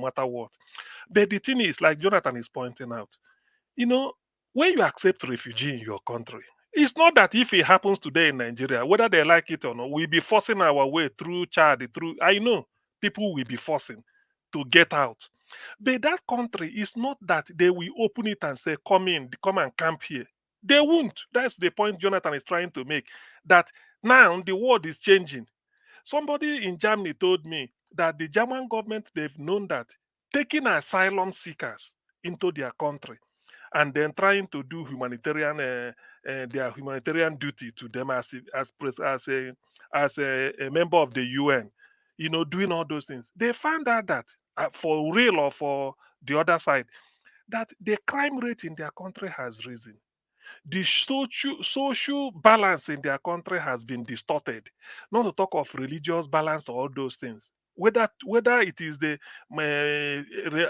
matter what. But the thing is, like Jonathan is pointing out, you know, when you accept refugee in your country, it's not that if it happens today in Nigeria, whether they like it or not, we'll be forcing our way through Chad, through I know people will be forcing to get out. But that country is not that they will open it and say, come in, come and camp here. They won't. That's the point Jonathan is trying to make. That now the world is changing. Somebody in Germany told me that the German government, they've known that taking asylum seekers into their country and then trying to do humanitarian their humanitarian duty to them as a member of the UN, doing all those things. They found out that for real or for the other side, that the crime rate in their country has risen. The social balance in their country has been distorted. Not to talk of religious balance or all those things. Whether it is the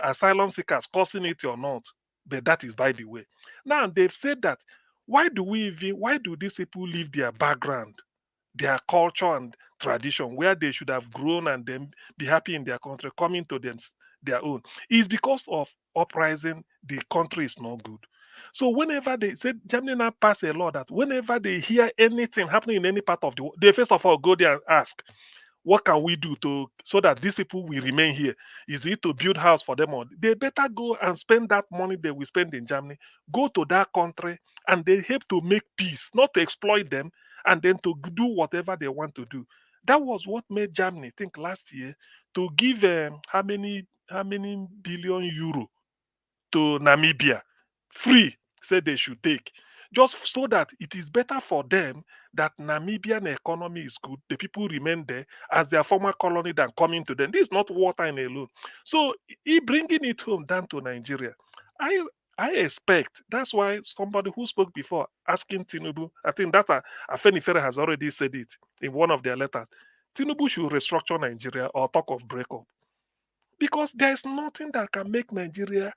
asylum seekers causing it or not, but that is by the way. Now they've said that why do these people leave their background, their culture and tradition where they should have grown and then be happy in their country, coming to their own? Is because of uprising. The country is not good. So whenever they said Germany now passed a law that whenever they hear anything happening in any part of the world, they first of all go there and ask, what can we do to so that these people will remain here? Is it to build house for them, or they better go and spend that money they will spend in Germany, go to that country and they help to make peace, not to exploit them, and then to do whatever they want to do. That was what made Germany, I think last year, to give how many billion euro to Namibia free, said they should take, just so that it is better for them that Namibian economy is good, the people remain there as their former colony than coming to them. This is not wartime alone. So he bringing it home down to Nigeria. I I expect that's why somebody who spoke before asking Tinubu, I think that's Afenifere has already said it in one of their letters. Tinubu should restructure Nigeria or talk of breakup because there's nothing that can make Nigeria,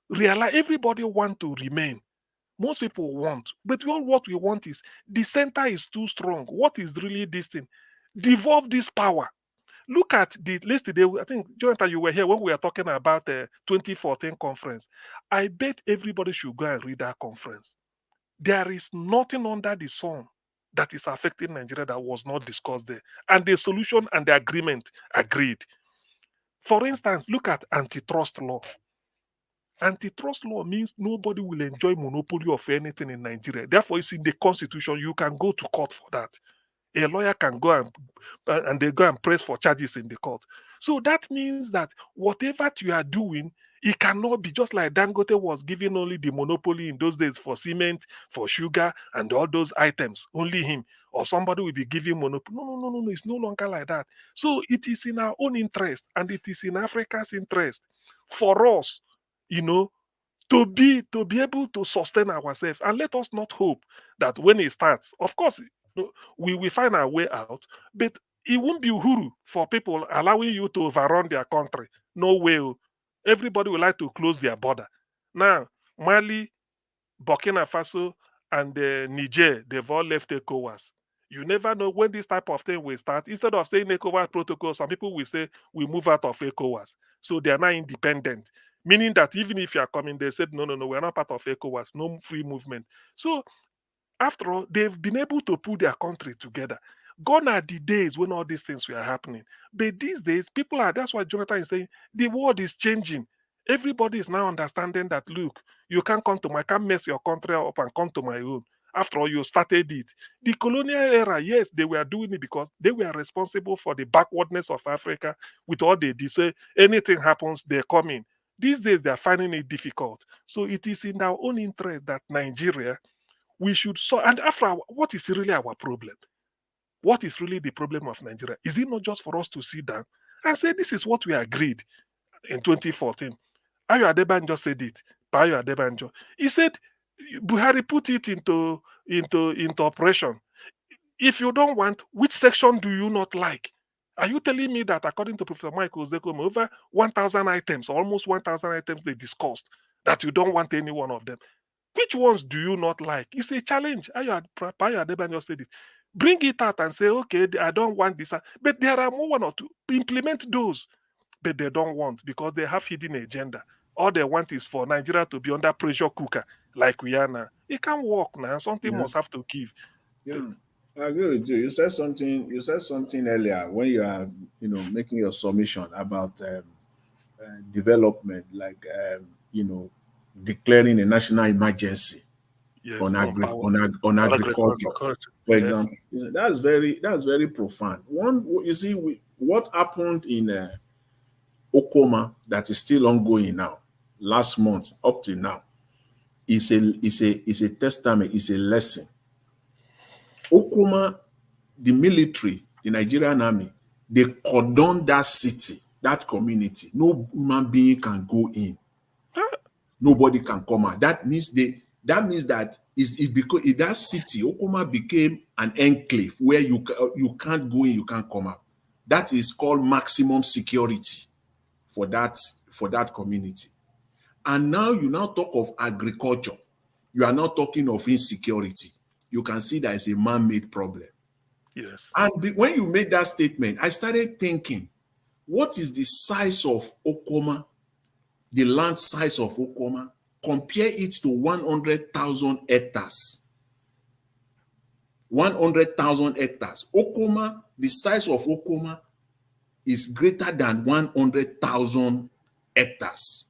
realize everybody want to remain. Most people want, but all what we want is the center is too strong. What is really this thing? Devolve this power. Look at the yesterday. I think Jonathan, you were here when we were talking about the 2014 conference. I bet everybody should go and read that conference. There is nothing under the sun that is affecting Nigeria that was not discussed there, and the solution and the agreement agreed. For instance, look at antitrust law. Antitrust law means nobody will enjoy monopoly of anything in Nigeria. Therefore, it's in the constitution. You can go to court for that. A lawyer can go and they go and press for charges in the court. So that means that whatever you are doing, it cannot be just like Dangote was given only the monopoly in those days for cement, for sugar, and all those items. Only him or somebody will be giving monopoly. No, no, no, no, no. It's no longer like that. So it is in our own interest and it is in Africa's interest for us, you know, to be able to sustain ourselves. And let us not hope that when it starts, of course, we will find our way out, but it won't be uhuru for people allowing you to overrun their country. No way. Oh. Everybody will like to close their border. Now, Mali, Burkina Faso, and Niger, they've all left ECOWAS. You never know when this type of thing will start. Instead of saying ECOWAS protocol, some people will say we move out of ECOWAS. So they are now independent. Meaning that even if you are coming, they said, no, no, no, we're not part of ECOWAS, no free movement. So after all, they've been able to put their country together. Gone are the days when all these things were happening. But these days, people are, that's why Jonathan is saying, the world is changing. Everybody is now understanding that, look, you can't come to my, can't mess your country up and come to my own. After all, you started it. The colonial era, yes, they were doing it because they were responsible for the backwardness of Africa with all they did. Say anything happens, they come in. These days, they are finding it difficult. So it is in our own interest that Nigeria, we should so and after what is really our problem? What is really the problem of Nigeria? Is it not just for us to sit down and say this is what we agreed in 2014? Ayo Adebanjo said it. Bayo Adebanjo. He said Buhari put it into operation. If you don't want, which section do you not like? Are you telling me that according to Professor Michael Zekome, over 1,000 items, almost 1,000 items they discussed, that you don't want any one of them? Which ones do you not like? It's a challenge. Ayo Adebanyo said it. Bring it out and say, okay, I don't want this. But there are more one or two. Implement those. but they don't want because they have hidden agenda. All they want is for Nigeria to be under pressure cooker like we are now. It can't work now. Something must Yes. have to give. Yeah. I agree with you. You said something. You said something earlier when you are, making your submission about development, like declaring a national emergency Yes, on on power, on on agriculture, agriculture. for Yes, example. That's very profound. One, you see, what happened in Okoma that is still ongoing now, last month up to now, is a testament, is a lesson. Okoma, the military, the Nigerian army, they cordon that city, that community. No human being can go in. Nobody can come out. That means that is it because in that city, Okoma became an enclave where you can't go in, you can't come out. That is called maximum security for that community. And now you now talk of agriculture. You are not talking of insecurity. You can see that it's a man-made problem. yes. And when you made that statement, I started thinking, what is the size of Okoma, the land size of Okoma? Compare it to 100,000 hectares. 100,000 hectares. Okoma, the size of Okoma is greater than 100,000 hectares.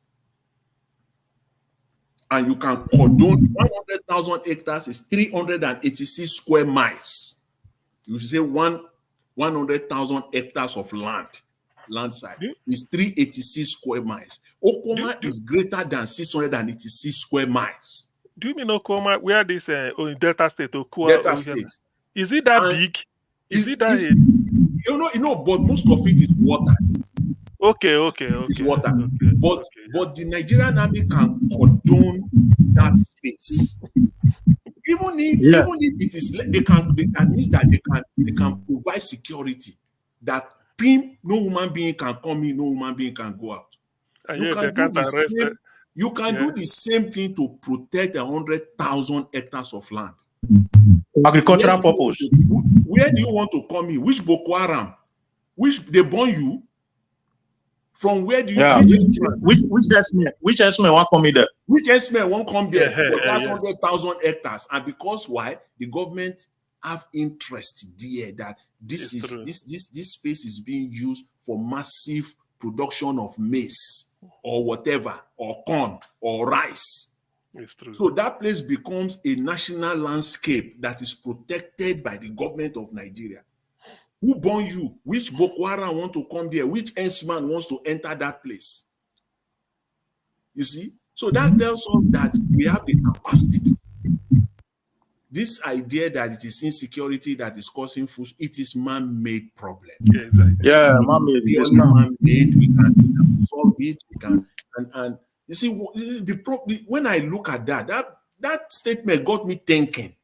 And you can cordon 100,000 hectares is 386 square miles. You say 100,000 hectares of land side is 386 square miles. Okoma is greater than 686 square miles. Do you mean Okoma, where this in Delta State, Okua? Delta State. Is it that And big? Is it that? But most of it is water. Okay. It's water. But the Nigerian army can cordon that space. Even if it is, that means that they can provide security. That no human being can come in, no human being can go out. You can do the same thing to protect 100,000 hectares of land. Agricultural purpose. Where do you want to come in? Which Boko Haram? Which they born you? From where do you? Yeah. Which estimate won't come in there? Which estimate won't come there for that 100,000 hectares? And because why? The government have interest there that this space is being used for massive production of maize or whatever, or corn or rice. It's true. So that place becomes a national landscape that is protected by the government of Nigeria. Who born you? Which Boko Haram want to come there? Which henchman wants to enter that place? You see? So that tells us that we have the capacity. This idea that it is insecurity that is causing food, it is man-made problem. Yeah, exactly. Yeah, man-made. Man-made. We can solve it. We can, and you see, when I look at that statement got me thinking.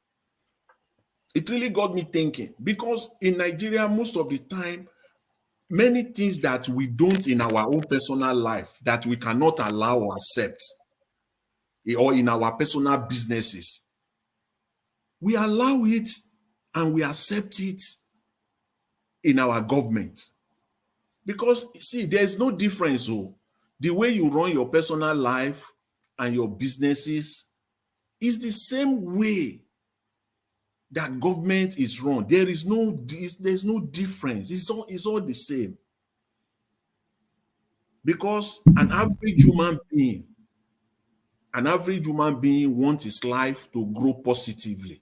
It really got me thinking, because in Nigeria, most of the time, many things that we don't in our own personal life that we cannot allow or accept, or in our personal businesses, we allow it and we accept it in our government. Because see, there's no difference. So the way you run your personal life and your businesses is the same way that government is run. There's no difference. It's all the same. Because an average human being wants his life to grow positively.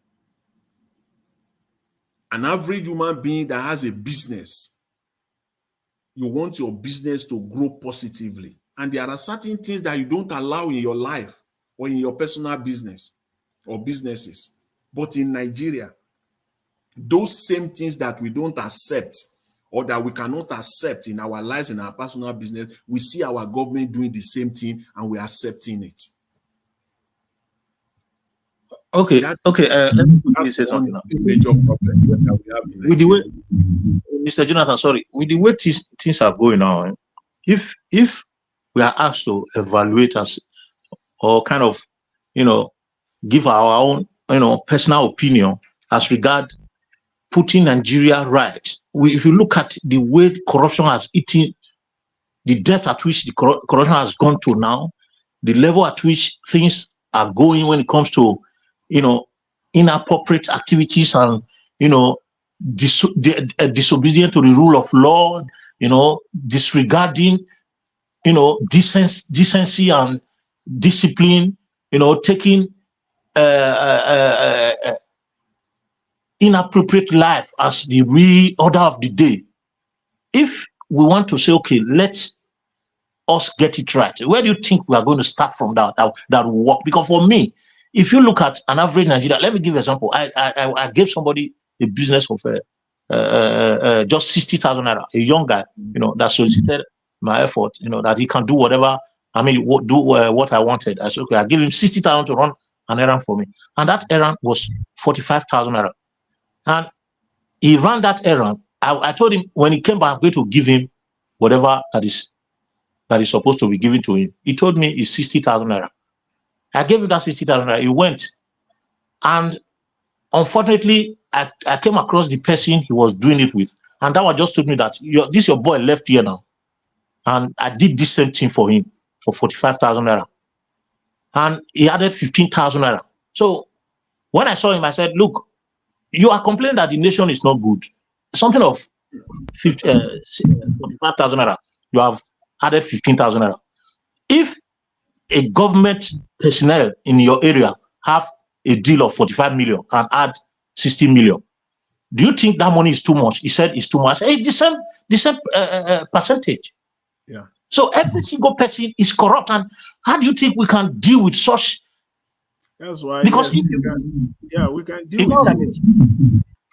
An average human being that has a business, you want your business to grow positively. And there are certain things that you don't allow in your life or in your personal business or businesses. But in Nigeria, those same things that we don't accept or that we cannot accept in our lives, in our personal business, we see our government doing the same thing and we're accepting it. Okay. Let me quickly say something now. Major problem that we have in with the way, Mr. Jonathan, sorry, with the way things are going on, if we are asked to evaluate us or kind of, give our own, personal opinion as regard putting Nigeria right. If you look at the way corruption has eaten the depth at which the corruption has gone to now, the level at which things are going when it comes to, inappropriate activities and, disobedient to the rule of law, disregarding, decency and discipline, taking uh, uh, uh, inappropriate life as the real order of the day. If we want to say, okay, let's us get it right, where do you think we are going to start from that will work? Because for me, if you look at an average Nigerian, let me give an example. I gave somebody a business of just 60,000 naira, a young guy, that solicited my effort, that he can do whatever. I mean, do what I wanted. I said, okay, I give him 60,000 to run an errand for me, and that errand was 45,000 naira, and he ran that errand. I told him when he came back, I'm going to give him whatever that is supposed to be given to him. He told me it's 60,000 naira. I gave him that 60,000 naira. He went, and unfortunately, I came across the person he was doing it with, and that one just told me that your boy left here now, and I did this same thing for him for 45,000 naira, and he added 15,000 naira. So when I saw him, I said, look, you are complaining that the nation is not good. Something of 45,000 naira. You have added 15,000 naira. If a government personnel in your area have a deal of 45 million and add 60 million, do you think that money is too much? He said it's too much. It's the same percentage. Yeah. So every single person is corrupt. And how do you think we can deal with such? That's why. Because yes, we can deal with it.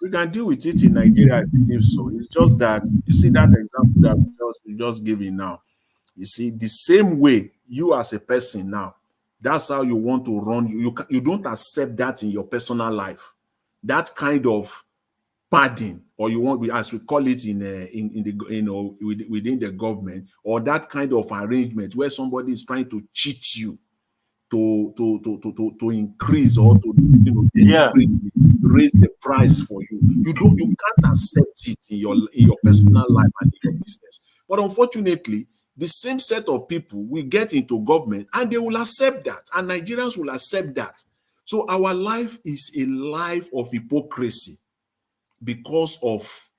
We can deal with it in Nigeria, I believe so. It's just that you see that example that we just giving now. You see, the same way you as a person now, that's how you want to run. You don't accept that in your personal life. That kind of padding, or you want, as we call it in the within the government, or that kind of arrangement where somebody is trying to cheat you to increase or to raise the price for you. You can't accept it in your personal life and in your business. But unfortunately, the same set of people will get into government and they will accept that, and Nigerians will accept that. So our life is a life of hypocrisy because of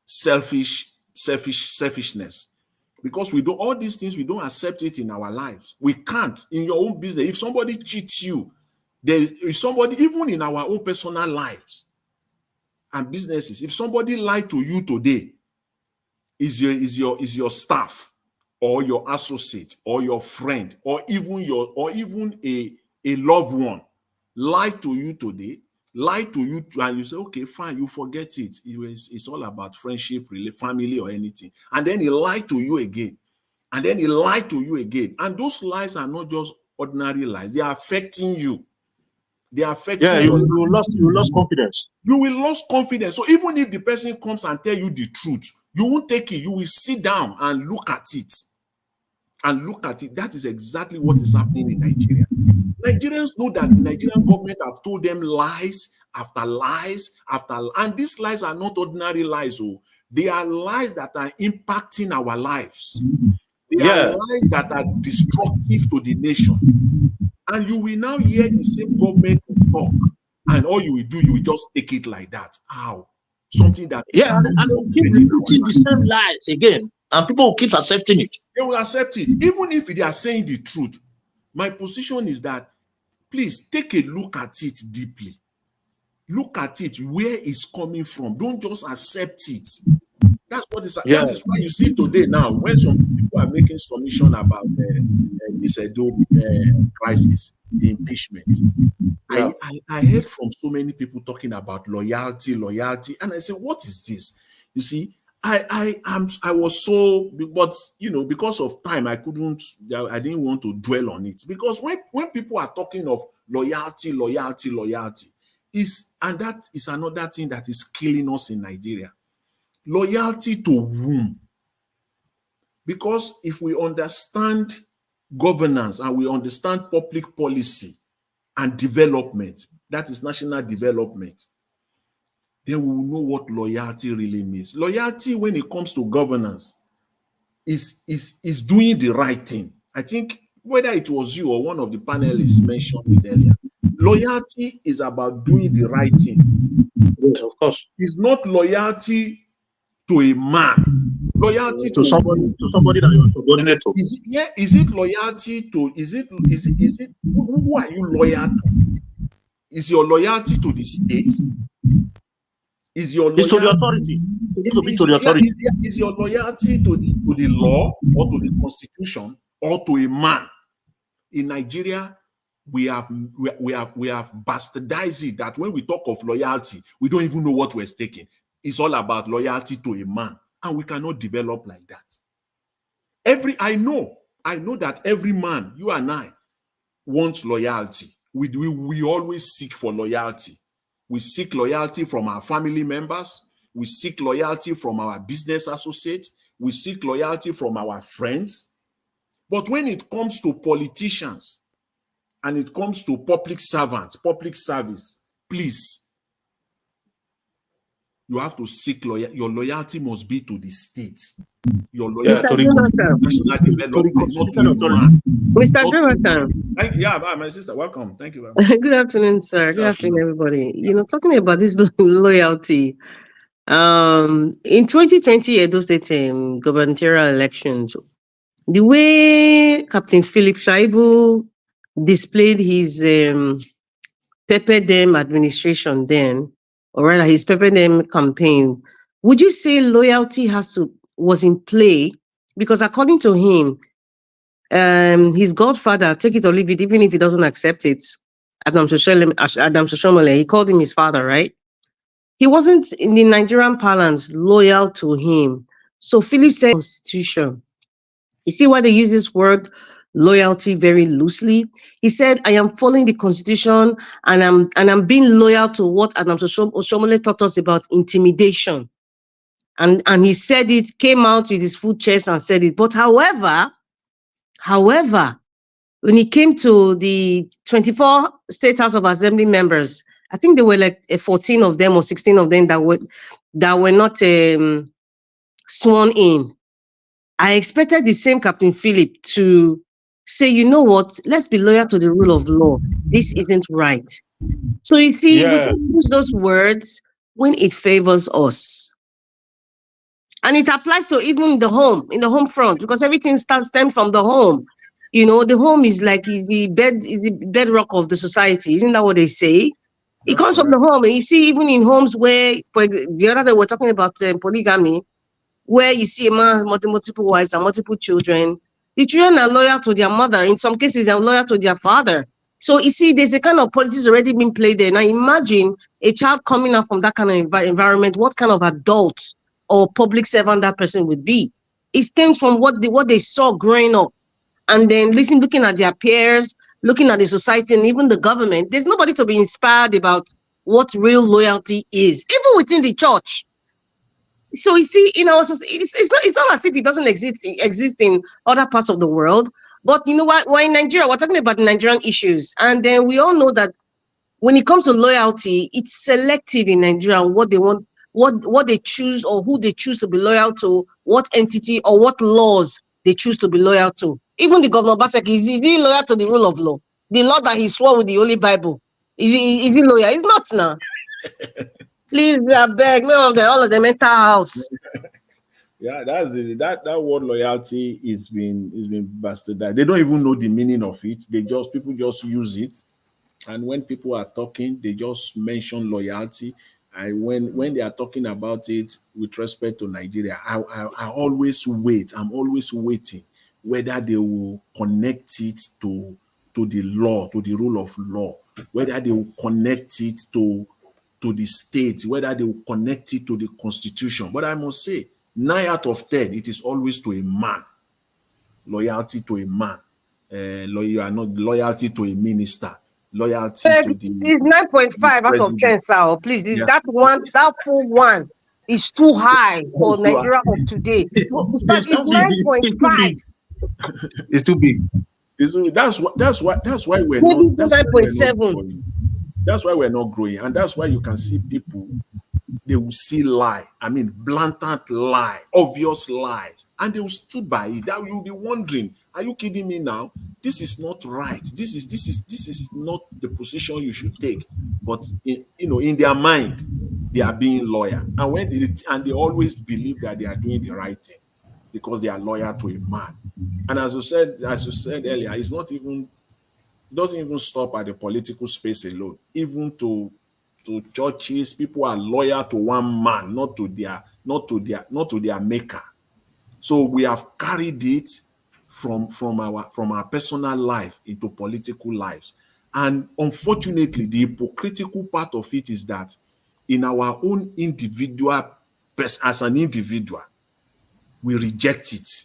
selfishness. Because we do all these things, we don't accept it in our lives. We can't. In your own business, if somebody cheats you, if somebody, even in our own personal lives and businesses, if somebody lied to you today, is your staff or your associate or your friend or even a loved one lied to you today, lied to you, and you say, okay, fine, you forget it. It's all about friendship, really, family or anything. And then he lied to you again. And then he lied to you again. And those lies are not just ordinary lies. They are affecting you. They are affecting you lost confidence. You will lose confidence. So even if the person comes and tell you the truth, you won't take it. You will sit down and look at it. That is exactly what is happening in Nigeria. Nigerians know that the Nigerian government have told them lies after lies and these lies are not ordinary lies. Oh, they are lies that are impacting our lives. They are lies that are destructive to the nation. And you will now hear the same government talk, and all you will do, you will just take it like that. How? Something that and keep repeating the same lies again, and people will keep accepting it. They will accept it, even if they are saying the truth. My position is that please take a look at it deeply. Look at it, where it's coming from. Don't just accept it. That's what is. That is why you see today now, when some people are making submission about this crisis, the impeachment. I heard from so many people talking about loyalty, and I said, what is this? You see, I was so, but because of time, I didn't want to dwell on it, because when people are talking of loyalty, and that is another thing that is killing us in Nigeria. Loyalty to whom? Because if we understand governance and we understand public policy and development, that is national development, then we will know what loyalty really means. Loyalty when it comes to governance is doing the right thing. I think whether it was you or one of the panelists mentioned it earlier, loyalty is about doing the right thing. Yes, of course. It's not loyalty to a man. Loyalty To somebody that you are subordinate to. is it loyalty to who are you loyal to? Is your loyalty to the state? Is your loyalty to the authority? Is your loyalty to the law or to the constitution or to a man? In Nigeria, we have bastardized it that when we talk of loyalty, we don't even know what we're taking. It's all about loyalty to a man, and we cannot develop like that. I know that every man, you and I, wants loyalty. We always seek for loyalty. We seek loyalty from our family members. We seek loyalty from our business associates. We seek loyalty from our friends. But when it comes to politicians and it comes to public servants, public service, please, you have to seek your loyalty must be to the state. Your loyalty to national development, not to man. Mr. Jonathan. Yeah, my sister, welcome. Thank you very much. Good afternoon, sir. Good afternoon, everybody. Talking about this loyalty. In 2020 Edo State gubernatorial elections, the way Captain Philip Shaibu displayed his pepper dem administration then, or rather his pepper dem campaign, would you say loyalty was in play? Because according to him, his godfather, take it or leave it, even if he doesn't accept it, Adam Shoshomole, he called him his father, right? He wasn't, in the Nigerian parlance, loyal to him. So Philip said constitution. You see why they use this word loyalty very loosely? He said, I am following the constitution and I'm being loyal to what Adam Shoshomole taught us about intimidation. And he said it, came out with his full chest and said it. But however, when it came to the 24 State House of Assembly members, I think there were like 14 of them or 16 of them that were not sworn in. I expected the same Captain Philip to say, you know what, let's be loyal to the rule of law. This isn't right. So you see, we can use those words when it favors us. And it applies to even in the home front, because everything stems from the home. The home is the bedrock of the society. Isn't that what they say? It comes from the home. And you see, even in homes where, the other day we're talking about polygamy, where you see a man has multiple wives and multiple children, the children are loyal to their mother. In some cases, they're loyal to their father. So you see, there's a kind of politics already being played there. Now imagine a child coming out from that kind of environment, what kind of adult or public servant that person would be. It stems from what they saw growing up. And then looking at their peers, looking at the society and even the government, there's nobody to be inspired about what real loyalty is, even within the church. So you see, in our society, it's not as if it doesn't exist in other parts of the world. But you know what? We're in Nigeria. We're talking about Nigerian issues, and then we all know that when it comes to loyalty, it's selective in Nigeria. What they want, what they choose, or who they choose to be loyal to, what entity or what laws they choose to be loyal to. Even the Governor Obaseki, is he loyal to the rule of law? The law that he swore with the Holy Bible. Is he loyal? He's not now. Please, I beg, all of the mental house. Yeah, that word loyalty is been bastardized. They don't even know the meaning of it. People just use it, and when people are talking, they just mention loyalty. And when they are talking about it with respect to Nigeria, I always wait. I'm always waiting whether they will connect it to the law, to the rule of law, whether they will connect it to the state, whether they will connect it to the constitution. But I must say, 9 out of 10, it is always to a man. Loyalty to a man. Loyalty to a minister. Loyalty to the... It's 9.5 out of 10, sir. Please, that full one is too high for Nigeria of today. It's 9.5. It's too big. That's why we're maybe not... That's 9.7. That's why we're not growing. And that's why you can see people they will see lie. I mean, blatant lie, obvious lies, and they will stood by it. That you'll be wondering, are you kidding me now? This is not right. This is not the position you should take. But in their mind, they are being loyal, and they always believe that they are doing the right thing because they are loyal to a man. And as you said earlier, it's not even doesn't even stop at the political space alone. Even to churches, people are loyal to one man, not to their maker. So we have carried it from our personal life into political lives. And unfortunately, the hypocritical part of it is that in our own as an individual, we reject it.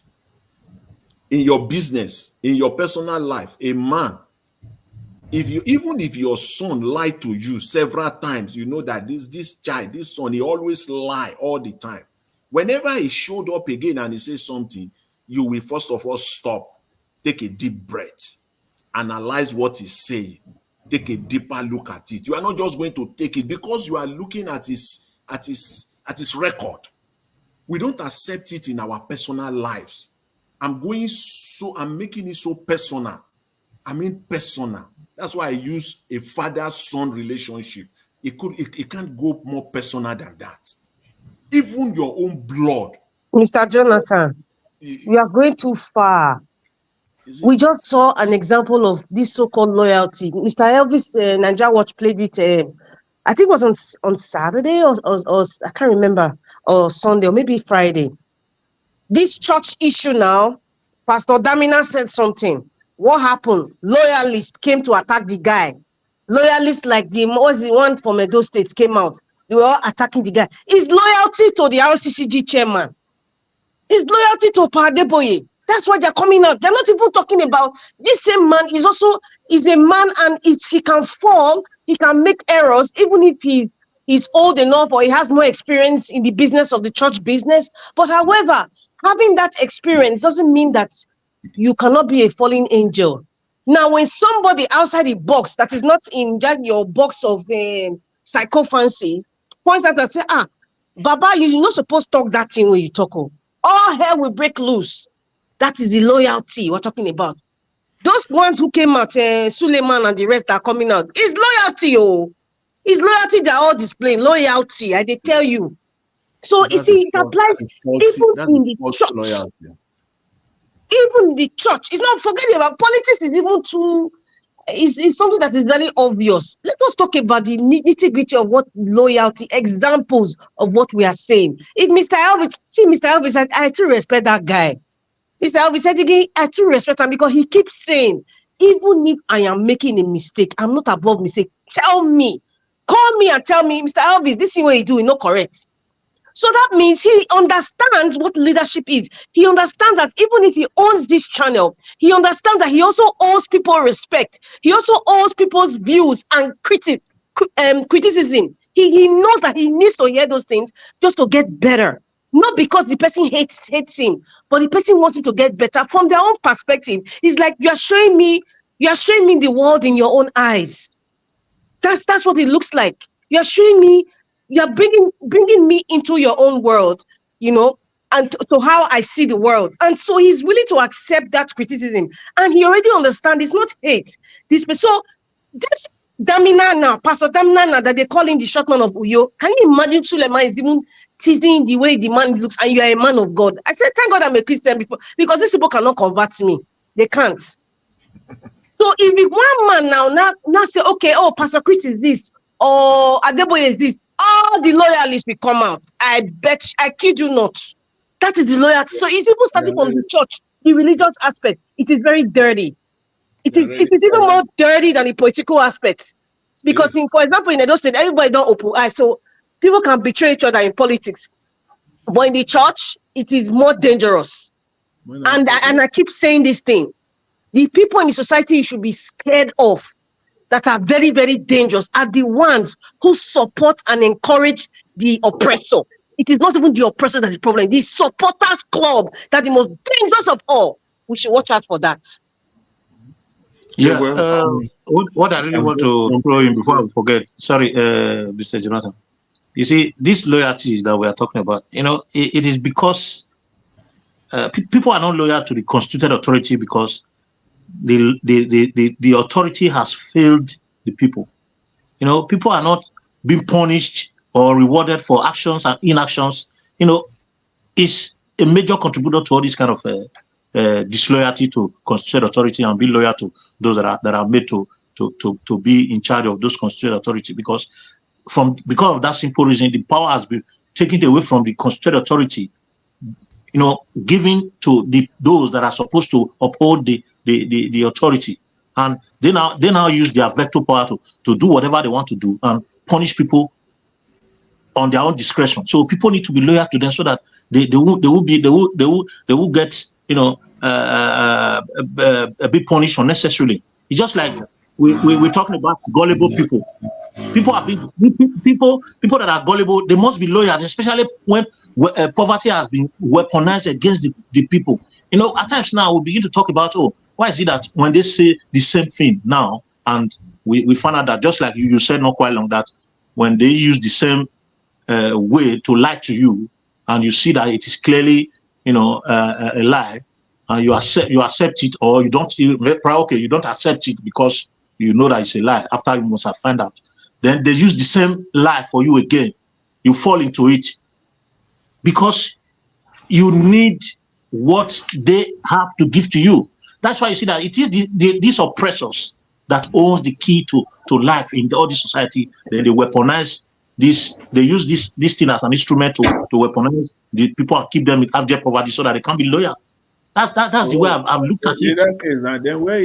In your business, in your personal life, a man, even if your son lied to you several times, you know that this child, this son, he always lie all the time. Whenever he showed up again and he says something, you will first of all stop, take a deep breath, analyze what he's saying, take a deeper look at it. You are not just going to take it because you are looking at his record. We don't accept it in our personal lives. I'm making it so personal. I mean personal. That's why I use a father-son relationship. It can't go more personal than that. Even your own blood. Mr. Jonathan, you are going too far. We just saw an example of this so-called loyalty. Mr. Elvis Nigeria Watch played it. I think it was on Saturday or I can't remember, or Sunday or maybe Friday. This church issue now, Pastor Damina said something. What happened? Loyalists came to attack the guy. Loyalists like the one from Edo State came out. They were all attacking the guy. His loyalty to the RCCG chairman. His loyalty to Padeboye. That's why they're coming out. They're not even talking about this same man is a man, and if he can fall, he can make errors, even if he's old enough or he has more experience in the business of the church business. But however, having that experience doesn't mean that you cannot be a fallen angel. Now, when somebody outside the box that is not in your box of psychophancy points out and say, Baba, you're not supposed to talk that thing when you talk. All hell will break loose. That is the loyalty we're talking about. Those ones who came out, Suleiman and the rest are coming out. It's loyalty, It's loyalty they're all displaying. Loyalty, I did tell you. So you see, it applies even in the church. Loyalty. Even in the church. It's not forgetting about politics, is even too. It's something that is very obvious. Let us talk about the nitty-gritty of what loyalty, examples of what we are saying. If Mr. Elvis, I too respect that guy. Mr. Elvis said again, I too respect him because he keeps saying, even if I am making a mistake, I'm not above mistake. Tell me. Call me and tell me, Mr. Elvis, this is what you do is not correct. So that means he understands what leadership is. He understands that even if he owns this channel, he understands that he also owes people respect. He also owes people's views and criticism. He knows that he needs to hear those things just to get better. Not because the person hates him, but the person wants him to get better from their own perspective. It's like you are showing me the world in your own eyes. That's what it looks like. You are showing me. You are bringing me into your own world, and to how I see the world. And so he's willing to accept that criticism. And he already understands it's not hate. So this Damina now, Pastor Damina now, that they call him the short man of Uyo. Can you imagine Suleiman is even teasing the way the man looks, and you are a man of God? I said, thank God I'm a Christian because these people cannot convert me. They can't. So if one man now say, okay, Pastor Chris is this, or Adeboye is this, all the loyalists will come out. I kid you not. That is the loyalty. So it's even starting from the church, the religious aspect. It is very dirty. It is even more dirty than the political aspect. Because, for example, in Edo State, everybody don't open eyes. So people can betray each other in politics. But in the church, it is more dangerous. And I keep saying this thing. The people in the society you should be scared of that are very, very dangerous are the ones who support and encourage the oppressor. It is not even the oppressor that's the problem. The supporters club that's the most dangerous of all. We should watch out for that. Yeah. What I really want to throw in before I forget. Sorry, Mr. Jonathan. You see, this loyalty that we are talking about, it is because people are not loyal to the constituted authority because the authority has failed the people. People are not being punished or rewarded for actions and inactions. Is a major contributor to all this kind of disloyalty to constituted authority and be loyal to those that are made to be in charge of those constituted authority, because of that simple reason, the power has been taken away from the constituted authority, given to those that are supposed to uphold the authority, and they now use their veto power to do whatever they want to do and punish people on their own discretion. So people need to be loyal to them so that they will get a bit punished unnecessarily. It's just like we're talking about gullible people. People that are gullible, they must be loyal, especially when poverty has been weaponized against the people. At times now we begin to talk about, why is it that when they say the same thing now, and we find out that, just like you said not quite long, that when they use the same way to lie to you, and you see that it is clearly a lie, and you accept it, or you don't, you don't accept it because you know that it's a lie after you must have found out. Then they use the same lie for you again. You fall into it because you need what they have to give to you. That's why you see that it is these oppressors that owns the key to life in all this society. Then they weaponize this. They use this thing as an instrument to weaponize the people and keep them in abject poverty so that they can't be loyal. That's the way I've looked at it. In that case, then where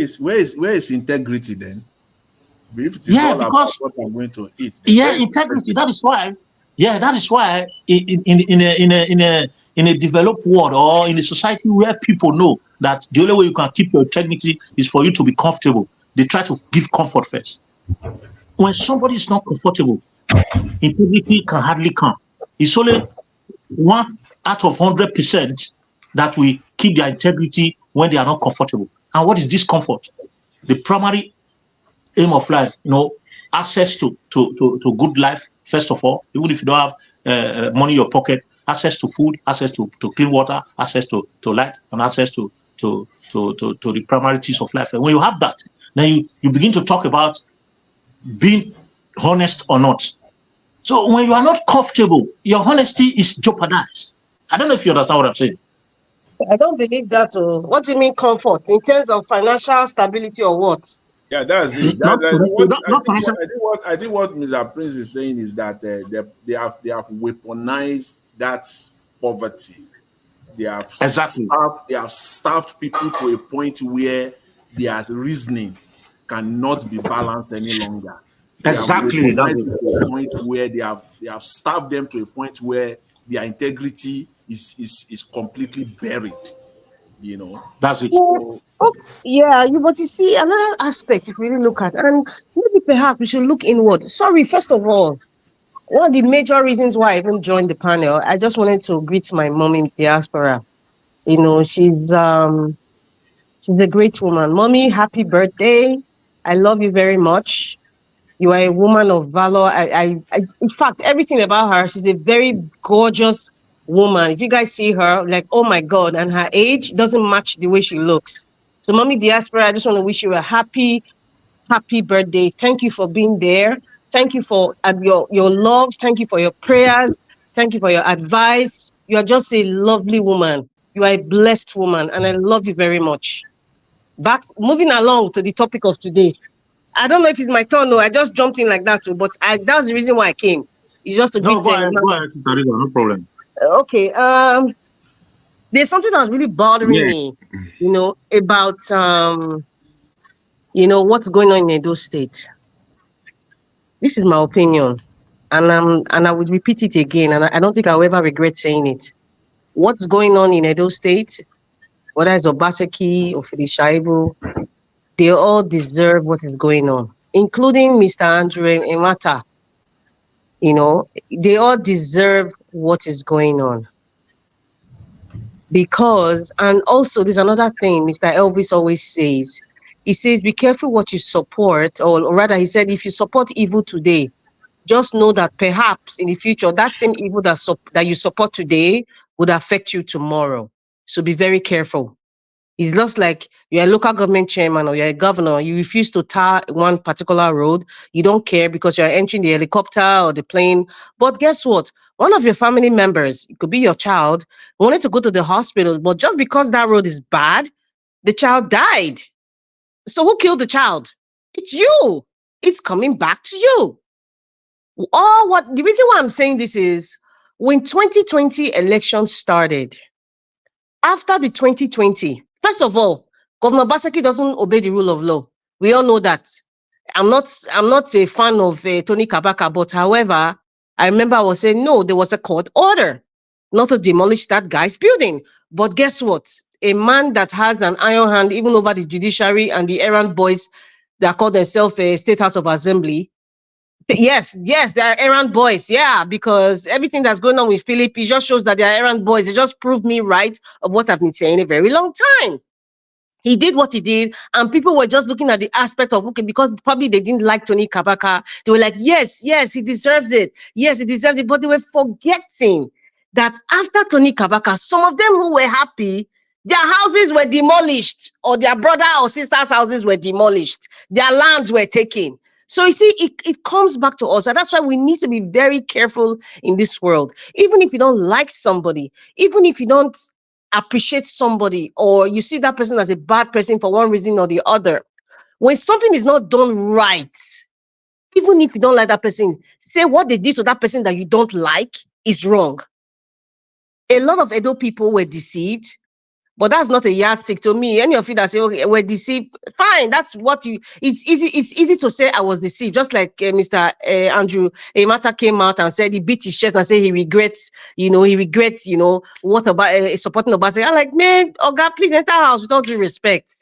is integrity then? If it is all about what I'm going to eat. Integrity. That is why. Yeah, that is why in a developed world or in a society where people know that the only way you can keep your integrity is for you to be comfortable, they try to give comfort first. When somebody is not comfortable, integrity can hardly come. It's only 1 out of 100% that we keep their integrity when they are not comfortable. And what is discomfort? The primary aim of life, access to good life, first of all, even if you don't have money in your pocket, access to food, access to clean water, access to light, and access to the primary things of life. And when you have that, then you begin to talk about being honest or not. So when you are not comfortable, your honesty is jeopardized. I don't know if you understand what I'm saying. I don't believe that. What do you mean comfort? In terms of financial stability or what? Yeah, that's it. I think what Mr. Prince is saying is that they have weaponized that poverty. They have starved people to a point where their reasoning cannot be balanced any longer. Exactly. To a point where they have starved them to a point where their integrity is completely buried. That's it. But you see, another aspect, if we really look at, and maybe perhaps we should look inward. Sorry, first of all, one of the major reasons why I even joined the panel, I just wanted to greet my mom in diaspora. She's a great woman. Mommy, happy birthday. I love you very much. You are a woman of valor. I in fact, everything about her, she's a very gorgeous woman. If you guys see her, like, oh my God, and her age doesn't match the way she looks. So Mommy Diaspora, I just want to wish you a happy birthday. Thank you for being there. Thank you for your love. Thank you for your prayers. Thank you for your advice. You are just a lovely woman. You are a blessed woman, and I love you very much. Moving along to the topic of today. I don't know if it's my turn. No, I just jumped in like that too, but that's the reason why I came. It's just a bit. Go ahead, no problem. Okay. There's something that's really bothering me, about what's going on in Edo State. This is my opinion, and I would repeat it again, and I don't think I'll ever regret saying it. What's going on in Edo State, whether it's Obaseki or Fidishaibu, they all deserve what is going on, including Mr. Andrew Emata. They all deserve what is going on. Because, and also there's another thing Mr. Elvis always says. He says, be careful what you support, or rather he said, if you support evil today, just know that perhaps in the future, that same evil that you support today would affect you tomorrow. So be very careful. It's just like you're a local government chairman or you're a governor, you refuse to tar one particular road. You don't care because you're entering the helicopter or the plane. But guess what? One of your family members, it could be your child, wanted to go to the hospital, but just because that road is bad, the child died. So who killed the child? It's you. It's coming back to you. The reason why I'm saying this is when 2020 election started, after the 2020, first of all, Governor Baseki doesn't obey the rule of law. We all know that. I'm not a fan of Tony Kabaka, but however, I remember I was saying, no, there was a court order not to demolish that guy's building. But guess what? A man that has an iron hand even over the judiciary and the errand boys that call themselves a State House of Assembly. Yes, they are errand boys. Yeah, because everything that's going on with Philip, it just shows that they are errand boys. It just proved me right of what I've been saying a very long time. He did what he did, and people were just looking at the aspect of, okay, because probably they didn't like Tony Kabaka. They were like, yes, he deserves it. Yes, he deserves it. But they were forgetting that after Tony Kabaka, some of them who were happy, their houses were demolished, or their brother or sister's houses were demolished. Their lands were taken. So you see, it comes back to us. And that's why we need to be very careful in this world. Even if you don't like somebody, even if you don't appreciate somebody, or you see that person as a bad person for one reason or the other, when something is not done right, even if you don't like that person, say what they did to that person that you don't like is wrong. A lot of Edo people were deceived, but that's not a yardstick to me. Any of you that say, okay, we're deceived, fine. That's what it's easy to say I was deceived. Just like Mr. Andrew Emata came out and said he beat his chest and said he regrets, what about supporting Obasa. I'm like, man, oh God, please enter house with all due respect.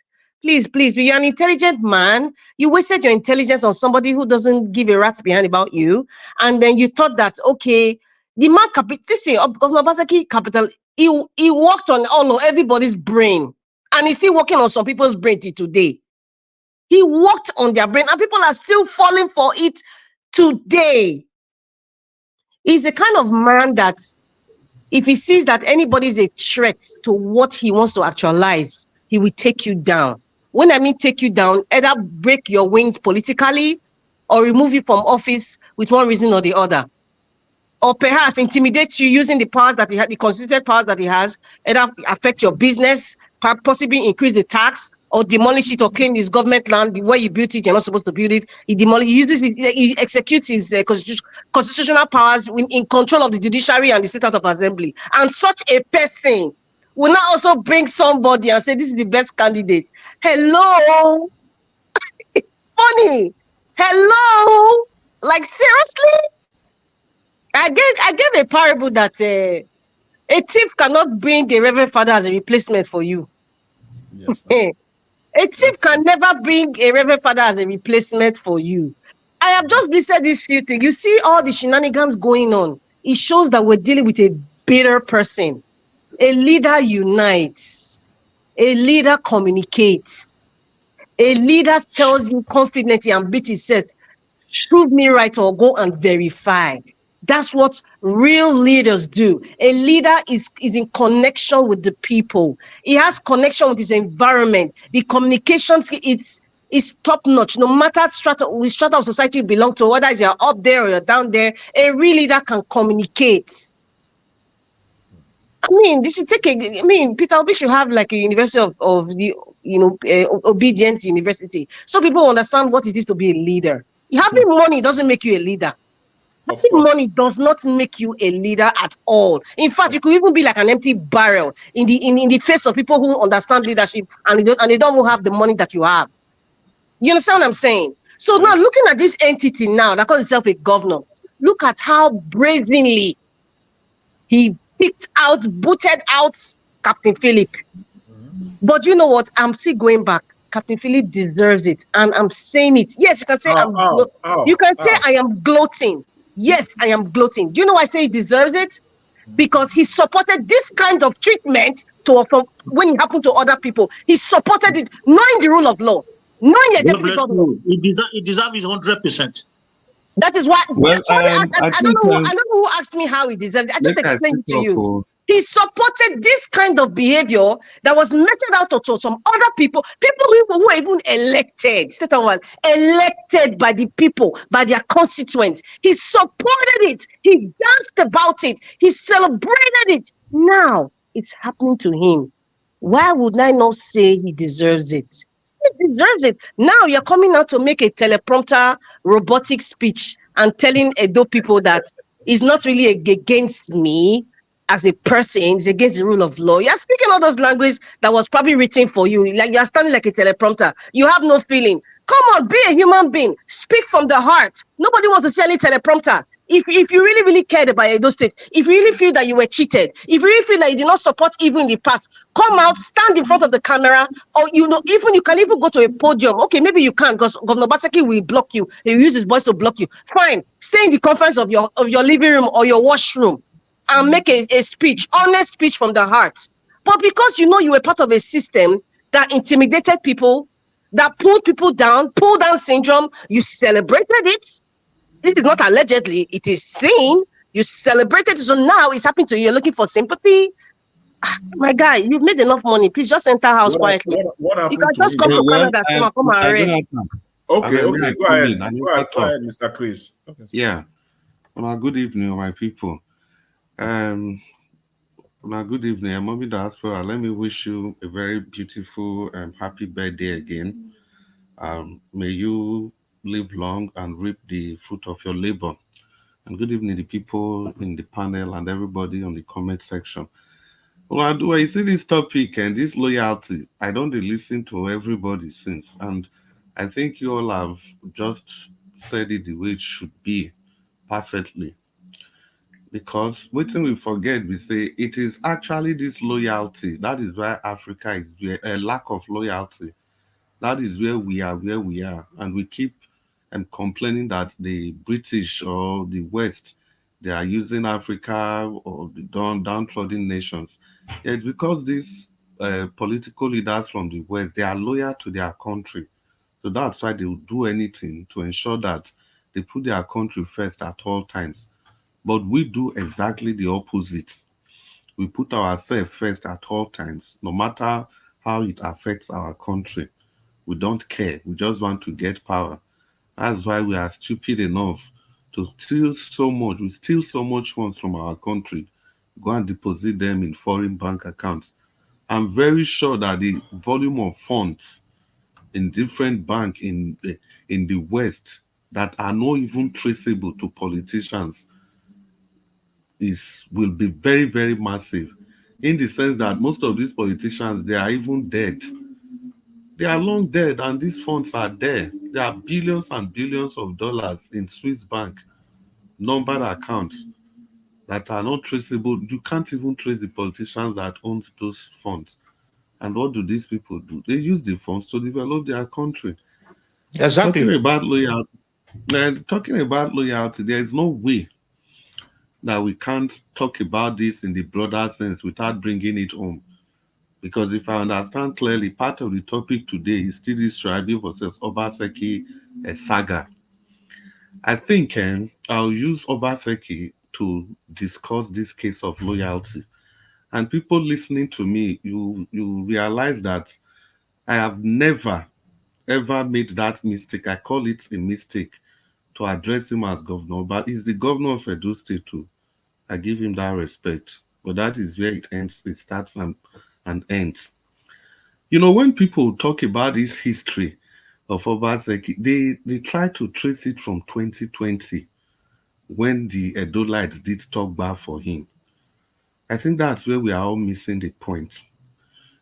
Please, you're an intelligent man. You wasted your intelligence on somebody who doesn't give a rat's behind about you. And then you thought that, okay, the man, Governor Obaseki capital, he worked on everybody's brain, and he's still working on some people's brain till today. He worked on their brain, and people are still falling for it today. He's a kind of man that if he sees that anybody is a threat to what he wants to actualize, he will take you down. When I mean take you down, either break your wings politically or remove you from office with one reason or the other. Or perhaps intimidate you using the powers that he has, the constituted powers that he has, either affect your business, possibly increase the tax, or demolish it or claim his government land where you built it, you're not supposed to build it. He executes his constitutional powers in control of the judiciary and the State House of Assembly. And such a person will not also bring somebody and say, this is the best candidate. Hello? Funny. Hello? Like, seriously? I gave a parable that a thief cannot bring a Reverend Father as a replacement for you. Yes. A thief can never bring a Reverend Father as a replacement for you. I have just listed these few things. You see all the shenanigans going on. It shows that we're dealing with a bitter person. A leader unites. A leader communicates. A leader tells you confidently and beat his chest, prove me right or go and verify. That's what real leaders do. A leader is in connection with the people. He has connection with his environment. The communications, it's top-notch. No matter which strata of society you belong to, whether you're up there or you're down there, a real leader can communicate. I mean, Peter Obi should have like a university of the, obedience university. So people understand what it is to be a leader. Having money doesn't make you a leader. Having money does not make you a leader at all. In fact, you could even be like an empty barrel in the face of people who understand leadership and they don't have the money that you have. You understand what I'm saying? So now looking at this entity now that calls itself a governor, look at how brazenly he booted out Captain Philip. But you know what? I'm still going back. Captain Philip deserves it, and I'm saying it. Yes, you can say I am gloating. Yes, I am gloating. Do you know why I say he deserves it? Because he supported this kind of treatment when it happened to other people. He supported it, knowing the rule of law, knowing the deputy governor. He deserves it 100%. That is why Well, somebody asked. I I don't think know. I don't know who asked me how he deserved it. I just make I explained speak it to up. you. Oh, He supported this kind of behavior that was meted out to some other people who were even elected, state of one, elected by the people, by their constituents. He supported it. He danced about it. He celebrated it. Now it's happening to him. Why would I not say he deserves it? He deserves it. Now you're coming out to make a teleprompter robotic speech and telling Edo people that it's not really against me as a person, it's against the rule of law. You're speaking all those language that was probably written for you. Like you're standing like a teleprompter. You have no feeling. Come on, be a human being. Speak from the heart. Nobody wants to see any teleprompter. If you really, really cared about Edo State, if you really feel that you were cheated, if you really feel that you did not support even in the past, come out, stand in front of the camera, or even you can even go to a podium. Okay, maybe you can because Governor Basaki will block you. He will use his voice to block you. Fine, stay in the conference of your living room or your washroom and make a speech, honest speech from the heart. But because you were part of a system that intimidated people, that pulled people down, pull down syndrome, you celebrated it. This is not allegedly, it is seen. You celebrated it, so now it's happening to you. You're looking for sympathy. My guy, you've made enough money. Please just enter house quietly. What You happened can to just him? come yeah, to well, Canada to come and Mr. rest. Jonathan, Okay, may okay, I go come ahead. in? I Go never ahead, talk. Mr. Chris. Okay. Yeah. Well, good evening, my people. Um, good evening, Mommy Diaspora. Let me wish you a very beautiful and happy birthday again. May you live long and reap the fruit of your labor. And good evening, the people in the panel and everybody on the comment section. Well, do I see this topic and this loyalty? I don't listen to everybody since, and I think you all have just said it the way it should be perfectly. Because what we forget, we say it is actually this loyalty. That is why Africa is where a lack of loyalty. That is where we are, and we keep complaining that the British or the West they are using Africa or the downtrodden nations. Yeah, it's because these political leaders from the West they are loyal to their country, so that's why they will do anything to ensure that they put their country first at all times. But we do exactly the opposite. We put ourselves first at all times, no matter how it affects our country. We don't care. We just want to get power. That's why we are stupid enough to steal so much. We steal so much funds from our country, go and deposit them in foreign bank accounts. I'm very sure that the volume of funds in different banks in the West that are not even traceable to politicians is will be very, very massive. In the sense that most of these politicians they are even dead. They are long dead, and these funds are there. There are billions and billions of dollars in Swiss bank numbered accounts that are not traceable. You can't even trace the politicians that owns those funds. And what do these people do? They use the funds to develop their country. Exactly. Talking about loyalty, there is no way that we can't talk about this in the broader sense without bringing it home. Because if I understand clearly, part of the topic today is still this Shirabi versus Obaseki saga. I think I'll use Obaseki to discuss this case of loyalty. And people listening to me, you realize that I have never ever made that mistake. I call it a mistake to address him as governor, but he's the governor of Edo State too. I give him that respect. But that is where it ends, it starts and ends. You know, when people talk about this history of Obaseki, they try to trace it from 2020 when the Edolites did talk back for him. I think that's where we are all missing the point.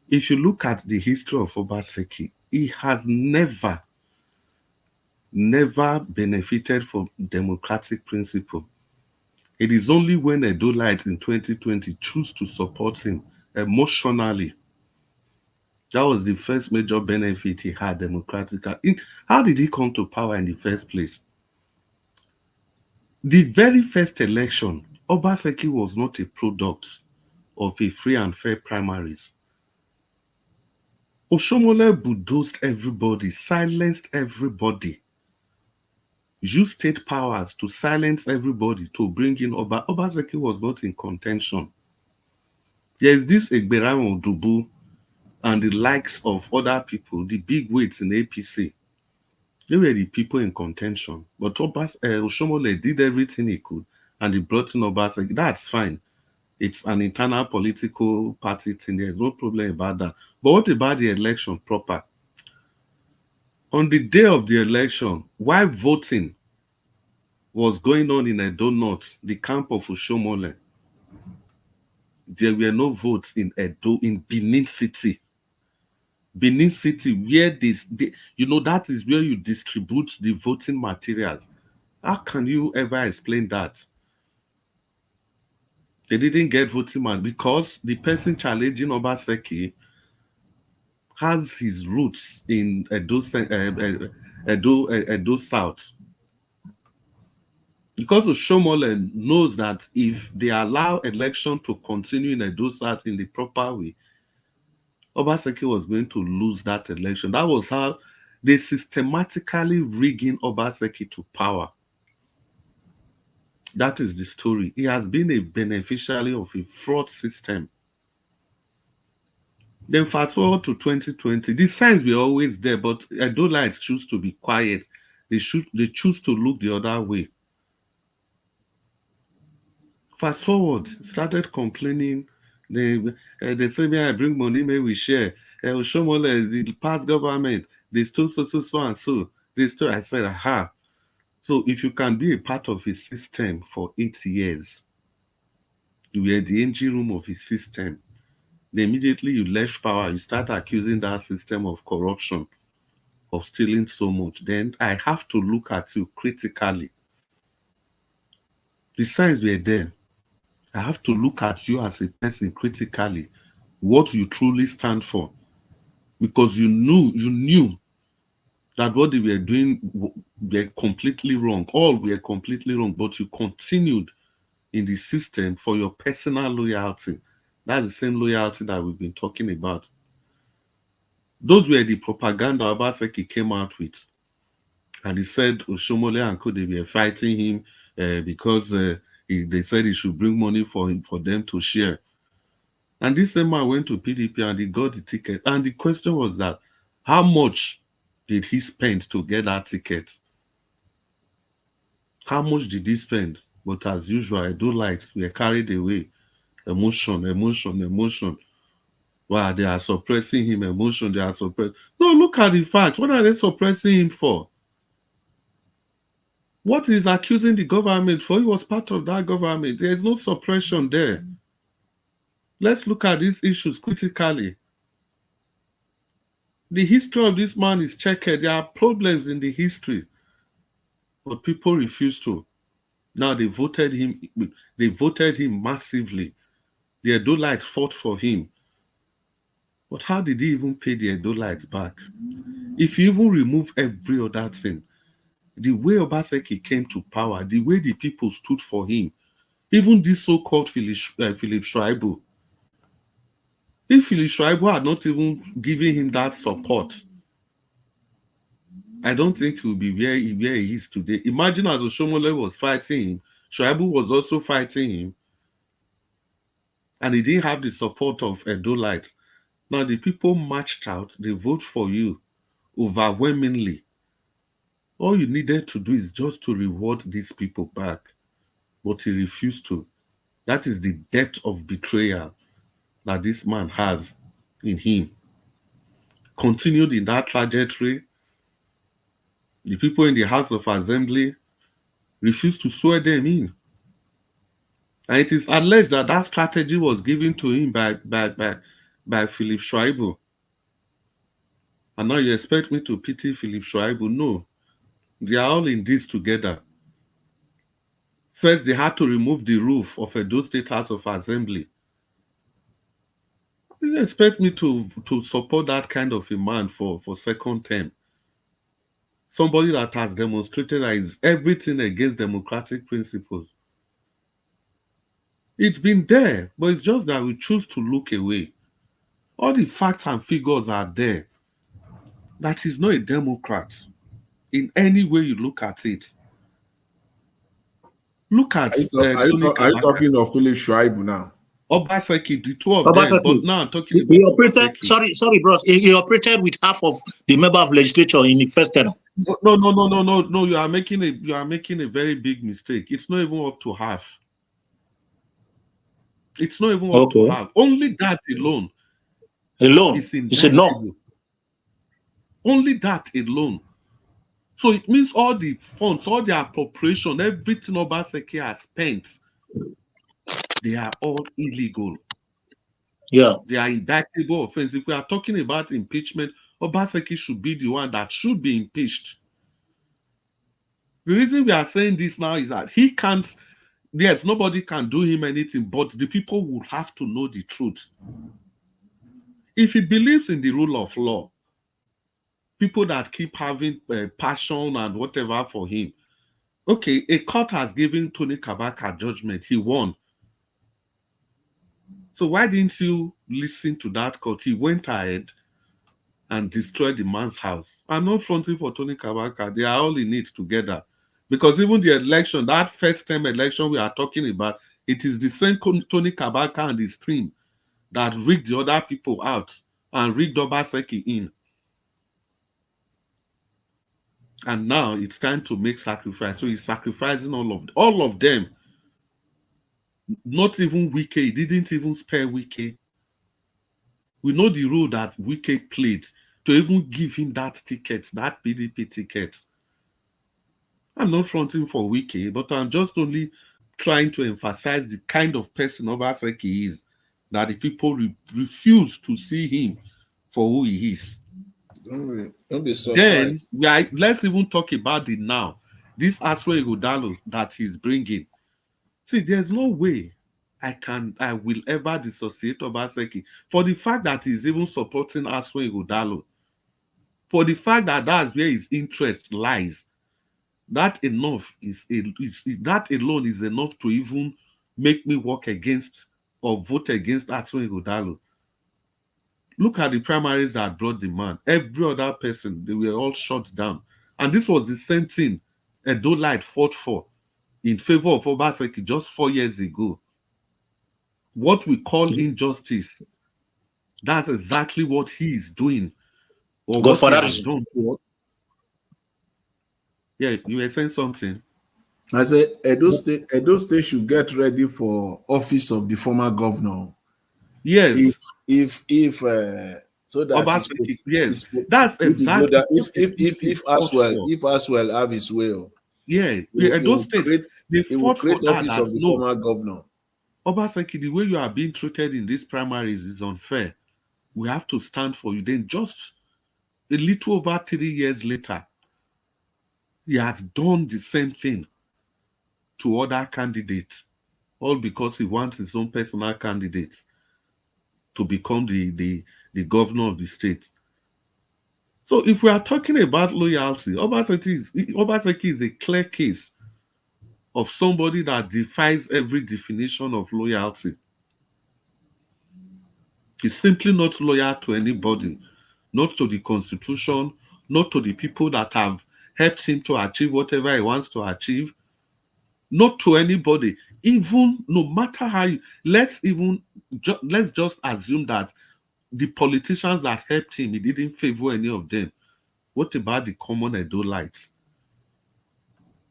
If you look at the history of Obaseki, he has never benefited from democratic principle. It is only when Edolites in 2020 choose to support him emotionally. That was the first major benefit he had democratically. How did he come to power in the first place? The very first election, Obaseki was not a product of a free and fair primaries. Oshomole bulldozed everybody, silenced everybody. use state powers to silence everybody to bring in Oba. Obaseki was not in contention. There is this Egberamo Dubu and the likes of other people, the big weights in APC. They were the people in contention. But Oshomole did everything he could and he brought in Obaseki. That's fine. It's an internal political party thing. There's no problem about that. But what about the election proper? On the day of the election, while voting was going on in Edo North, the camp of Oshomole, there were no votes in Edo, in Benin City. Benin City, where that is where you distribute the voting materials. How can you ever explain that? They didn't get voting man because the person challenging Obaseki has his roots in Edo South. Because Oshomole knows that if they allow election to continue in Edo South in the proper way, Obaseki was going to lose that election. That was how they systematically rigging Obaseki to power. That is the story. He has been a beneficiary of a fraud system. Then fast forward to 2020. The signs were always there, but Edolites choose to be quiet. They choose to look the other way. Fast forward, started complaining. They say, "May I bring money? May we share?" Oshomole, the past government, they stole so and so. They stole. I said, aha. So if you can be a part of a system for 8 years, you were the engine room of a system. Then immediately you left power, you start accusing that system of corruption, of stealing so much. Then I have to look at you critically. The signs were there. I have to look at you as a person critically, what you truly stand for, because you knew that what they were doing were completely wrong. All were completely wrong, but you continued in the system for your personal loyalty. That's the same loyalty that we've been talking about. Those were the propaganda Obaseki came out with. And he said Oshomole and Co, they were fighting him because they said he should bring money for them to share. And this same man went to PDP and he got the ticket. And the question was that, how much did he spend to get that ticket? How much did he spend? But as usual, I do like we are carried away. Emotion. Wow, they are suppressing him. Emotion, they are suppressing. No, look at the facts. What are they suppressing him for? What is accusing the government for? He was part of that government. There is no suppression there. Let's look at these issues critically. The history of this man is checked. There are problems in the history, but people refuse to. Now they voted him. They voted him massively. The Edolites fought for him. But how did he even pay the Edolites back? If you even remove every other thing, the way Obaseki came to power, the way the people stood for him, even this so-called Philip Schreiber, if Philip Schreiber had not even given him that support, I don't think he will be where he is today. Imagine as Oshomole was fighting him, Schreiber was also fighting him, and he didn't have the support of Edolites. Now the people marched out, they vote for you overwhelmingly. All you needed to do is just to reward these people back. But he refused to. That is the depth of betrayal that this man has in him. Continued in that trajectory. The people in the House of Assembly refused to swear them in. And it is alleged that that strategy was given to him by Philip Schreiber. And now you expect me to pity Philip Schreiber? No. They are all in this together. First, they had to remove the roof of Edo State House of Assembly. You expect me to support that kind of a man for second term? Somebody that has demonstrated that is everything against democratic principles. It's been there, but it's just that we choose to look away. All the facts and figures are there. That is not a Democrat in any way you look at it. Look at Tony are you Kabaka, talking of Philip Schreiber now? Obaseki, the two of them. But Obaseki, now I'm talking he about operated. Obaseki. Sorry, bros. He operated with half of the member of legislature in the first term. No. You are making a very big mistake. It's not even up to half. It's not even up to Okay. half. Only that alone Alone, is it's enough. indictable. Only that alone. So it means all the funds, all the appropriation, everything Obaseki has spent, they are all illegal. Yeah. They are indictable offense. If we are talking about impeachment, Obaseki should be the one that should be impeached. The reason we are saying this now is that he can't, yes, nobody can do him anything, but the people would have to know the truth. If he believes in the rule of law, people that keep having passion and whatever for him, okay, a court has given Tony Kabaka judgment. He won. So why didn't you listen to that court? He went ahead and destroyed the man's house. I'm not fronting for Tony Kabaka. They are all in it together. Because even the election, that first term election we are talking about, it is the same Tony Kabaka and his team that rigged the other people out and rigged Obaseki in. And now it's time to make sacrifice. So he's sacrificing all of them. Not even Wike. He didn't even spare Wike. We know the role that Wike played to even give him that ticket, that PDP ticket. I'm not fronting for Wike, but I'm just only trying to emphasize the kind of person Obaseki is, that the people refuse to see him for who he is. Don't be Then surprised. let's even talk about the now. This Aswe Igodalo that he's bringing. See, there's no way I will ever dissociate Obaseki for the fact that he's even supporting Aswe Igodalo. For the fact that that's where his interest lies. That that alone is enough to even make me work against or vote against Aswe Igodalo. Look at the primaries that brought the man. Every other person, they were all shut down. And this was the same thing Edo Light fought for in favor of Obaseki just 4 years ago. What we call injustice, that's exactly what he is doing or God what for he that has reason. done. Yeah, you were saying something. I say Edo State should get ready for office of the former governor. Yes, If so that Obaseki, yes. his, That's if he go exactly that what Edo State fought for. if as well have his way, Yeah, he Edo will States, create they he will fought for create that, office that of the no, former governor. Obaseki, the way you are being treated in these primaries is unfair. We have to stand for you. Then just a little over 3 years later, he has done the same thing to other candidates, all because he wants his own personal candidate to become the governor of the state. So if we are talking about loyalty, Obaseki is a clear case of somebody that defies every definition of loyalty. He's simply not loyal to anybody, not to the constitution, not to the people that have helped him to achieve whatever he wants to achieve, not to anybody. Even no matter how let's just assume that the politicians that helped him, he didn't favor any of them. What about the common Edolites?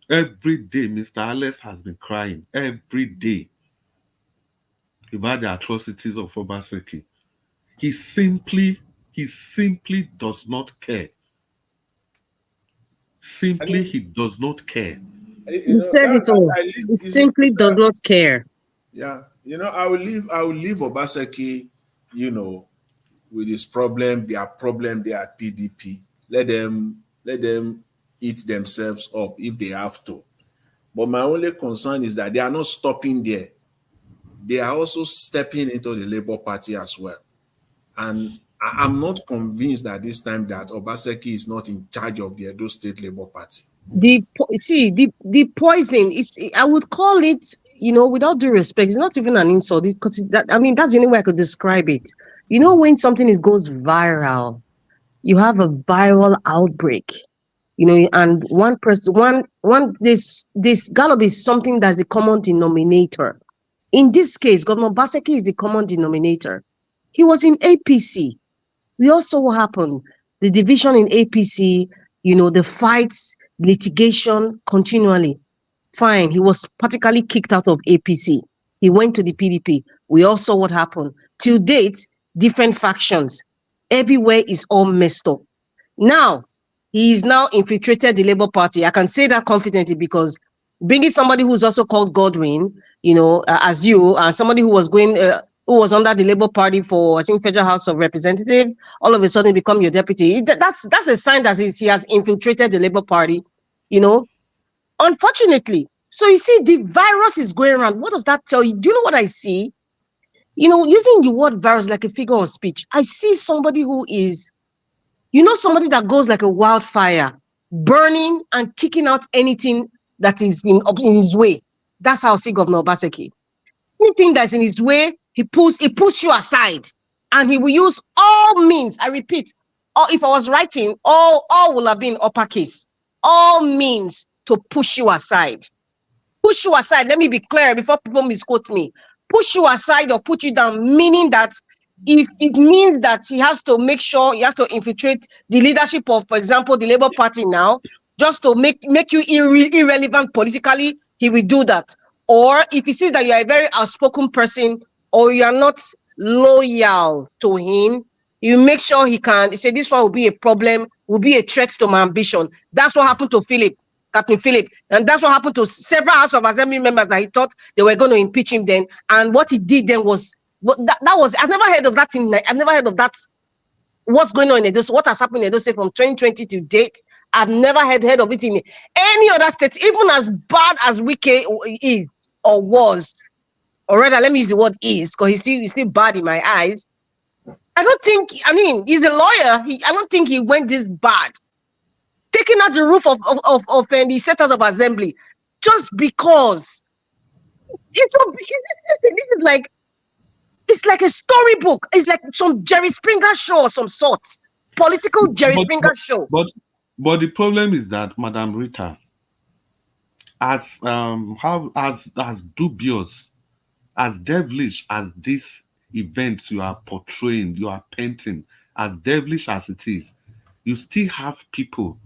Every day, Mr. Alex has been crying every day about the atrocities of Obaseki. He simply, he simply does not care. I Simply, mean, he does not care. you You know said it all. He you see, simply does not care. yeah, I will leave Obaseki, with his problem, they are PDP. Let them eat themselves up if they have to. But my only concern is that they are not stopping there. They are also stepping into the Labour Party as well. And I'm not convinced at this time that Obaseki is not in charge of the Edo State Labour Party. The poison is, I would call it, without due respect, it's not even an insult, because that's the only way I could describe it. When something goes viral, you have a viral outbreak. You know, and one person, this Gallup is something that's the common denominator. In this case, Governor Baseki is the common denominator. He was in APC. We also what happened, the division in APC, you know, the fights, litigation continually. Fine, he was practically kicked out of APC. He went to the PDP. We also what happened. Till date, different factions. Everywhere is all messed up. Now, he is now infiltrated the Labour Party. I can say that confidently because bringing somebody who's also called Godwin, you know, as you, and somebody who was going, who was under the Labour Party for, I think, Federal House of Representatives, all of a sudden become your deputy. That's a sign that he has infiltrated the Labour Party, you know. Unfortunately, so you see, the virus is going around. What does that tell you? Do you know what I see? You know, using the word virus like a figure of speech, I see somebody who is, you know, somebody that goes like a wildfire, burning and kicking out anything that is in his way. That's how I see Governor Obaseki. Anything that's in his way, he pulls you aside, and he will use all means. I repeat, or if I was writing, all will have been uppercase. All means to push you aside. Push you aside. Let me be clear before people misquote me. Push you aside or put you down, meaning that if it means that he has to make sure he has to infiltrate the leadership of, for example, the Labour Party now, just to make you irrelevant politically, he will do that. Or if he sees that you are a very outspoken person or you are not loyal to him, you make sure he say this one will be a problem, will be a threat to my ambition. That's what happened to Captain Philip, and that's what happened to several House of Assembly members that he thought they were going to impeach him then. And what he did then was, that was, I've never heard of that thing. I've never heard of that. What's going on in Edo, what has happened in Edo State from 2020 to date? I've never heard of it in any other state, even as bad as Wike is or was. Or rather, let me use the word is, because he's still bad in my eyes. I don't think, I mean, he's a lawyer. I don't think he went this bad. Taking out the roof of the State House of Assembly just because this is like, it's like a storybook. It's like some Jerry Springer show of some sort. Political Jerry Springer show. But the problem is that, Madam Rita, as dubious, as devilish as this event you are portraying, you are painting, as devilish as it is, you still have people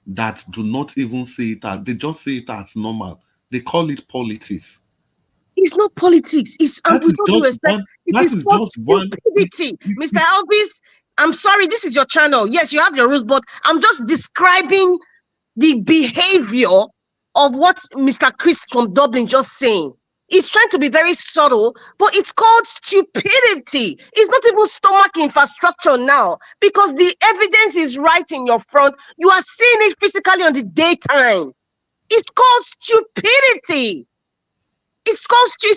that do not even see it as, they just see it as normal. They call it politics. It's not politics. It's, and with all due respect, it is called stupidity. Mr. Elvis, I'm sorry, this is your channel. Yes, you have your rules, but I'm just describing the behavior of what Mr. Chris from Dublin just saying. He's trying to be very subtle, but it's called stupidity. It's not even stomach infrastructure now, because the evidence is right in your front. You are seeing it physically on the daytime. It's called stupidity. It's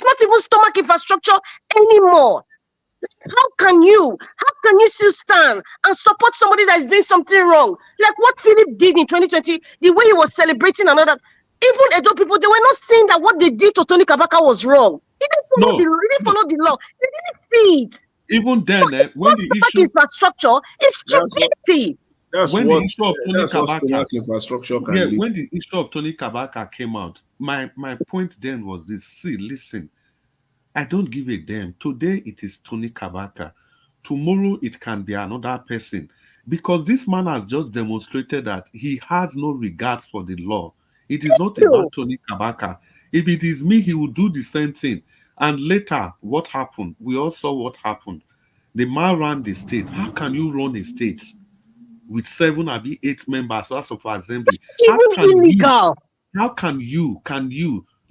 not even stomach infrastructure anymore. How can you still stand and support somebody that is doing something wrong? Like what Philip did in 2020, the way he was celebrating another. Even Edo people, they were not saying that what they did to Tony Kabaka was wrong. He didn't follow the law. They didn't see it. Even then, when the issue infrastructure is stupidity. When the issue of Tony Kabaka came out, my point then was this: see, listen, I don't give a damn. Today it is Tony Kabaka. Tomorrow it can be another person, because this man has just demonstrated that he has no regards for the law. It is not about Tony Kabaka. If it is me, he will do the same thing. And later, what happened? We all saw what happened. The man ran the state. How can you run a state with 7 or 8 members House of Assembly? It's illegal. How can you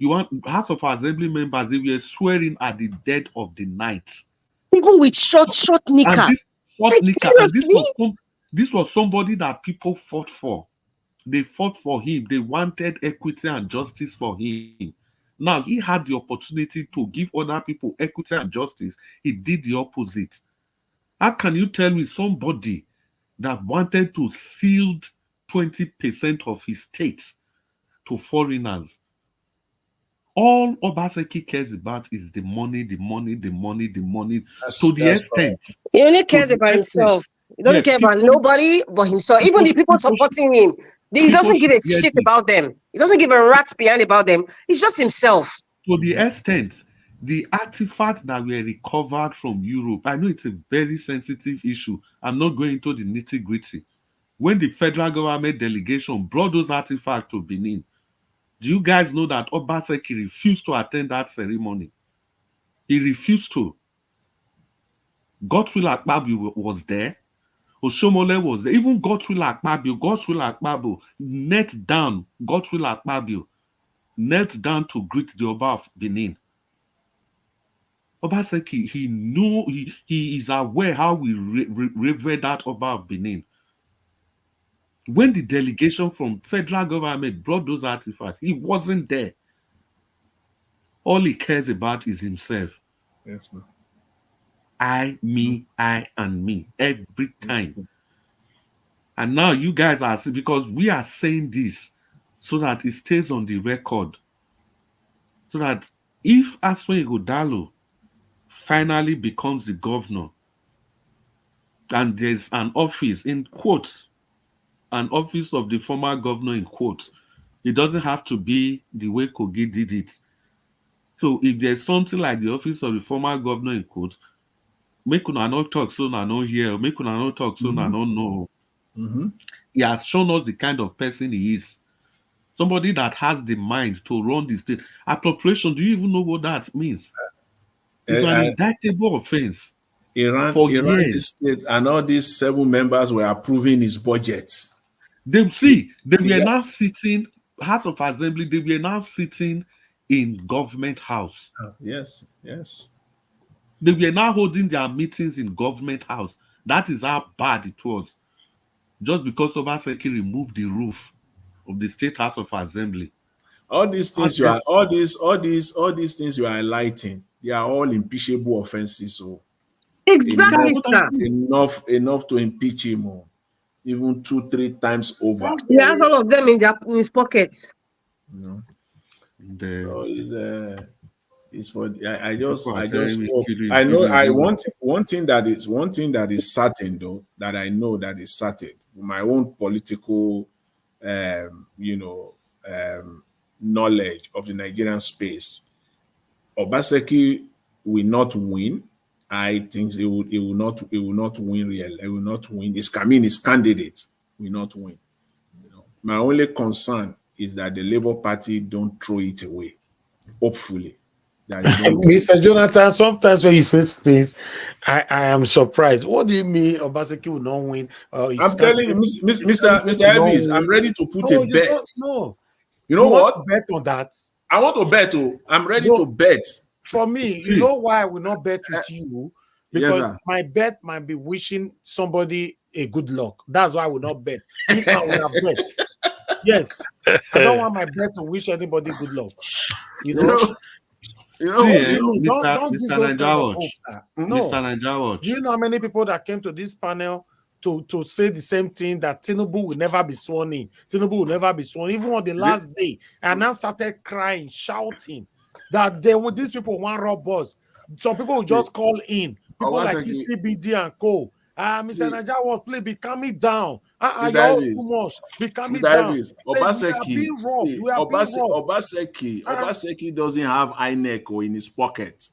want House of Assembly members, if you're swearing at the dead of the night? Even with short knicker. This was somebody that people fought for. They fought for him. They wanted equity and justice for him. Now, he had the opportunity to give other people equity and justice. He did the opposite. How can you tell me somebody that wanted to seal 20% of his state to foreigners? All Obaseki cares about is the money. To the extent. He only cares about himself. He doesn't care about nobody but himself. Even the people supporting him, He People doesn't give should a hear shit this. about them. He doesn't give a rat's behind about them. It's just himself. To the extent, the artifacts that were recovered from Europe, I know it's a very sensitive issue. I'm not going into the nitty gritty. When the federal government delegation brought those artifacts to Benin, do you guys know that Obaseki refused to attend that ceremony? He refused to. Godswill Akpabio was there. Oshomole was there. Even Godswill Akpabio knelt down. Godswill Akpabio knelt down to greet the Oba of Benin. Obaseki, he knew, he is aware how we revere that Oba of Benin. When the delegation from federal government brought those artifacts, he wasn't there. All he cares about is himself. Yes, no. I, me, I, and me every time. And now you guys are, because we are saying this so that it stays on the record. So that if Aswen Igodalo finally becomes the governor, and there's an office in quotes, an office of the former governor in quotes, it doesn't have to be the way Kogi did it. So if there's something like the office of the former governor in quotes, make una not talk so na no hear, make una not talk so na no know. He has shown us the kind of person he is. Somebody that has the mind to run the state. Appropriation, do you even know what that means? It's an indictable offense. Iran For this years. state, and all these 7 members were approving his budget. They were now sitting, House of Assembly, they were now sitting in government house. Yes, yes. They were now holding their meetings in government house. That is how bad it was. Just because Obaseki removed the roof of the State House of Assembly. All these things all these things you are highlighting, they are all impeachable offenses. So Exactly, sir. enough to impeach him, even 2-3 times over. He has all of them in his pockets. You So know? It's for I just hope. I know one thing that is certain though, that I know that is certain, my own political knowledge of the Nigerian space. Obaseki will not win. I think it will not win It will not win. His candidate will not win. My only concern is that the Labour Party don't throw it away. Hopefully. Mr. Jonathan, sometimes when you say things, I am surprised. What do you mean Obaseki will not win? I'm telling you, Mr. Elvis, I'm ready to put a bet. No. You know what? Bet on that. I want to bet. I'm ready to bet. For me, you know why I will not bet with you? Because my bet might be wishing somebody a good luck. That's why I will not bet. If I would have bet. Yes. I don't want my bet to wish anybody good luck. Don't give those kind of hopes. No. Mr. Najawat. Do you know how many people that came to this panel to say the same thing, that Tinubu will never be sworn in? Tinubu will never be sworn. Even on the last day, and now started crying, shouting that these people want rob us. Some people will just call in. People like ECBD and co. Mr. Najawat, please be calming down. You're all too much. Be calming down. Obaseki doesn't have INEC in his pocket.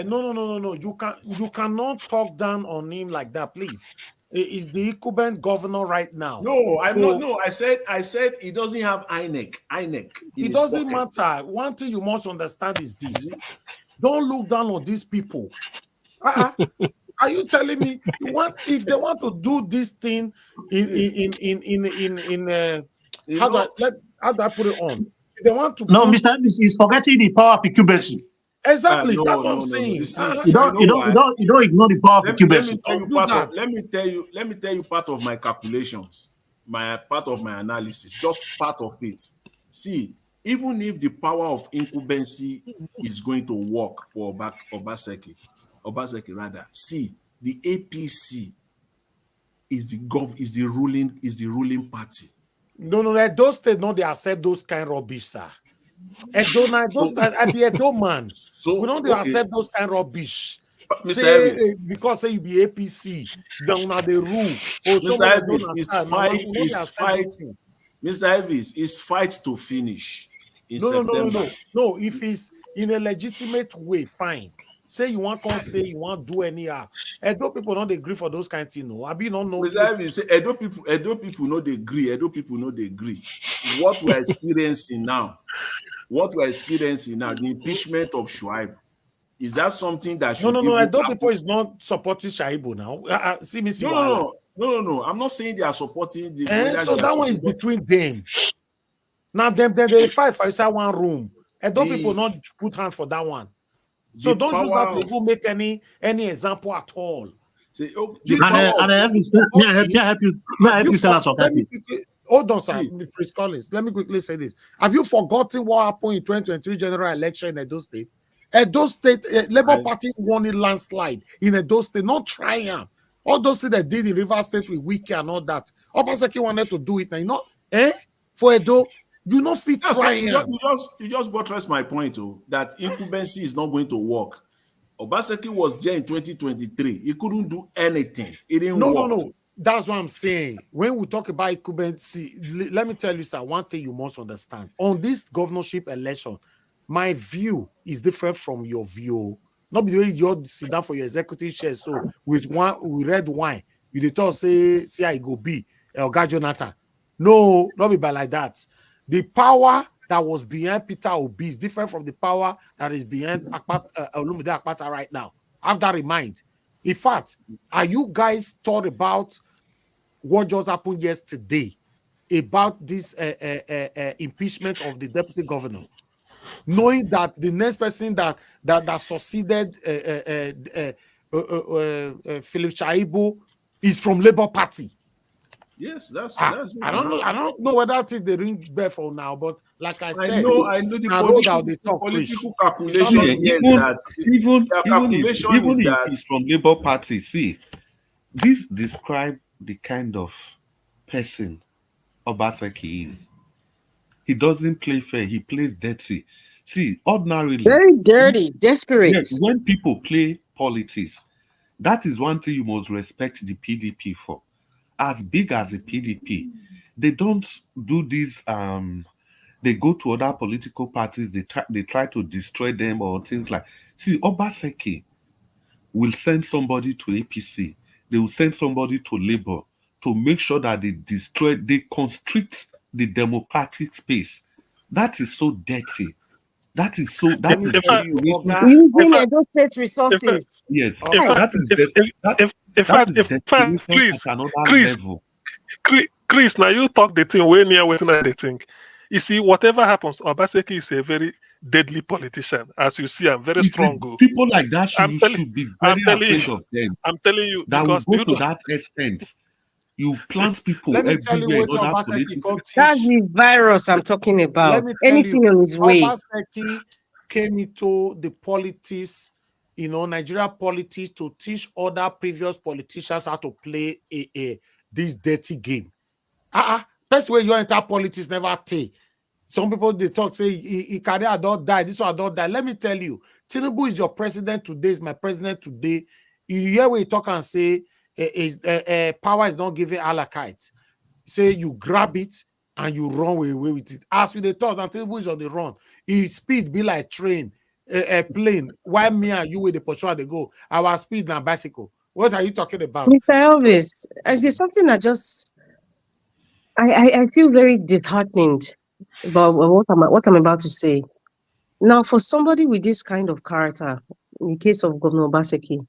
No. You cannot talk down on him like that, please. He's the incumbent governor right now. No, I'm not. No, I said he doesn't have INEC. It doesn't matter. One thing you must understand is this: don't look down on these people. Are you telling me if they want to do this thing how do I put it on? If they want to Mr. Elvis is forgetting the power of incumbency. Exactly, that's what I'm saying. You don't ignore the power of incumbency. Let me tell you part of my calculations, part of my analysis, just part of it. See, even if the power of incumbency is going to work for Obaseki rather, see, the APC is the ruling party. No, those states they accept those kind of rubbish, sir. I be a Edo man. So we don't accept those kind of rubbish. Because you be APC, then the rule. Mr. Elvis, Mr. Elvis, it's fight to finish in September. No. If it's in a legitimate way, fine. Say you want to say you want to do anyhow. Edo people don't agree for those kind of things. No, I be don't know. Mr. Elvis, say Edo people know they agree. Edo people know they agree. What we're experiencing now, the impeachment of Shuaib, is that something that should No. Edo people is not supporting Shaibu now. See me see. No. I'm not saying they are supporting the. So that one is between them. Now they fight for inside one room. Edo people not put hand for that one. So don't use that to even make any example at all. Say, May I help you tell us something? Hold on, sir. Chris Collins. Let me quickly say this. Have you forgotten what happened in 2023 general election in Edo State? Edo State, Labour Party won a landslide in Edo State, not triumph. All those things they did in River State with Wiki and all that. Obaseki wanted to do it now. For Edo, do not fit triumph. You just buttress my point, that incumbency is not going to work. Obaseki was there in 2023. He couldn't do anything. It didn't work. No. That's what I'm saying. When we talk about incumbency, let me tell you, sir, one thing you must understand. On this governorship election, my view is different from your view. Not the way you sit down for your executive share. So with red wine, you talk say how it go be, Oga Jonathan. No, not be by like that. The power that was behind Peter Obi is different from the power that is behind Olumide Akpata right now. Have that in mind. In fact, are you guys thought about what just happened yesterday about this impeachment of the deputy governor? Knowing that the next person that succeeded Philip Shaibu is from Labour Party. Yes, that's I don't know whether that is the ring bell for now, but like I said, I know the political calculation. Even if he's from Labour Party, see, this describes the kind of person Obaseki is. He doesn't play fair, he plays dirty. See, ordinarily, very dirty, desperate. Yes, when people play politics, that is one thing you must respect the PDP for. As big as the PDP, they don't do this. They go to other political parties. They try to destroy them or things like. See, Obaseki will send somebody to APC. They will send somebody to Labour to make sure that they constrict the democratic space. That is so dirty. That is so. That is using Edo State resources. Yes. Chris, now you talk the thing way near what I think. You see, whatever happens, Obaseki is a very deadly politician. As you see, I'm very strong. People like that should be very afraid of them. I'm telling you, that will go to that extent. You plant people everywhere in other political. That's the virus I'm talking about. Anything on his way. Obaseki came into the politics, Nigeria politics, to teach other previous politicians how to play this dirty game. That's where you enter politics never take. Some people they talk say he career don't die. This one don't die. Let me tell you, Tinubu is your president today. Is my president today. You hear where he talk and say power is not given a la carte. Say you grab it and you run away with it. As we they talk, and Tinubu is on the run. His speed be like train, a plane. Why me and you with the pursue they go? Our speed and bicycle. What are you talking about, Mr. Elvis? There's something that just I feel very disheartened about what I'm about to say. Now, for somebody with this kind of character, in the case of Governor Obaseki,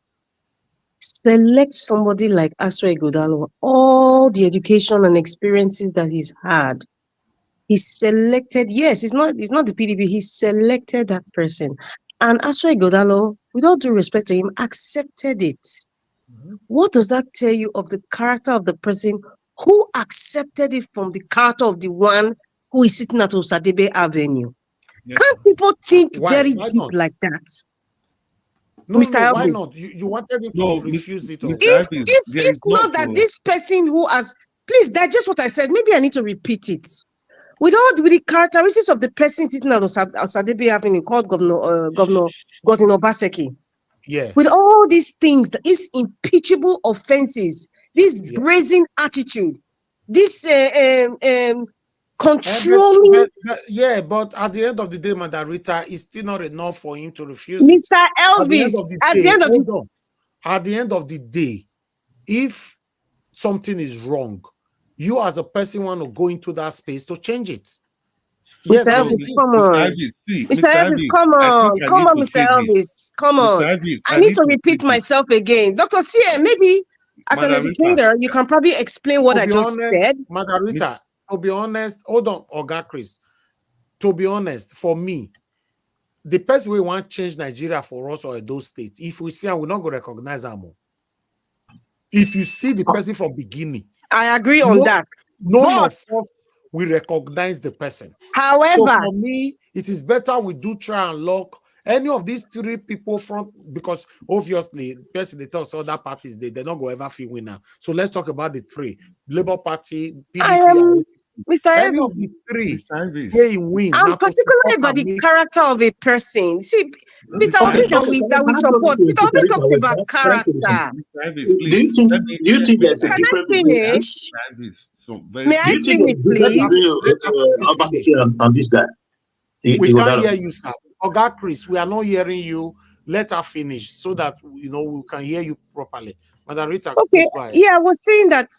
select somebody like Asra Ighodalo, all the education and experiences that he's had. He selected, yes, it's not the PDP, he selected that person. And Asra Ighodalo, with all due respect to him, accepted it. What does that tell you of the character of the person who accepted it from the character of the one who is sitting at Osadebe Avenue? Yes. Can't people think very deep not? Like that? No, Mr. No, why not? You wanted him to refuse it. If not that this person who has, please, that's just what I said. Maybe I need to repeat it. With the characteristics of the person sitting at Osadebe Avenue called Governor Obaseki. Yeah. With all these things, these impeachable offenses, this brazen attitude, this controlling. Yeah, but at the end of the day, Madam Rita, it's still not enough for him to refuse it. Mr. At the end Elvis, of the at day, the end of the hold on. At the end of the day, if something is wrong, you as a person want to go into that space to change it. Yes, Mr. they Elvis, exist. come Mr. on. Elvis, see, Mr. Mr. Elvis, Elvis, come I think on. I Come need on, to Mr. say this. Elvis. Come Mr. on. Elvis, I I need need to to say repeat this. myself again. Dr. C, maybe as an Madam Rita, educator, you can probably explain what To I be just honest, said. Madam Rita, to be honest, hold on, Oga Chris. To be honest, for me, the person we want change Nigeria for us or those states, if we see, I will not go recognize them. If you see the person from beginning, I agree on that. none of But, us will recognize the person. So however, for me, it is better we do try and lock any of these three people front, because obviously, person they tell other parties they're not going to ever feel winner. So let's talk about the three: Labour Party, I PDP, and am APC. Mr. Any of Elvis. the three, Mr. Elvis, they win. I'm Now to support particularly about and the make. character of a person. See, Peter Mr. Obi Okay, that Elvis, okay. we Can I just support. Peter Obi iterate my talks word? about Can I say this character. something? Mr. Elvis, Do you please, think let me, do you let think me, there's a Can I difference between finish? Mr. Elvis, so very May do I you quickly. think there's finish, a difference please? between Let her Ambassador finish. and this guy? We Igor can't hear Daro? you, sir. Oga Chris, we are not hearing you. Let her finish so that we can hear you properly. Madam Rita, Okay, please go ahead. yeah, I was saying that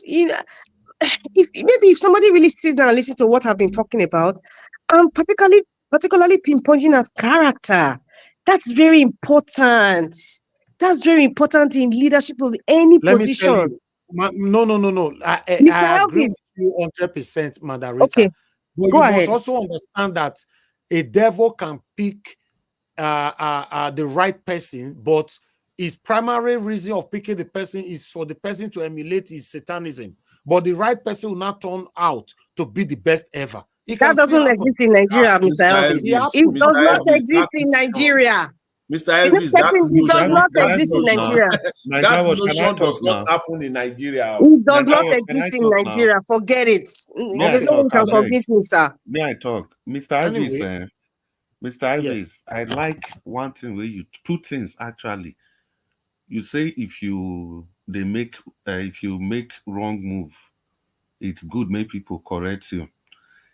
if somebody really sits down and listens to what I've been talking about, I'm particularly pinpointing at character. That's very important. That's very important in leadership of any Let me tell position. you. No. Mr. I agree with Elvis, you 100%, Madam okay, Rita. But go you must ahead. also understand that a devil can pick the right person, but his primary reason of picking the person is for the person to emulate his satanism. But the right person will not turn out to be the best ever. It can That still doesn't happen. exist in Nigeria, Mr. Mr. Elvis. It Elvis, It happens. Mr. does not Elvis, exist that in notion, Nigeria. Mr. This Elvis, that person, it Mr. does notion, Elvis, not can that I exist in talk now? notion, Nigeria. that Naija, can I notion talk does not now? happen in Nigeria. It does not Naija, can I exist in talk now? Nigeria. Forget it. May I There's Okay. no way talk, you can I beg? convince me, sir. May I talk? Mr. Elvis, Anyway, Mr. yeah. Elvis, I like one thing where two things actually. You say if you make wrong move, it's good make people correct you.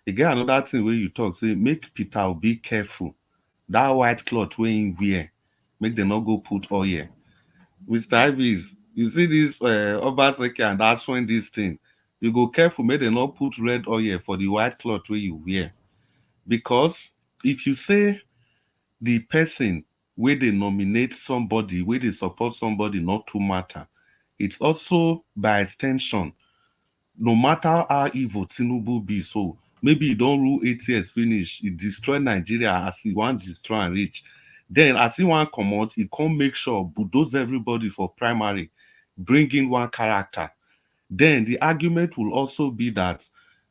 Again, another thing where you talk, say make Peter be careful. That white cloth wey him wear, make them not go put oil. Mr. Ivis, you see this Obaseki and that's when this thing. You go careful, make them not put red oil for the white cloth where you wear. Because if you say the person where they nominate somebody, where they support somebody not to matter, it's also by extension, no matter how evil Tinubu be, so maybe he don't rule 8 years finish, he destroy Nigeria as he want destroy and reach. Then as he want come out, he can't make sure bulldoze everybody for primary, bring in one character. Then the argument will also be that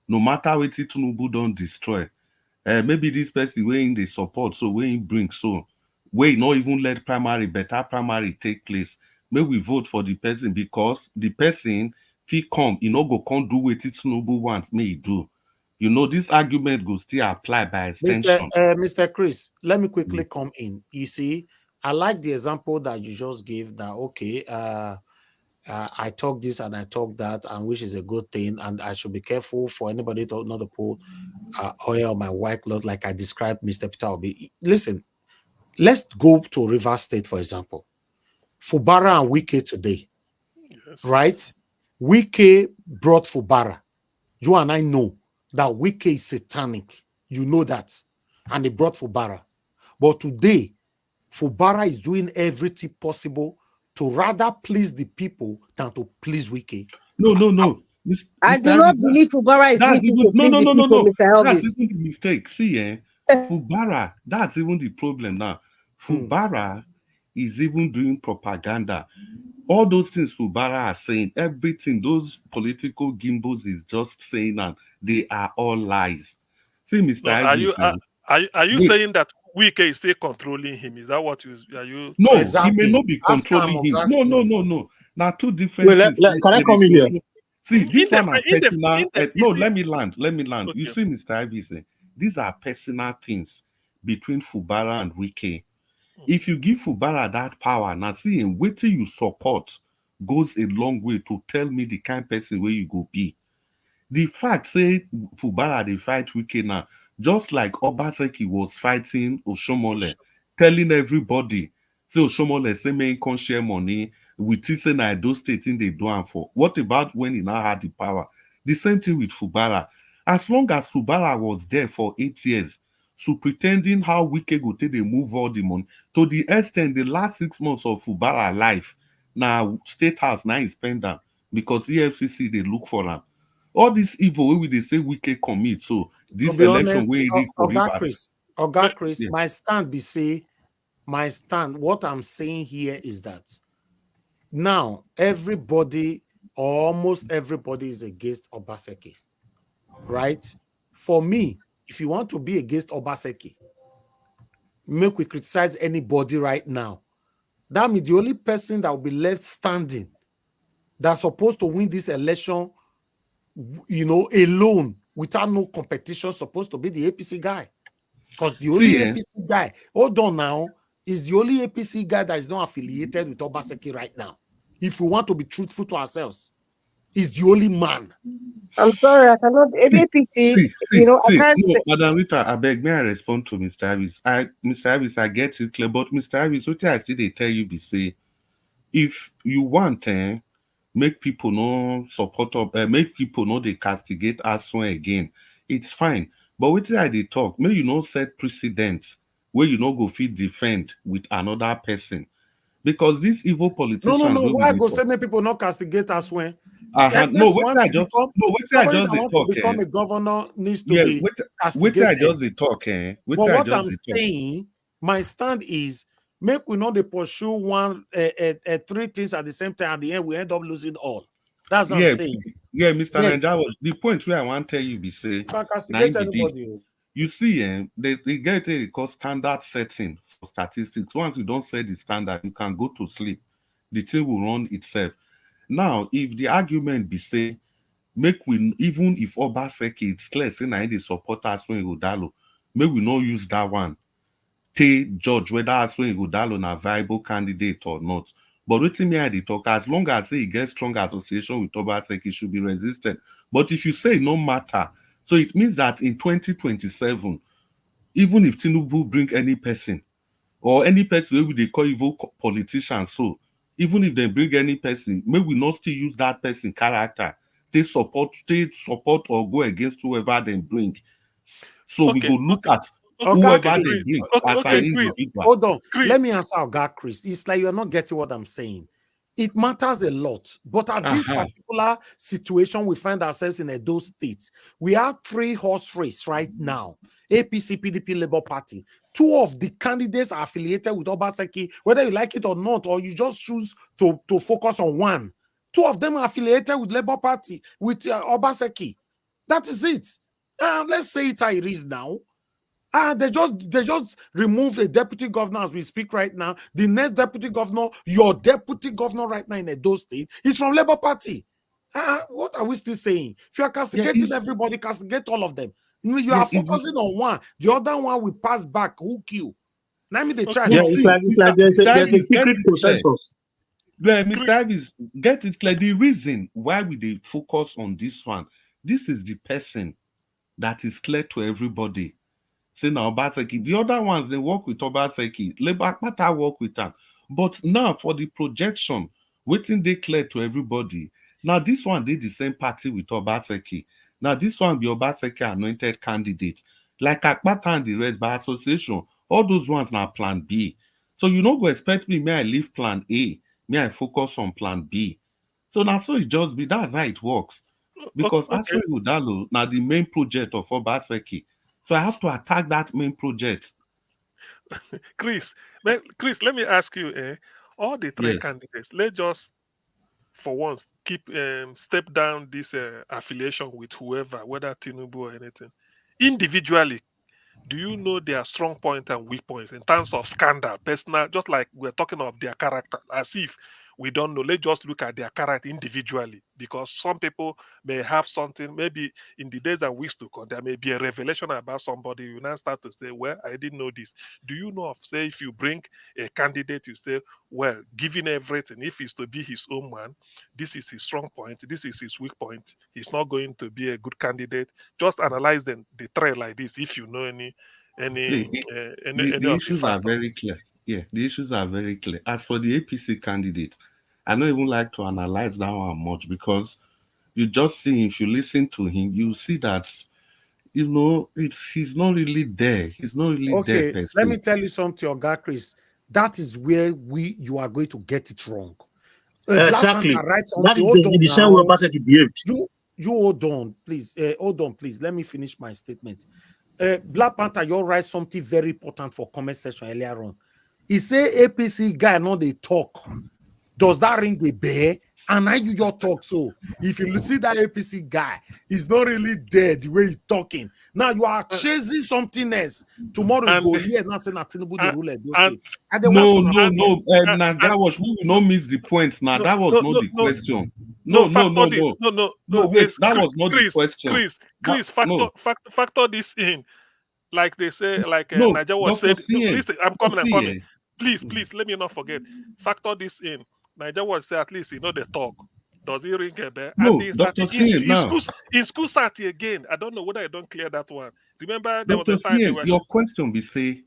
no matter what Tinubu don't destroy, maybe this person wey im dey support, so wey im bring, so wey not even let better primary take place, make we vote for the person because the person fit come, e no go come do wetin Tinubu want make e do. You know, this argument go still apply by extension. Mr. Chris, let me quickly come in. You see, I like the example that you just gave that, okay, I talk this and I talk that, and which is a good thing, and I should be careful for anybody to not to put oil on my white cloth like I described Mr. Peter Obi. Listen, let's go to River State, for example. Fubara and Wike today, Yes. right? Wike brought Fubara. You and I know that Wike is satanic. You know that. And they brought Fubara. But today, Fubara is doing everything possible to rather please the people than to please Wike. No. I Mr. do not Elvis, believe Fubara is doing that's it even to please the people, no. Mr. That's Elvis. even the mistake. See, Fubara, that's even the problem now. Fubara is even doing propaganda. All those things Fubara are saying, everything, those political gimbals is just saying, and they are all lies. See, Mr. So Elvis, are you wait, saying that Wike is still controlling him? Is that what you are you no, trying to he may Exactly. not be Ask him, controlling him. ask No, him. no. Now, two Wait, different things. can I come in here? See, this one are personal. you No, see, let me land. You okay. see, Mr. Elvis, these are personal things between Fubara and Wike. If you give Fubara that power, now see him, wait till you support goes a long way to tell me the kind person where you go be. The fact say Fubara they fight Wike now, just like Obaseki was fighting Oshomole, telling everybody, say Oshomole say make come share money with it say na those states they do am for. What about when he now had the power? The same thing with Fubara. As long as Fubara was there for 8 years, so pretending how Wike go take they move all the money to the extent the last 6 months of Fubara life, now State House now he spend am because EFCC they look for am. All this evil wey we dey say Wike commit, so To this be election honest, wey rig for Rivers. Oga Chris, Yeah. my stand be say, my stand, what I'm saying here is that now everybody or almost everybody is against Obaseki, right? For me, if you want to be against Obaseki, make we criticize anybody right now. That means the only person that will be left standing that's supposed to win this election, alone without no competition, supposed to be the APC guy. Because the only See, APC guy, hold on now, is the only APC guy that is not affiliated with Obaseki right now. If we want to be truthful to ourselves, he's the only man. I'm sorry, I cannot. APC, I can't No, say. Madam Rita, I beg, may I respond to Mr. Harris? Mr. Harris, I get it clear, but Mr. Harris, what I still they tell you be say, if you want, make people no support up, make people know they castigate us one again, it's fine. But what I they talk, may you not set precedents where you not go fit defend with another person. Because these evil politicians No. where we Why dey go talk, say many people not castigate us when? no, Unless one to become wait till I somebody just that they want to talk, become a governor needs to yeah, be wait till I castigated. just they talk, wait But till I what just I'm they talk. saying, my stand is make we not dey pursue three things at the same time. At the end, we end up losing all. That's what I'm Yeah, saying. Mr. Yes, Naija was the point where I want to tell you be say, you can now castigate be this. anybody. You see, they get a called standard setting for statistics. Once you don't set the standard, you can go to sleep. The thing will run itself. Now, if the argument be say, make we even if Obaseki, it's clear, say na they support us when Ighodalo, make we not use that one. Take judge whether Aswen Ighodalo na viable candidate or not. But wetin me I dey talk, as long as say e get strong association with Obaseki, should be resisted. But if you say no matter, so it means that in 2027, even if Tinubu bring any person or any person wey we dey call evil politician, so even if they bring any person, may we not still use that person character, take support or go against whoever they bring. So we Okay, go look at Oga whoever they Chris, bring okay, as an okay, Chris, Chris, individual. hold on. Chris. Let me answer Oga Chris. It's like you're not getting what I'm saying. It matters a lot. But at this Uh-huh. particular situation, we find ourselves in Edo State. We have 3-horse race right now. APC, PDP, Labour Party. Two of the candidates are affiliated with Obaseki, whether you like it or not, or you just choose to focus on one. Two of them are affiliated with Labour Party, with Obaseki. That is it. Let's say it how it is now. They just removed a deputy governor as we speak right now. The next deputy governor, your deputy governor right now in Edo State, is from Labour Party. What are we still saying? If you are castigating everybody, castigate all of them. You are focusing on one. The other one will pass back, hook you. Let me try. Yeah, No, it's see, like there's a Mr. Ives, get secret it clear. consensus. Well, Mr. Ives, get it clear. The reason why we dey focus on this one, this is the person that is clear to everybody. Say now Obaseki. The other ones they work with Obaseki. Labour Party work with them. But now for the projection, waiting they clear to everybody. Now this one did the same party with Obaseki. Now this one be Obaseki anointed candidate. Like Akpata and the rest by association, all those ones now plan B. So you no go expect me, may I leave plan A, may I focus on plan B. So now so it just be that's how it works. Because Okay, Aswe Udalo now the main project of Obaseki. So I have to attack that main project. Chris. Chris, let me ask you, all the three Yes. candidates, let's just for once keep step down this affiliation with whoever, whether Tinubu or anything. Individually, do you know their strong point and weak points in terms of scandal, personal, just like we're talking of their character, as if We don't know. Let's just look at their character individually, because some people may have something, maybe in the days and weeks to come, there may be a revelation about somebody. You now start to say, well, I didn't know this. Do you know of, say, if you bring a candidate, you say, well, given everything, if he's to be his own man, this is his strong point, this is his weak point, he's not going to be a good candidate. Just analyze the trail like this if you know See, any the of the issues are factors. very clear. Yeah, the issues are very clear. As for the APC candidate, I don't even like to analyze that one much because you just see, if you listen to him, you see that, he's not really there. He's not really there Okay, per let me se. tell you something, Oga Chris. That is where you are going to get it wrong. Black Exactly. Panther writes That something. is Hold on the same way now. Obaseki behaved. You hold on, please. Hold on, please. Let me finish my statement. Black Panther, you write something very important for comment section earlier on. He say APC guy no they talk. Does that ring the bell? And now you just talk so. If you see that APC guy, he's not really there the way he's talking. Now you are Uh, chasing something else. Tomorrow you and go here now saying that Tinubu the and rule those and states. And they want No, some no, and no. and, Now that and was, we will not miss the point. Now no that was no not no the no question. no No, no, factor no, this no. no No, wait, is that was not the question. That Chris no, factor this in, like they say, like no, Niger was Dr. said. No, CN. listen, I'm No, coming, I'm see, coming. Please, mm, please, let me not forget. Factor this in. Niger was say, at least they talk. Does he ring a bell? And no, they start Dr. CN now. in school start again. I don't know whether I don't clear that one. Remember there was Dr. a time they CN, were your question be say,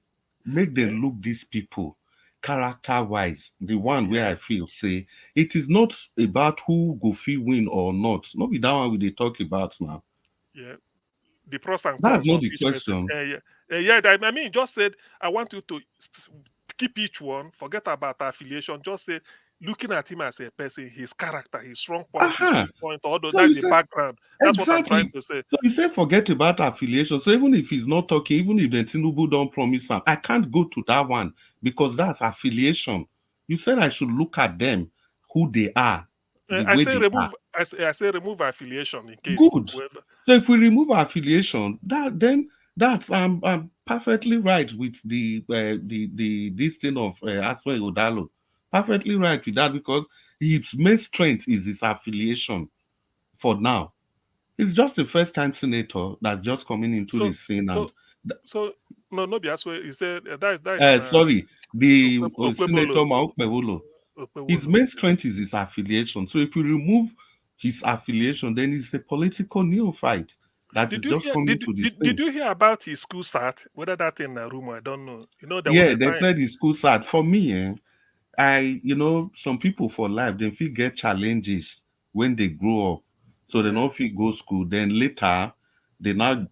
make yeah, them look these people character wise. The one where yeah, I feel say it is not about who go fee win or not. Not be that one we they talk about now. yeah. The pros and That's cons not of the each person. question. Yeah, yeah. I mean, just said I want you to keep each one. Forget about affiliation. Just say looking at him as a person, his character, his strong point, his Aha. weak point, all those. So That's you the say background. That's what I'm trying exactly. to say. So you say forget about affiliation. So even if he's not talking, even if the Tinubu don't promise him, I can't go to that one because that's affiliation. You said I should look at them, who they are, the I way say they are. remove. I say remove affiliation in case Good. whoever. So if we remove affiliation, that's I'm perfectly right with the this thing of Aswe Odalo. Perfectly right with that because his main strength is his affiliation for now. He's just the first time senator that's just coming into the So scene and so so no be as well. You said that is na sorry, the senator Okpebolo. Maokpewolo. His Okpebolo. main Okay. strength is his affiliation. So if you remove his affiliation, then he's a political neophyte that is Did you just hear? coming to the Did scene. you hear about his school start? Whether that in a rumor, I don't know. There was Yeah, a they time. said his school sad. For me, some people for life, they feel get challenges when they grow up. So they Yeah. don't feel go school. Then later, they now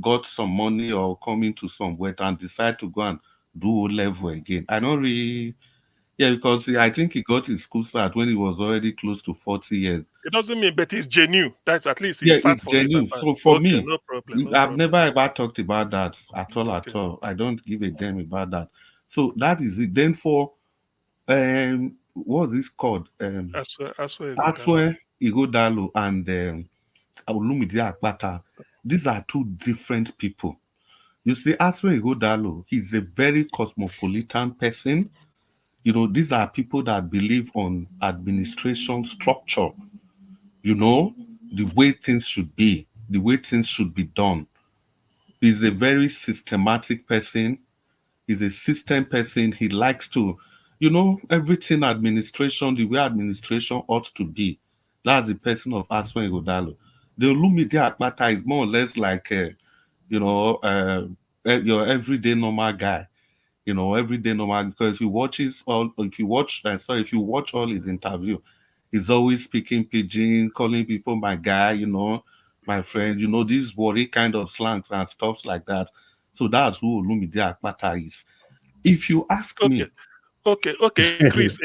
got some money or come into some weight and decide to go and do O level again. I don't really, yeah, because I think he got his school start when he was already close to 40 years. It doesn't mean, but it's genuine. That's at least he Yeah, sat it's for it and genuine. fine. So for Okay, me, no problem, no I've problem. never ever talked about that at all, at Okay. all. I don't give a damn about that. So that is it. Then for what's this called? As well go down. Aswe Igodalo and Olumide Akpata. These are two different people. You see, Aswe Igodalo, he's a very cosmopolitan person. These are people that believe on administration structure, the way things should be, the way things should be done. He's a very systematic person. He's a system person. He likes to, everything administration, the way administration ought to be. That's the person of Aswen Godalo. The Olumide Akpata is more or less like, your everyday normal guy. Everyday normal. Because if you watch all his interview, he's always speaking pidgin, calling people my guy, my friend, these worry kind of slangs and stuff like that. So that's who Olumide Akpata is. If you ask Okay, me, okay, Chris.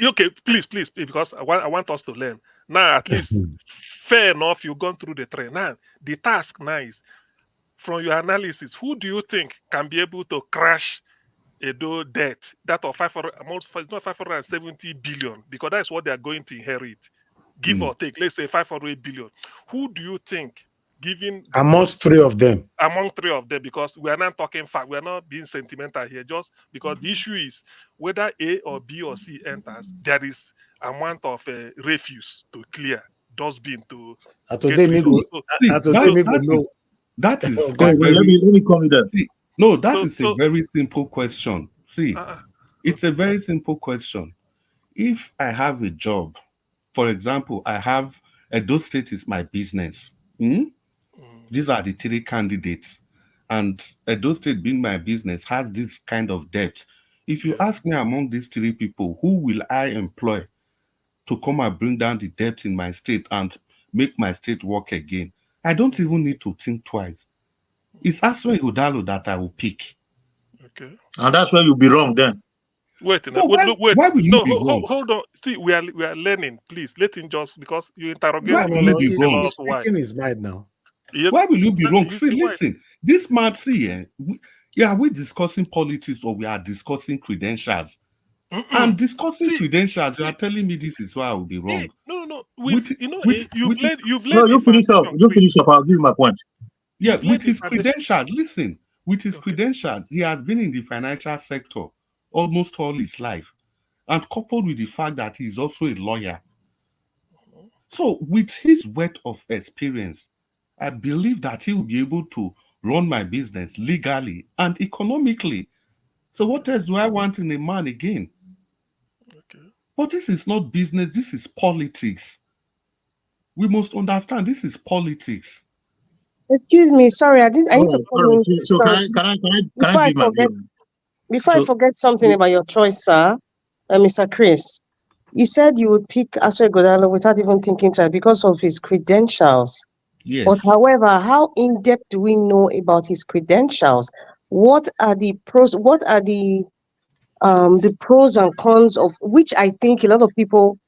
Okay, please, because I want us to learn. Now, at least fair enough, you've gone through the train. Now, the task now is from your analysis, who do you think can be able to crash Edo debt, that of 500, almost it's not 570 billion, because that's what they are going to inherit, give mm, or take, let's say 500 billion. Who do you think? giving Amongst three of them. among three of them, because we are not talking fact, we are not being sentimental here, just because the issue is whether A or B or C enters, there is amount of refuse to clear, dustbin to And get today, me rid of. go. See, And today, me go that is know. that is Oh, a God. Let very me come with that. see, no, that So is a very simple question. See, uh, it's a very simple question. If I have a job, for example, I have Edo State is my business. Hmm? These are the three candidates. And Edo State being my business has this kind of debt. If you yeah, ask me among these three people, who will I employ to come and bring down the debt in my state and make my state work again? I don't even need to think twice. It's Aswe Udalo that I will pick. okay. And that's where you'll be wrong then. Wait, No, why, wait. why will you No, be wrong? hold on. See, we are learning. Please let him just, because you interrogate Why No, him. no, will you Let no. be him tell wrong? He's us why. speaking his mind now. Yes, Why will you be wrong? you See, see why. listen, this man, see, are we discussing politics or we are discussing credentials? Mm-mm. And discussing See, credentials, you are see. telling me this is why I will be Hey, wrong. no. With with his You've No, laid the you foundation great. finish up. I'll give you my point. yeah, You've with laid the his foundation. credentials, listen, with his Okay. credentials, he has been in the financial sector almost all his life. And coupled with the fact that he is also a lawyer. So with his wealth of experience, I believe that he will be able to run my business legally and economically. So what else do I want in a man again? Okay. But this is not business, this is politics. We must understand this is politics. Excuse me, sorry, I need All to right, all come right. in. So Sorry, can I before I give my forget, view? before I So forget something about your choice, sir, Mr. Chris. You said you would pick Aswe Godalo without even thinking twice because of his credentials. But Yes. however, how in depth do we know about his credentials? What are the pros? What are the pros and cons of which I think a lot of people,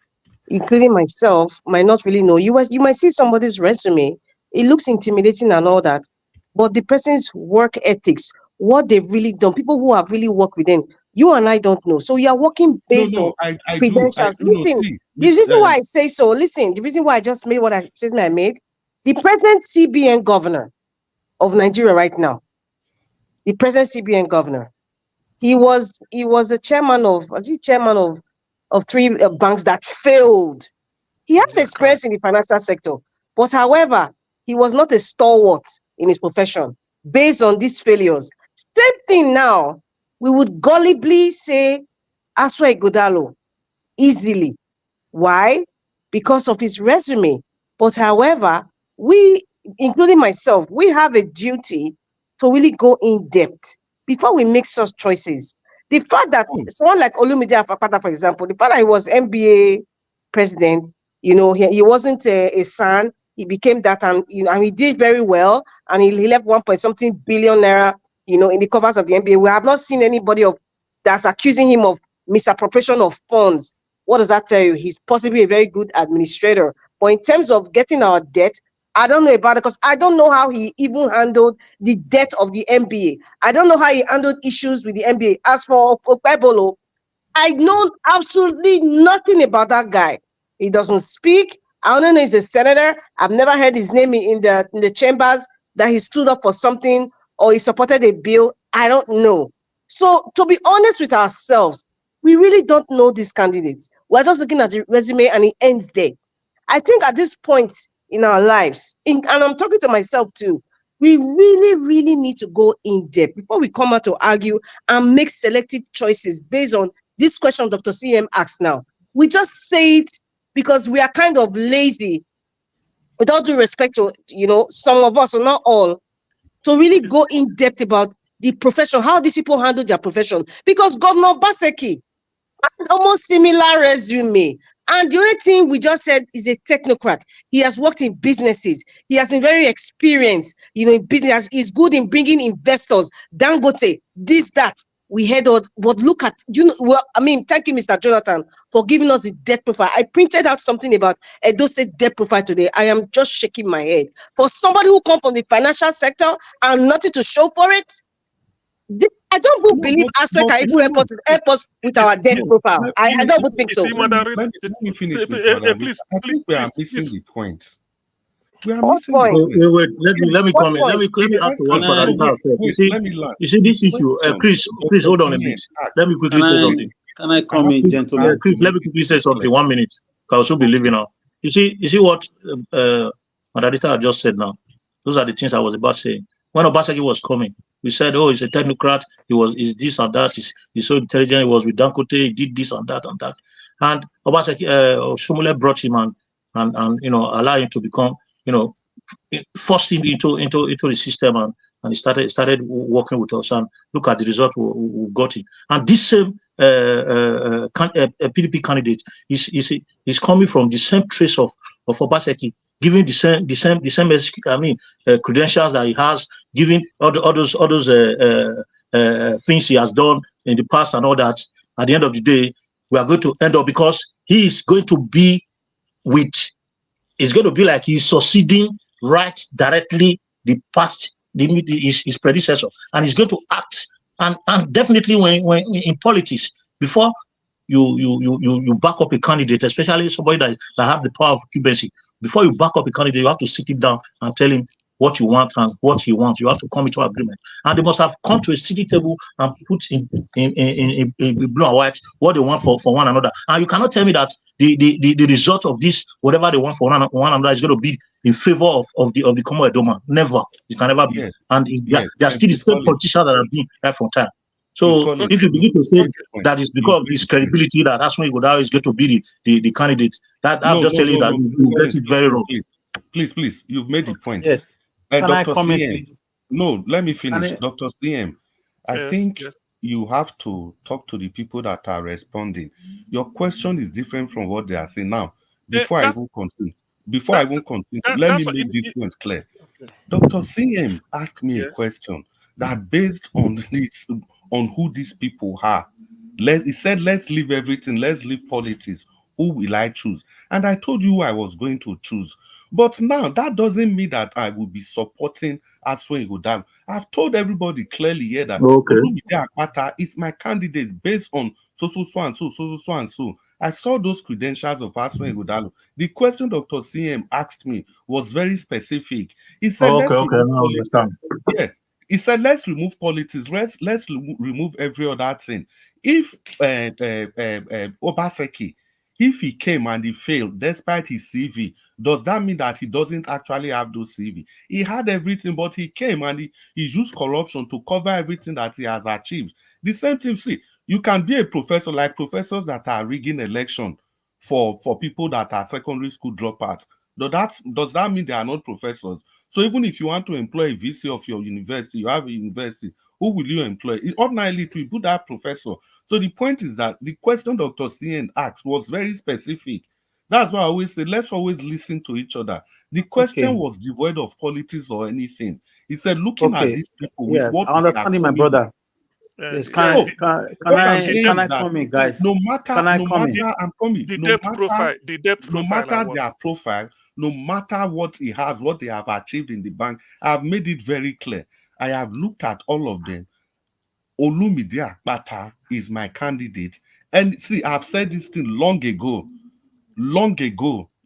including myself, might not really know. You might see somebody's resume, it looks intimidating and all that, but the person's work ethics, what they've really done, people who have really worked with them, you and I don't know. So you are working No, based on no, I do. I credentials. do not Listen, see the with reason why I say so, listen, the reason why I just made what I statement I made, the present CBN governor of Nigeria right now, the present CBN governor, he was the chairman of, was he chairman of three banks that failed. He has Yeah, correct. experience in the financial sector, but however, he was not a stalwart in his profession based on these failures. Same thing now, we would gullibly say Aswa Godalo easily. Why? Because of his resume. But however, we, including myself, we have a duty to really go in depth before we make such choices. The fact that oh, someone like Olumide Afapata, for example, the fact that he was MBA president, he wasn't a son, he became that, and and he did very well, and he left 1 point something billion naira, in the covers of the MBA. We have not seen anybody that's accusing him of misappropriation of funds. What does that tell you? He's possibly a very good administrator. But in terms of getting our debt, I don't know about it because I don't know how he even handled the debt of the MBA. I don't know how he handled issues with the MBA. As for Okpebolo, I know absolutely nothing about that guy. He doesn't speak. I don't know he's a senator. I've never heard his name in the chambers that he stood up for something or he supported a bill. I don't know. So to be honest with ourselves, we really don't know these candidates. We're just looking at the resume and it ends there. I think at this point in our lives, and I'm talking to myself too, we really, really need to go in depth before we come out to argue and make selective choices based on this question Dr. CM asked now. We just say it because we are kind of lazy, without due respect to, some of us, or not all, to really go in depth about the profession, how these people handle their profession. Because Governor Baseki, almost similar resume. And the only thing we just said is a technocrat. He has worked in businesses. He has been very experienced, in business. He's good in bringing investors. Dangote, this, that. We heard of, but look at, thank you, Mr. Jonathan, for giving us the debt profile. I printed out something about Edo State debt profile today. I am just shaking my head. For somebody who comes from the financial sector and nothing to show for it, I don't even no, believe Aswe can even no, no. help us with our debt No, profile. I don't even think You see, so. Madam, let me finish with Madam. please, I think we are please, missing the point. We are What missing the point? point. Wait. Let me What come in. Let point? me The add to what Can question. Brother I No, Rita wait, said. wait. Let me learn. You see The this issue. question Chris, Dr. hold on a minute. CN asked. Let me quickly say something. can I I come have in, to Chris, I have gentlemen? to Chris, let make me it quickly say very clear. something. 1 minute. I'll soon be Okay. leaving now. You see what Margarita just said now. Those are the things I was about saying. When Obaseki was coming, we said, "Oh, he's a technocrat. He's this and that. He's so intelligent. He was with Dangote. He did this and that and that." And Obaseki, Shomole brought him and allowed him to become, you know, forced him into the system, and he started working with us, and look at the result we got him. And this same PDP candidate is coming from the same trace of Obaseki, giving the same credentials that he has, giving all those things he has done in the past and all that. At the end of the day, we are going to end up, because he is going to be with it's going to be like he's succeeding right directly the past his predecessor, and he's going to act, and definitely when in politics, before you back up a candidate, especially somebody that have the power of occupancy, before you back up a candidate, you have to sit him down and tell him what you want and what he wants. You have to come into agreement, and they must have come to a city table and put in blue and white what they want for one another. And you cannot tell me that the result of this, whatever they want for one another, is going to be in favor of the common Edoma. Never. It can never be. Yes, And yes. they are And still the Chris same Collins, politicians that have been there from time. Chris So Collins, if you begin to say okay, point. that it's You've because of made his the point. credibility that when Igodalo is going to be the candidate, that I'm No, just no, telling you no, that no. you get Collins, it very wrong. please. You've made the point. Yes. Can I Dr. comment, CM, please? no, let me Can finish. I? Dr. CM, I Yes, think yes. you have to talk to the people that are responding. Your question is different from what they are saying now. Before I That even continue, before I that even continue, that let me that's what make this point clear. okay. Dr. CM asked me a Yes. question that based on this, on who these people are. He said, let's leave everything, let's leave politics. Who will I choose? And I told you who I was going to choose. But now that doesn't mean that I will be supporting Aswe Igodalo. I've told everybody clearly here that Okay. Olumide Akpata is my candidate based on so and so and so. I saw those credentials of Aswe Igodalo. The question Dr. CM asked me was very specific. He said, Okay, let's okay, remove now I politics. understand. Yeah. He said, let's remove politics. Let's remove every other thing. If Obaseki, if he came and he failed despite his CV, does that mean that he doesn't actually have those CV? He had everything, but he came and he used corruption to cover everything that he has achieved. The same thing, see, you can be a professor like professors that are rigging election for people that are secondary school dropouts. Does that mean they are not professors? So even if you want to employ a VC of your university, you have a university, who will you employ? Ordinarily, it will put that professor. So the point is that the question Dr. CN asked was very specific. That's why I always say, let's always listen to each other. The question Okay. was devoid of politics or anything. He said, looking at Okay. these people with Yes, what I they are understand you, my coming with. brother. Yes. Can Yeah. I? No, Can what I'm I? The saying Can depth, is I that come in, guys? no matter, Can I no come in? matter, I'm coming, the depth profile, no I matter want. their profile, no matter what he has, what they have achieved in the bank, I've made it very clear. I have looked at all of them. Olumide Akpata is my candidate. And see, I've said this thing long ago,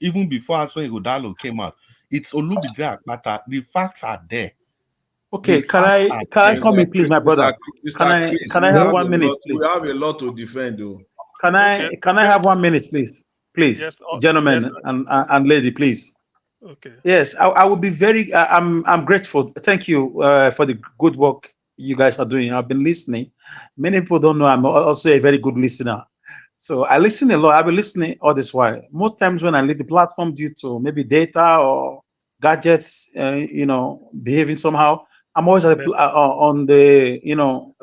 even before Aswen Igodalo came out. It's Olumide Akpata. The facts are there. The Okay. facts are Can I there. come in, please, my brother? Mr. Chris, Can I you have have a 1 minute, lot. please? We have a lot to defend, though. Okay. Can I have 1 minute, please? Please, Yes. Yes. gentlemen and lady, please. Okay. Yes, I will be very. I'm grateful. Thank you for the good work you guys are doing. I've been listening. Many people don't know I'm also a very good listener. So I listen a lot. I've been listening all this while. Most times when I leave the platform due to maybe data or gadgets, behaving somehow, I'm always at on the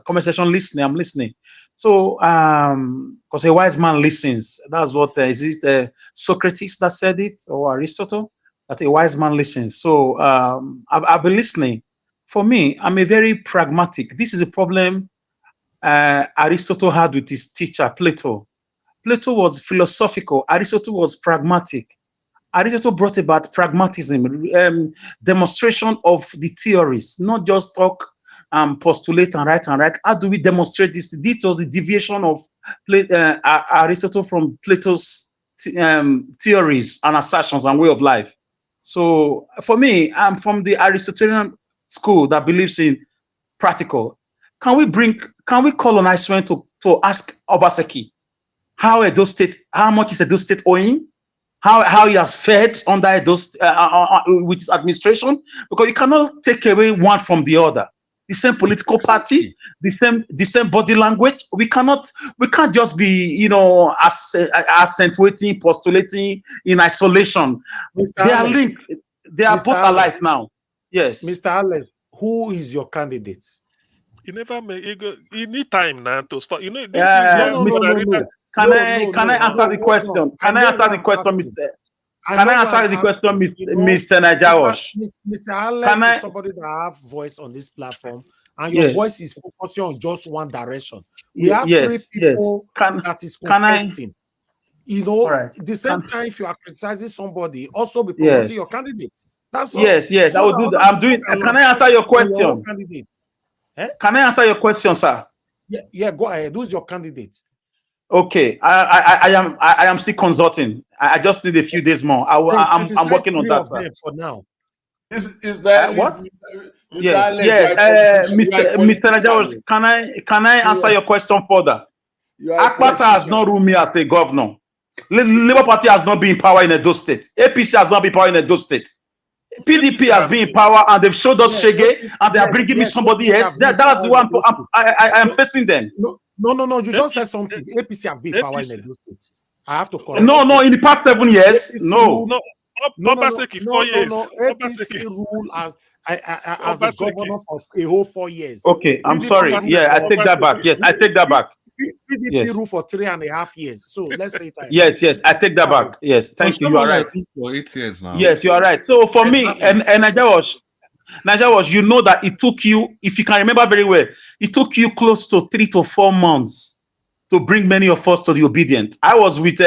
conversation listening. I'm listening. So because a wise man listens. That's what is it Socrates that said it or Aristotle? That a wise man listens. So I've been listening. For me, I'm a very pragmatic. This is a problem Aristotle had with his teacher, Plato. Plato was philosophical, Aristotle was pragmatic. Aristotle brought about pragmatism, demonstration of the theories, not just talk, postulate and write and write. How do we demonstrate this? This was the deviation of Aristotle from Plato's theories and assertions and way of life. So for me, I'm from the Aristotelian school that believes in practical. Can we call on Iceland to ask Obaseki how much is Edo State owing? How he has fared under with his administration? Because you cannot take away one from the other. The same political party, the same body language. We can't just be accentuating, postulating in isolation. Mr. They are Alex, linked. They are Mr. both Alex, alive now. Yes. Mr. Alex, who is your candidate? You never make you need time now to start. You know, this is Uh, where Mr. Mother Rita. Can I answer the question? Can I answer the question, Mr. Can I answer the question, Mr. Najawash? Mr. Alex Can I? is somebody that have voice on this platform, and your Yes. voice is focusing on just one direction. We have three Yes. people that is Can I? contesting. You know, All right. the same time if you are criticizing somebody, also be Yes. promoting your candidate. That's all. Yes. I So will that do that. other I'm doing. people can Can I answer your on your own question? candidate. Can I answer your question, sir? Yeah, go ahead. Who's your candidate? Okay. I am still consulting. I just need a few days more. I'm working on that, sir. For now. Is that What? Mr. Yes. Alex, Yes. you are a politician, you are a Mr. politician. Najawash, can I answer your question further? You are a Akpata has politician. not ruled me as a governor. Labour Party has not been in power in Edo State. APC has not been in power in Edo State. PDP has been in power and they've showed us shege and they are bringing me somebody else. That's the one I am facing them. No. You just said something. APC have been in power in Edo State. I have to correct. No, in the past 7 years, APC no. Obaseki 4 years. APC rule as a governor for a whole 4 years. Okay, I'm PDP sorry. Yeah, I take that back. Yes, I take that back. PDP rule for 3.5 years. So let's say it. Yes, I take that back. Yes, thank you. You are right. For 8 years now. Yes, you are right. So for me, and Najawash, you know that it took you, if you can remember very well, it took you close to 3 to 4 months to bring many of us to the obedient. I was with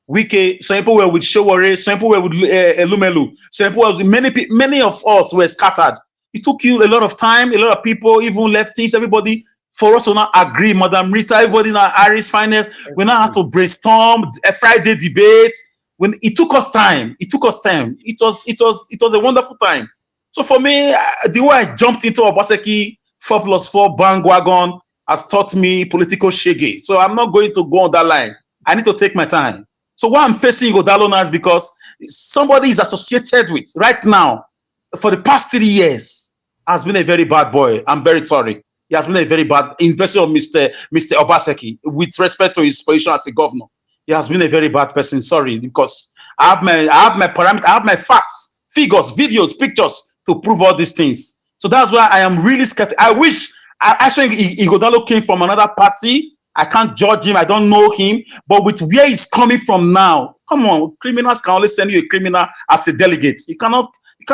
Wike, some people were with Showore, some people were with Elumelu, some people were many of us were scattered. It took you a lot of time, a lot of people, even leftists, everybody, for us to not agree. Madam Rita, everybody in our Irish finance, we now had to brainstorm a Friday debate. When it took us time, it was a wonderful time. So for me, the way I jumped into Obaseki 4+4 bandwagon has taught me political shege. So I'm not going to go on that line. I need to take my time. So why I'm facing Odalo now is because somebody is associated with right now for the past 3 years has been a very bad boy. I'm very sorry. He has been a very bad investor of Mr. Obaseki with respect to his position as a governor. He has been a very bad person. Sorry, because I have my parameters, I have my facts, figures, videos, pictures to prove all these things. So that's why I am really skeptical. I wish actually Ighodalo came from another party. I can't judge him. I don't know him. But with where he's coming from now, come on, criminals can only send you a criminal as a delegate. You can't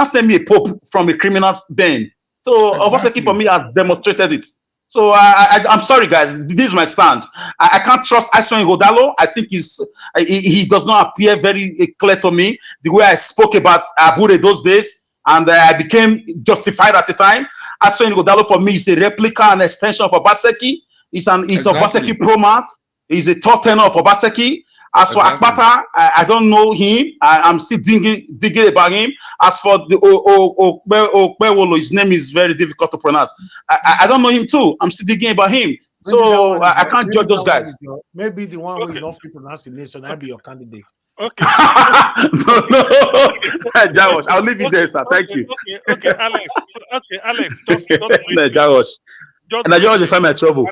send me a pope from a criminal's den. So Obaseki for me has demonstrated it. So I'm sorry, guys. This is my stand. I can't trust Aswan Ighodalo. I think he does not appear very clear to me. The way I spoke about Abure those days, and I became justified at the time. Aswan Ighodalo for me is a replica and extension of Obaseki. He's Obaseki Promas. He's a top tenor of Obaseki. As for Akpata, I don't know him. I'm still digging about him. As for the Okpewolo, his name is very difficult to pronounce. I don't know him too. I'm still digging about him. So I can't judge those guys. Maybe the one where you don't fit pronounce the nation, I'll be your candidate. Okay. No. Jawosh, I'll leave you there, sir. Thank you. Okay, Alex. Just Jawosh. And I just find my trouble.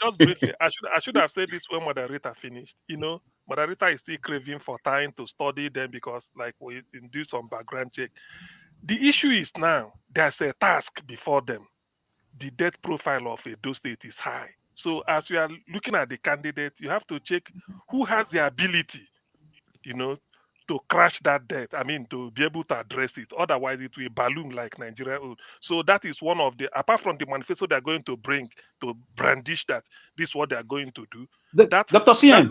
Just briefly, I should have said this when Mother Rita finished. You know, Mother Rita is still craving for time to study them because, like, we do some background check. The issue is now there's a task before them. The debt profile of Edo State is high. So as you are looking at the candidate, you have to check who has the ability, you know, to crash that debt. I mean, to be able to address it. Otherwise, it will balloon like Nigeria would. So that is one of the, apart from the manifesto they're going to bring to brandish that this is what they're going to do. Dr. CM,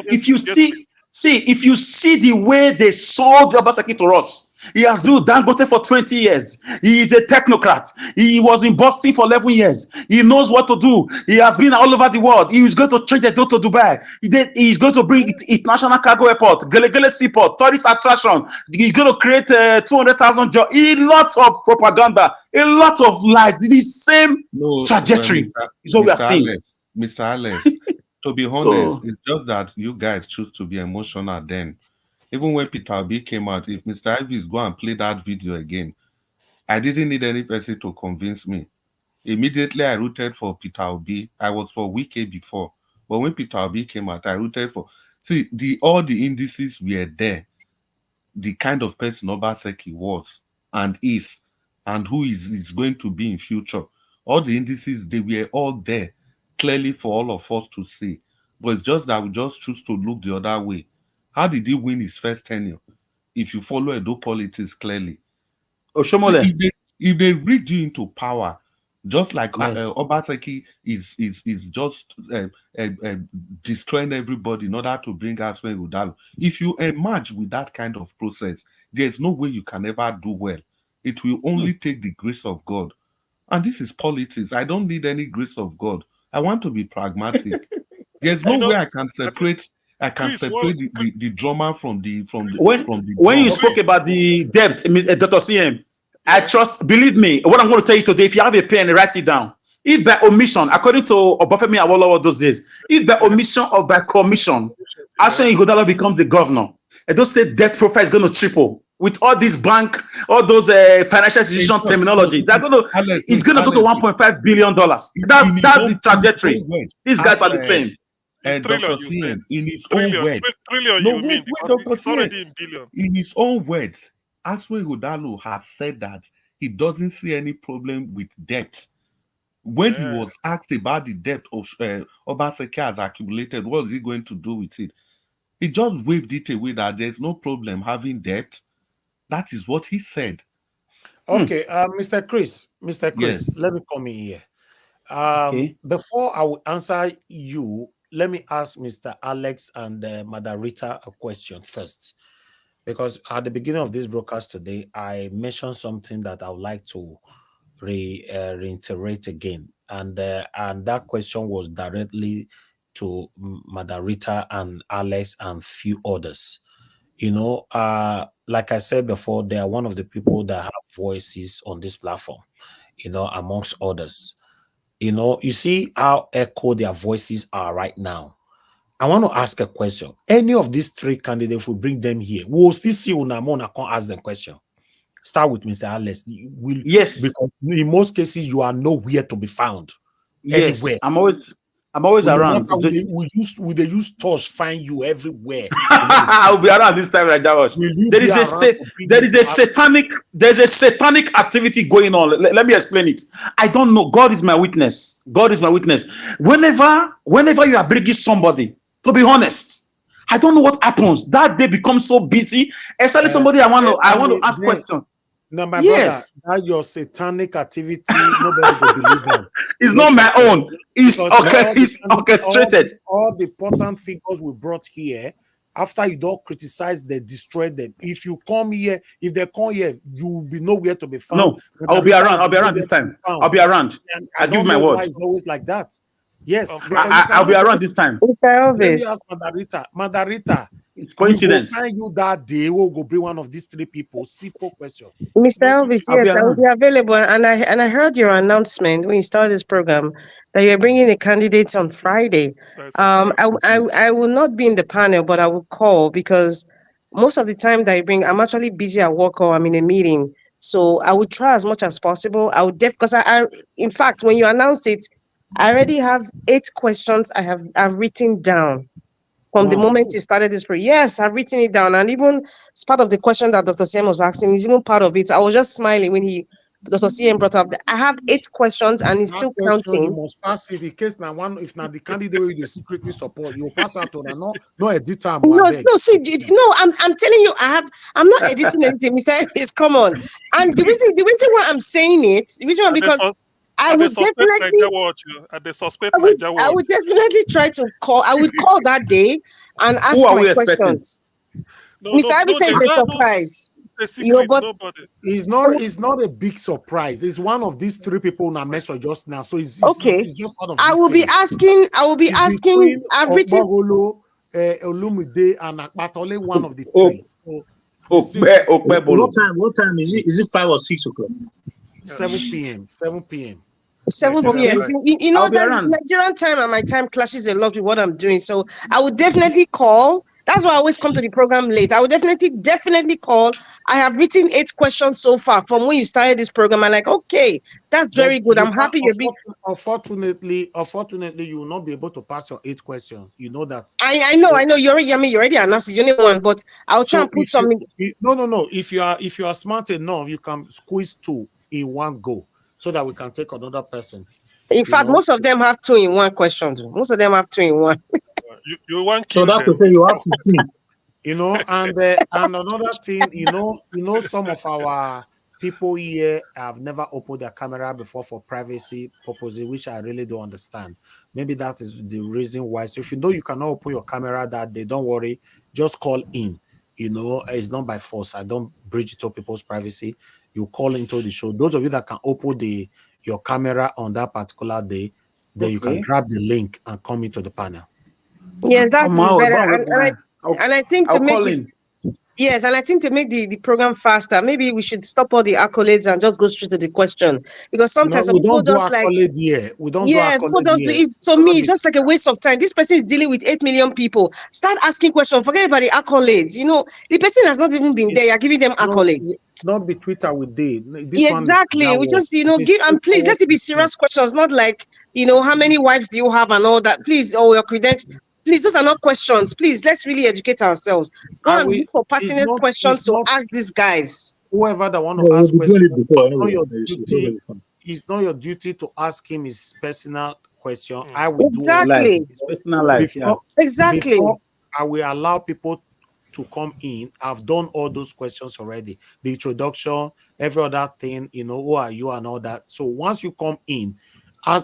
if you see, See, if you see the way they sold Obaseki to us, he has been with Dangote for 20 years. He is a technocrat. He was in Boston for 11 years. He knows what to do. He has been all over the world. He is going to change the door to Dubai. He is going to bring it international cargo airport, Gelegele seaport, tourist attraction. He's going to create 200,000 jobs. A lot of propaganda, a lot of lies. The same No, trajectory is what we are seeing. Mr. Alex, to be honest, So, it's just that you guys choose to be emotional then. Even when Peter Obi came out, if Mr. Ives go and play that video again, I didn't need any person to convince me. Immediately I rooted for Peter Obi. I was for Wike before. But when Peter Obi came out, I rooted for all the indices were there. The kind of person Obaseki was and is and who is going to be in future. All the indices, they were all there clearly for all of us to see. But it's just that we just choose to look the other way. How did he win his first tenure? If you follow Edo politics clearly. See, Oshomole, if they read you into power, just like yes. Obaseki is just destroying everybody in order to bring us where we are. If you emerge with that kind of process, there's no way you can ever do well. It will only take the grace of God. And this is politics. I don't need any grace of God. I want to be pragmatic. There's no You know, way I can separate Chris, what, the drama from the When you drum. spoke about the debt, Dr. CM, I yeah. trust, believe me, what I'm going to tell you today, if you have a pen, write it down. If by omission, according to Obafemi Awolowo those days, if by omission or by commission, Ashen Ighodalo becomes the governor, and those state debt profile is going to triple. With all this bank, all those financial institution terminology, they're going to, it's going to go to $1.5 billion. That's the trajectory. These guys are the same. And Trillion, Dr. you CM, said. in his own Trillion, words, trillion no, you wait, mean, wait, because Dr. it's already CM, in billion. in his own words, Aswe Ighodalo has said that he doesn't see any problem with debt. When he Yeah. was asked about the debt of Obaseki has accumulated, what is he going to do with it? He just waved it away that there's no problem having debt. That is what he said. Okay, Mr. Chris, Yes. let me come in here. Okay. Before I will answer you, let me ask Mr. Alex and Madarita a question first. Because at the beginning of this broadcast today, I mentioned something that I would like to reiterate again. And that question was directly to Madarita and Alex and few others. You know, like I said before, they are one of the people that have voices on this platform, you know, amongst others. You know, you see how echo their voices are right now. I want to ask a question. Any of these three candidates will bring them here. We'll still see Unamona can't ask them question. Start with Mr. Alex. Will Yes. because in most cases you are nowhere to be found. Yes. Anywhere. I'm always around. We they use torch find you everywhere. I'll be around this time, like Josh. There's a satanic activity going on. Let me explain it. I don't know. God is my witness. God is my witness. Whenever you are bringing somebody, to be honest, I don't know what happens. That day becomes so busy. Especially somebody I want to ask questions. No, my brother, that your satanic activity, nobody will believe them. It's not my own. It's orchestrated. All the important figures we brought here, after you don't criticize, they destroy them. If you come here, if they come here, you will be nowhere to be found. No, I'll be around. I'll be around this time. I'll be around. I give my word. It's always like that. Yes, I'll be around this time. Mr. Elvis. Let me ask Madarita. It's coincidence. We will find you that day. We'll go bring one of these three people. Simple question. Mr. Elvis, yes, I will be available. And I heard your announcement when you started this program that you're bringing a candidate on Friday. I will not be in the panel, but I will call because most of the time that I bring, I'm actually busy at work or I'm in a meeting. So I will try as much as possible. I would because I in fact, when you announced it, I already have 8 questions I've written down. From the moment you started this program, yes, I've written it down, and even it's part of the question that Dr. CM was asking is even part of it. I was just smiling when Dr. CM brought up that I have 8 questions and he's still counting. You must pass it in case now one if not the candidate you secretly support, you pass out to no edit time. No, I'm telling you, I'm not editing anything, Mr. Elvis, come on. And the reason why I'm saying it, because I And they would suspect definitely, Naija watch. And they suspect Naija I watch. would definitely try to call. I would call that day and Who ask are my we expecting? questions. No, Mr. no, Abi no, says it's a Naija, no, surprise, it's a you know, secret. but Nobody. It's not a big surprise. It's one of these three people I mentioned just now. So okay. it's just one of I these will be three. asking. I will be It's asking. between I've written. Ogbogolo, Olumide, and Akpatole, one of the Oh, three. So Oh, it's still just what time? What time is it? Is it 5 or 6 o'clock? 7 p.m. 7 p.m. 7 Nigerian p.m. okay. time. So, you I'll know, be that's around. Nigerian time, and my time clashes a lot with what I'm doing. So I would definitely call. That's why I always come to the program late. I would definitely call. I have written 8 questions so far from when you started this program. I'm like, okay, that's But very good. you I'm can't, happy you're big. unfortunately, you will not be able to pass your 8 questions. You know that. I know. You already. I mean, you already announced it. You only one, but I'll try So and put some. no. If you are smart enough, you can squeeze 2 in one go, so that we can take another person. In You fact, know, most of them have 2 in 1 questions. Most of them have 2 in 1. You want So kill that's to them. say you have 16. and another thing, some of our people here have never opened their camera before for privacy purposes, which I really don't understand. Maybe that is the reason why. So if you know you cannot open your camera that day, don't worry, just call in. It's not by force. I don't breach into people's privacy. You call into the show. Those of you that can open your camera on that particular day, then you can Okay. grab the link and come into the panel. Yeah, that's I'm better. already now. And I think to I'll make call it. in. Yes, and I think to make the program faster, maybe we should stop all the accolades and just go straight to the question. Because No, sometimes some we people don't do just like, accolade here. We don't do yeah, people accolade just do here. it. For me, it's just like a waste of time. This person is dealing with 8 million people. Start asking questions. Forget about the accolades. The person has not even been there. You're giving them No, accolades. not be Twitter we did. This Yeah, one is exactly. that We one. just, It is give, and please, straightforward let it be question. serious questions, not like, how many wives do you have and all that. Please, or your credentials. Please, those are not questions. Please, let's really educate ourselves. Go I and will. look for pertinent questions It's to not ask these guys. whoever that want No, to we'll ask be doing questions. it before Not anyway. your It's going to duty. be fun. It's not your duty to ask him his personal question. Mm. I will do all Life. Exactly. It's personal life. Yeah. Exactly. before I will allow people to come in. I've done all those questions already. The introduction, every other thing, who are you and all that. So once you come in,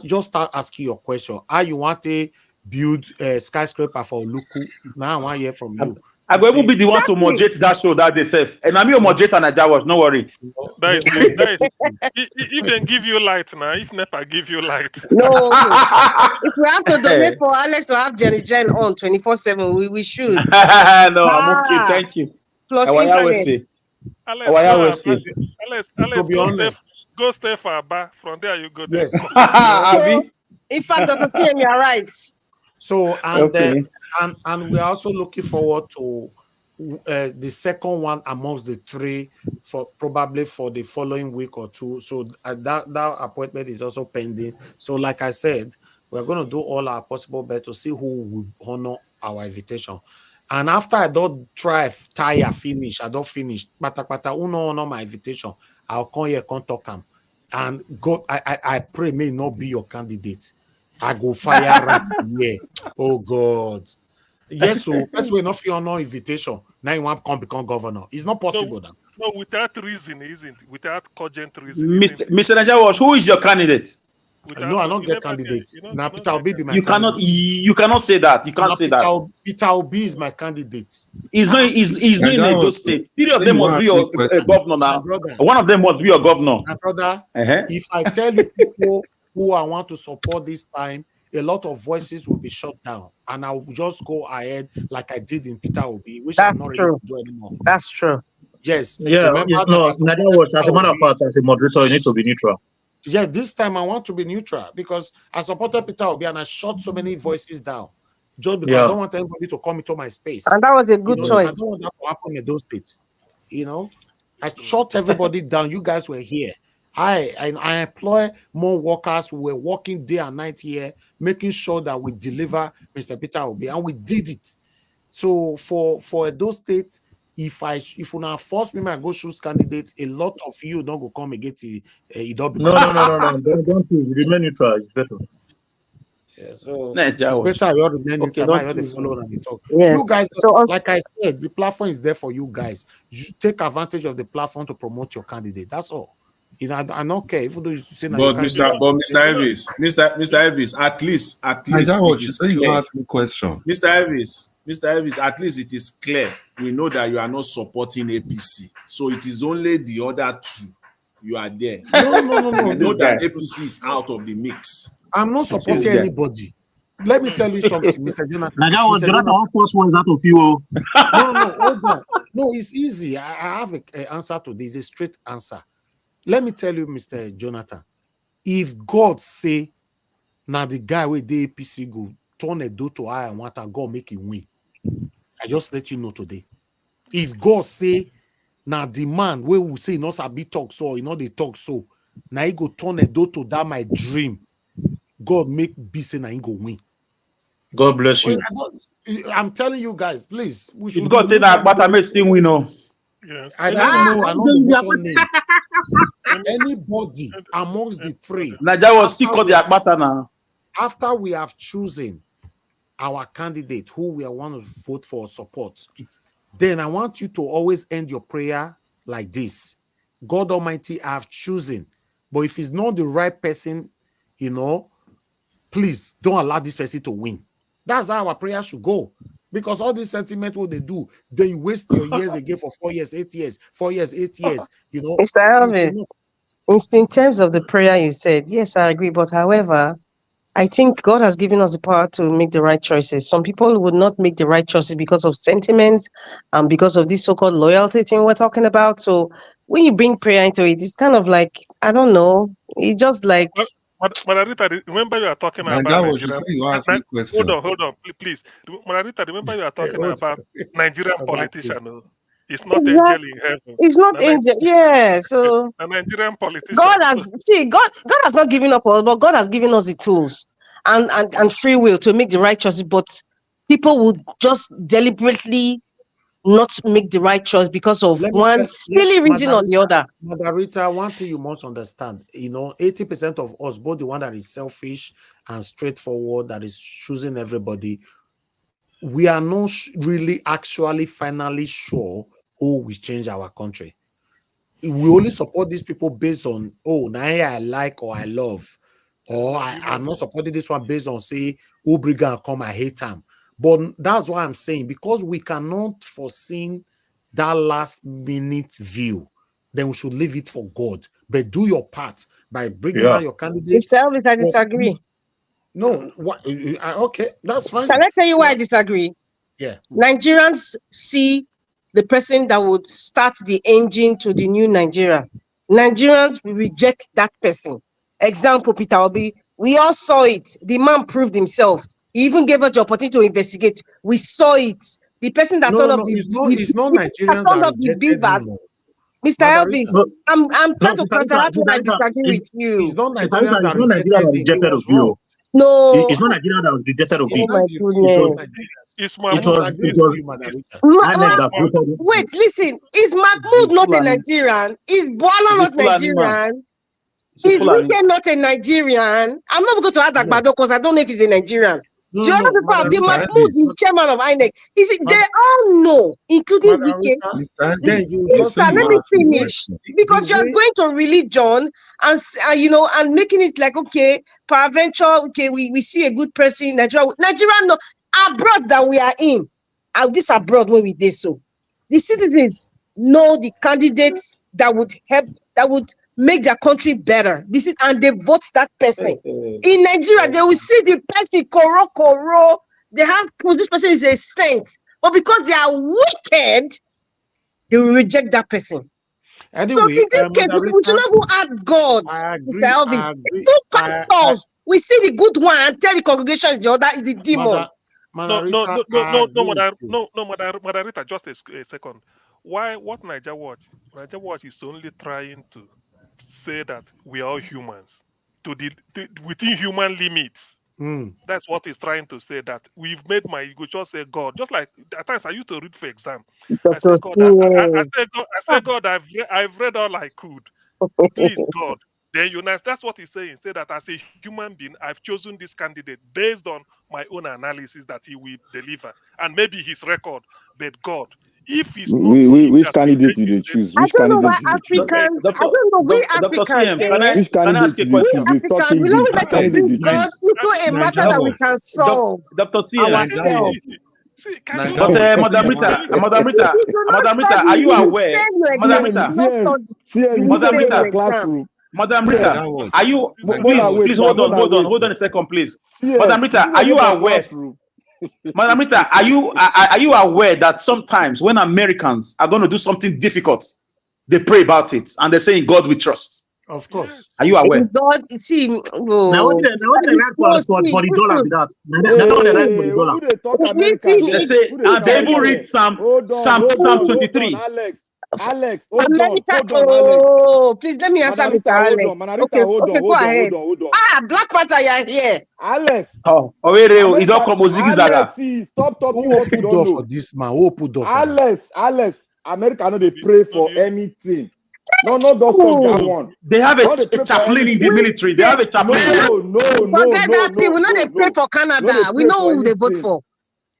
just start asking your question. How you want to build a skyscraper for Luku? Now I want to hear from you. I You will even see, be the one to Exactly. moderate that show that they self. And I'm your moderator and I was, no worry. That is it. That is. If they give you light now, if NEPA give you light, No. If we have to donate for Alex to have Jenny Jen on 24/7, we should. No, I'm okay. Ah, Thank you. plus Our Yahweh internet. say. Alex, Our go Yahweh and say. to Alex, be honest, go stay for Aba. From there you go there. yes. Abi? In fact, Dr. TM, you're right. So Okay. and we're also looking forward to the second one amongst the three for probably for the following week or two. So that appointment is also pending. So like I said, we're going to do all our possible best to see who will honor our invitation. And after I don't finish, I don't finish, who no honor my invitation, I'll come here, come talk him. And God, I pray may not be your candidate. I go fire right here. Oh God. Yes, so that's why not your no invitation. Now you want to come become governor. It's not possible then. No, without reason, isn't it? Without cogent reason, isn't it? Mr. Najawash, who is your candidate? No, I don't you get never get, candidate. Now you Peter know, Obi be my You cannot candidate. you cannot say that. You can't Now say that. Peter Obi is my candidate. He's not he's not in Edo Najawash, State. Three of let them me must ask be you your a question. governor My now. brother, One of them must be your governor. Uh-huh. if I tell you people who I want to support this time, a lot of voices will be shut down. And I will just go ahead like I did in Peter Obi, which I'm That's not ready true. to do anymore. That's true. Yes. Yeah, Remember that I Nadia supported was, as Peter a matter of Obi. fact, as a moderator, you need to be neutral. Yeah, this time I want to be neutral because I supported Peter Obi and I shut so many voices down just because I Yeah. don't want anybody to come into my space. And that was a good I choice. don't want that to happen in those states. I shut everybody down. You guys were here. I employ more workers who were working day and night here, making sure that we deliver Mr. Peter Obi, and we did it. So for those states, if you now force me, I go choose candidates. A lot of you don't go come against it. It don't No. become. Don't remain neutral. It's better. Yeah, so it's Najawash. better you remain Okay, neutral. don't You the choose. follow and the talk. Yeah. You guys, So like I said, the platform is there for you guys. You take advantage of the platform to promote your candidate. That's all. You know, I don't care. Even though you say now you But can't Mr. get But Mr. Elvis, Mr. Elvis, at least Naija it Watch, you is say you clear. ask me question. Mr. Elvis, at least it is clear. We know that you are not supporting APC. So it is only the other two you are there. No. We know This guy. that APC is out of the mix. I'm not This supporting guy. anybody. Let me tell you something, Mr. Jonathan. Now that was Mr. Jonathan, Jonathan. one first one is out of you. Oh. No, hold on. No, it's easy. I have an answer to this, a straight answer. Let me tell you, Mr. Jonathan, if God say, now the guy with the APC go turn a do to I and want to God make him win, I just let you know today. If God say, now the man where we say not sabi talk so, you know they talk so, now he go turn a do to that my dream, God make be say now he go win. God bless you. I'm telling you guys, please. We If should God say that Agbata may still win, oh. Yes. I And don't then- know. I don't mention names. and- Anybody amongst the three, Naija was still called the Agbata now. after we have chosen our candidate who we want to vote for or support, then I want you to always end your prayer like this: God Almighty, I have chosen, but if it's not the right person, you know, please don't allow this person to win. That's how our prayer should go. Because all this sentiment, what they do, then you waste your years again for 4 years, 8 years, 4 years, 8 years. You know, Mr. Alvin, in terms of the prayer you said, yes, I agree. But however, I think God has given us the power to make the right choices. Some people would not make the right choices because of sentiments and because of this so-called loyalty thing we're talking about. So when you bring prayer into it, it's kind of like, I don't know, it's just like, Margarita, remember you are talking about Naija Watch, you Nigerian. say you ask me question. Hold on, please. Margarita, remember you are talking hold about Nigerian about this. politician. Oh. It's not angel exactly, in heaven. it's not Na angel. Yeah, so A Nigerian God politician. has God has not given up on us, but God has given us the tools and free will to make the right choices. But people would just deliberately not make the right choice because of Let me one tell silly reason or the other. Margarita, one thing you must understand, 80% of us, both the one that is selfish and straightforward, that is choosing everybody, we are not really actually finally sure who will change our country. We only support these people based on, now I like or I love, or I'm not supporting this one based on, say, who bring and come, I hate them. But that's what I'm saying, because we cannot foresee that last minute view, then we should leave it for God. But do your part by bringing out your candidates. Mr. Elvis, I disagree. No, okay, that's fine. Can I tell you why I disagree? Yeah. Nigerians see the person that would start the engine to the new Nigeria. Nigerians will reject that person. Example, Peter Obi. We all saw it. The man proved himself. He even gave us the opportunity to investigate. We saw it. The person that turned up the it's not the person that Nigerians turned that up the rejected him. beavers. Mr. Margarita. Elvis, I'm trying to Sister Rita, counteract what I disagree with It's you. not Sister Rita, Nigerians it's that not Nigeria that rejected him. He rejected was Obi. wrong. No. It's not Nigeria that was rejected It's Obi. Oh my not you. It It's was, not goodness. Nigerians. It's I it was, disagree it with was you, Margarita. INEC that voted. Wait, listen. Is Mahmoud not a Nigerian? Is Bola not Nigerian? Is Wike not a Nigerian? I'm not going to add Agbado because I don't know if he's a Nigerian. The other people, the Margarita. Mahmoud, the chairman of INEC, they all know, including Wike. Margarita, then you Yes, just sir, see let me ask me finish. question. Because you are going to religion and and making it like, okay, peradventure, okay, we see a good person in Nigeria. Nigeria, no, abroad that we are in. And this abroad when we did so. The citizens know the candidates that would help, that would make their country better. And they vote that person. In Nigeria, they will see the person koro. They have, this person is a saint. But because they are wicked, they will reject that person. Anyway, so in this case, we should not go add God, Mr. Elvis. Two pastors, we see the good one and tell the congregation is the other is the demon. Margarita, just a second. What Niger Watch? Niger Watch is only trying to say that we are all humans within human limits. That's what he's trying to say. That we've made you could just say God. Just like at times I used to read for exam. I say God. I've read all I could. Please God. Then that's what he's saying. Say that as a human being, I've chosen this candidate based on my own analysis that he will deliver and maybe his record. But God, If it's not him Which that will candidate make do the they choose? I Which don't know candidate why do they choose? Africans, I don't know, we Dr. Africans, CM, can Which I candidate ask a do they question? choose? They talk We English. always Which like to candidate bring do they God choose? into a matter Naija that we watch. can solve Dr. CM, Naija watch. ourselves. see, can you Naija but watch. Madam Wetin Rita, I wan Madam If Rita, you do not Madam Rita, study, are you you will aware? fail your Madam exam. If Rita, you do not study, you CM, will you Madam say fail for your Rita, exam. classroom. Madam CM, Rita, Naija watch. are you Naija please, watch. please Mona hold wait. on a second, please. CM, Madam you Rita, say are you for aware? classroom. Madam Rita, are you aware that sometimes when Americans are going to do something difficult, they pray about it and they say in God we trust? Of yes. course. Are you In aware? God, see, Now what no, they it's write no, for see, the dollar with that. Now Hey, what they write for the dollar. who they talk listen, American They there? say, Who they and talk they even American read there? Hold on, Psalm hold on, 23. Alex, America, hold on, Alex. oh, please let me answer Madam Mr. Rita, hold on. Alex. Madam Okay, Rita, okay, go ahead. hold on. Ah, Black Panther, you are here. Alex, Oh, you don't America, come Ozigi Alex, Zaga. see, stop talking Who what you opened don't door for know. this man? Who opened door for am? Alex, America no No dey be, pray no for be, anything. No, just talk that Ooh, one. They have No dey a pray for chaplain in the anything. we military. They they have a No, chaplain. forget that thing. We know they pray for No Canada. dey We pray know for who they vote anything. for.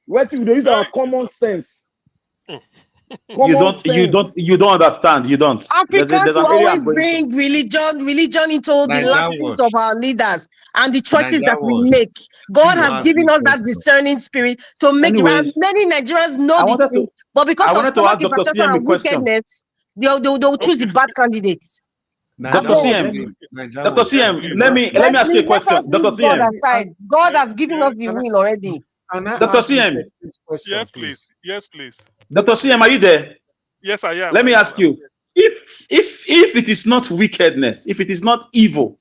What we dey use our common sense. Common sense. You don't understand. You don't. There's Africans will an area I'm always going to. bring religion into the Naija lapses watch. of our leaders and the choices Naija that we watch. make. God You has wan ask given me us that question. discerning spirit to make the and Anyways, many Nigerians know I the wanted truth, to but because I of wanted to stomach ask Dr. infatuation CM a and question. wickedness, they'll choose the okay, bad candidates. I Dr. Naija beg. watch. CM, Again. Naija Dr. watch. yes, CM, please. let me ask you a Let us question. Dr. leave God CM, aside. God has given us Yes, the Can I, will already. can I Dr. ask Mr. CM, This question, yes, please. please? Yes, please. Dr. CM, are you there? Yes, I am. Let me ask I'm you. If it is not wickedness, if it is not evil,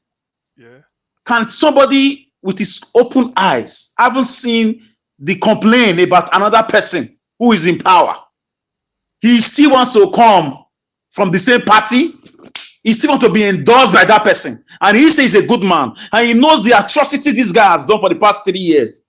here. Yeah. can somebody with his open eyes haven't seen the complaint about another person who is in power? He still wants to come from the same party. He still wants to be endorsed by that person. And he says he's a good man. And he knows the atrocity this guy has done for the past 3 years.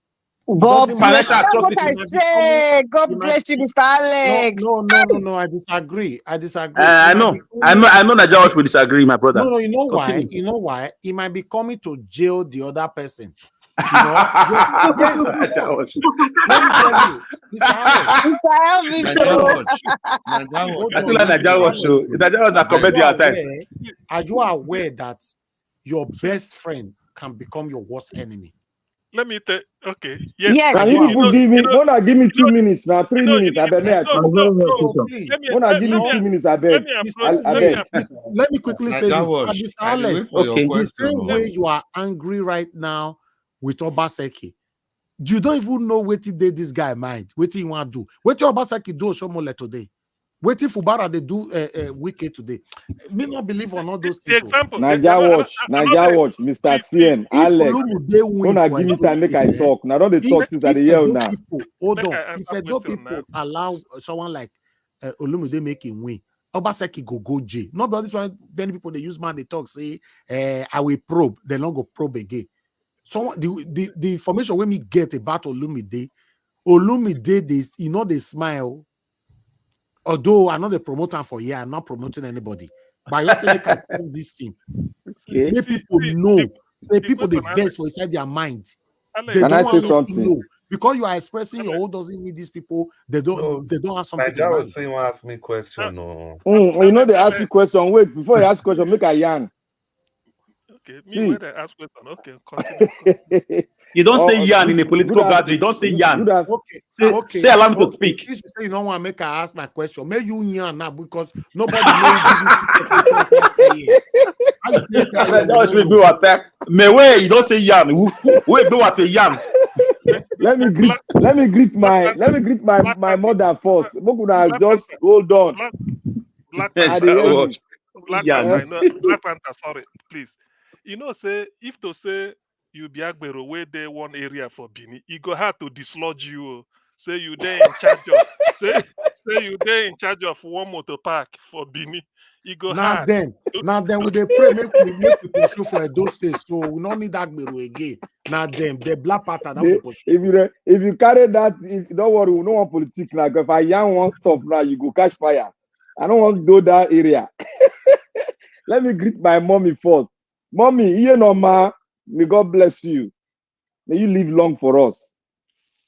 It God doesn't bless. Financial matter. That's what He I atrocity. might be coming. say. He God might. bless you, Mr. Alex. No. I disagree. I disagree. He I might be know. coming. I know that George will disagree, my brother. No. You know why? Continue. You know why? He might be coming to jail the other person. You know? Yes, of course. George. Let me tell you, Mr. Alex. Mr. Elvis, Naija Hold oh. on. watch. Naija watch. Hold I feel on, like now, Naija Mr. was Alex. show. Naija was a Are you comedy at times. aware? Are you aware that your best friend can become your worst enemy? Let me tell. Okay. Yes. Yes. Are Can you you people aware? give me Mona give me 2 minutes now, You 3 know, minutes. I beg me. no, Now no, very next no. So question. please, Let me, Mona let, give let me me, 2 minutes. I let beg. me approach. I so Let me wait, beg. approach. let me quickly say Naija this. watch. Mr. I dey Alex, wait for your Okay. the question. same Oh. way you are angry right now with Obaseki, you don't even know what did this guy mind. What he want to do? What Obaseki do Shomole today? What if Fubara they do wicked today? Me not believe on all those The things. So example. Naija watch, Mr. Please. CM, if Alex. Olude win Mona for give me Edo time, make I State, talk. Now don't they talk since I if dey yell Edo now. people, hold Make on, I if answer Edo question now. people allow someone like Olumide make him win, Obaseki go J. Not about this one. Many people they use man they talk say, I will probe. They don't go probe again. Someone the information when me get about Olumide, this they smile. Although I'm not the promoter for here, I'm not promoting anybody. But I just say make I tell this thing. Okay. Make people know. Say The people they question, vex for inside their mind. Alex, They Can don't I say want you to something? know because you are expressing your Alex, own doesn't mean these people No, they don't have something in Naija was mind. saying want ask me uh, question. Oh. You know they ask Alex. you question. Wait, before you ask question, make a yarn. Okay, me See. when I ask question. Okay, continue. You don't say yan in a Good, political gathering. You don't say yan. Okay, Say allow me to okay. speak. This is say you don't want to make I ask my question. May you yarn now because nobody know who give you ticket. How you create a year, we George don't will do know. what that. Me where you don't say yan. Wait, do what a yan. let me greet my mother first. Mokuna Black just Panther, hold on. Black I Panther. dey You hear know, me. Black Yan. Panther. You know, Black Panther. Sorry, please. You know, say if to say you be Agbero where they one area for Bini, you go hard to dislodge you. Oh. Say you there in charge of say you there in charge of one motor park for Bini. You go Now hard. then, we they pray make we pursue for those states. So we don't need that Gbero again. Now them the black pattern that we pursue. If you carry that, don't worry, we no want politics now. If I yarn one stop now, you go catch fire. I don't want to do that area. Let me greet my mommy first. Mommy, you know, ma, may God bless you. May you live long for us.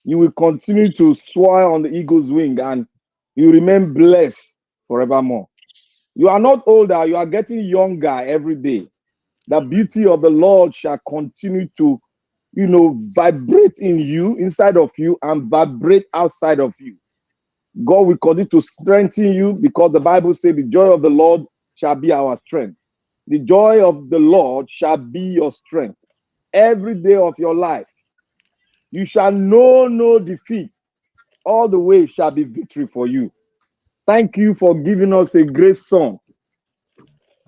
You will continue to soar on the eagle's wing and You remain blessed forevermore. You are not older, you are getting younger every day. The beauty of the Lord shall continue to, vibrate in you, inside of you, and vibrate outside of you. God will continue to strengthen you because the Bible says the joy of the Lord shall be our strength. The joy of the Lord shall be your strength. Every day of your life, you shall know no defeat. All the way shall be victory for you. Thank you for giving us a great son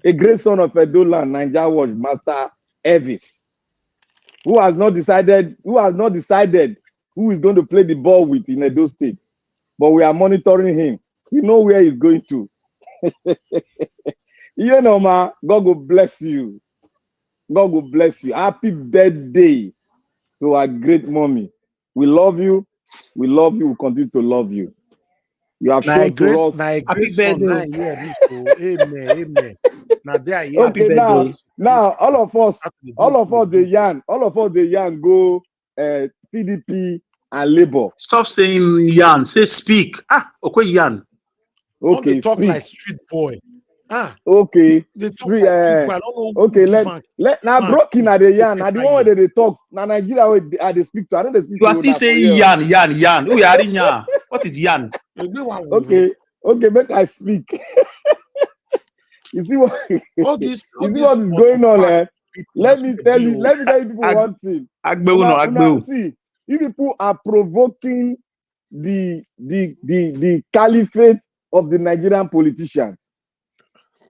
of Edola, Niger Watch, Master Elvis, who has not decided who is going to play the ball with in Edo State. But we are monitoring him. We know where he's going to. God will bless you. God will bless you. Happy birthday to our great mommy. We love you. We love you. We continue to love you. You have shown to us. Now, Happy grace on birthday. 9 years. So, amen, amen. Now, there, yeah. Happy Okay, birthday. now, all of us, the yarn, go PDP and Labour. Stop saying yan. Say speak. Okay, yan. Don't they Okay, talk speak. like street boy? Okay, They talk like street boy. I don't know who okay. give Let now man. broken at the yarn. Now the one where they talk. Now Nigeria where they speak to. I don't they speak You are to still una for saying here. yan. Who are yan? What is yan? Okay, make I speak. You see what? All this You see what is going on, eh? Let me tell you people one thing. Agbeu. See, you people are provoking the caliphate of the Nigerian politicians.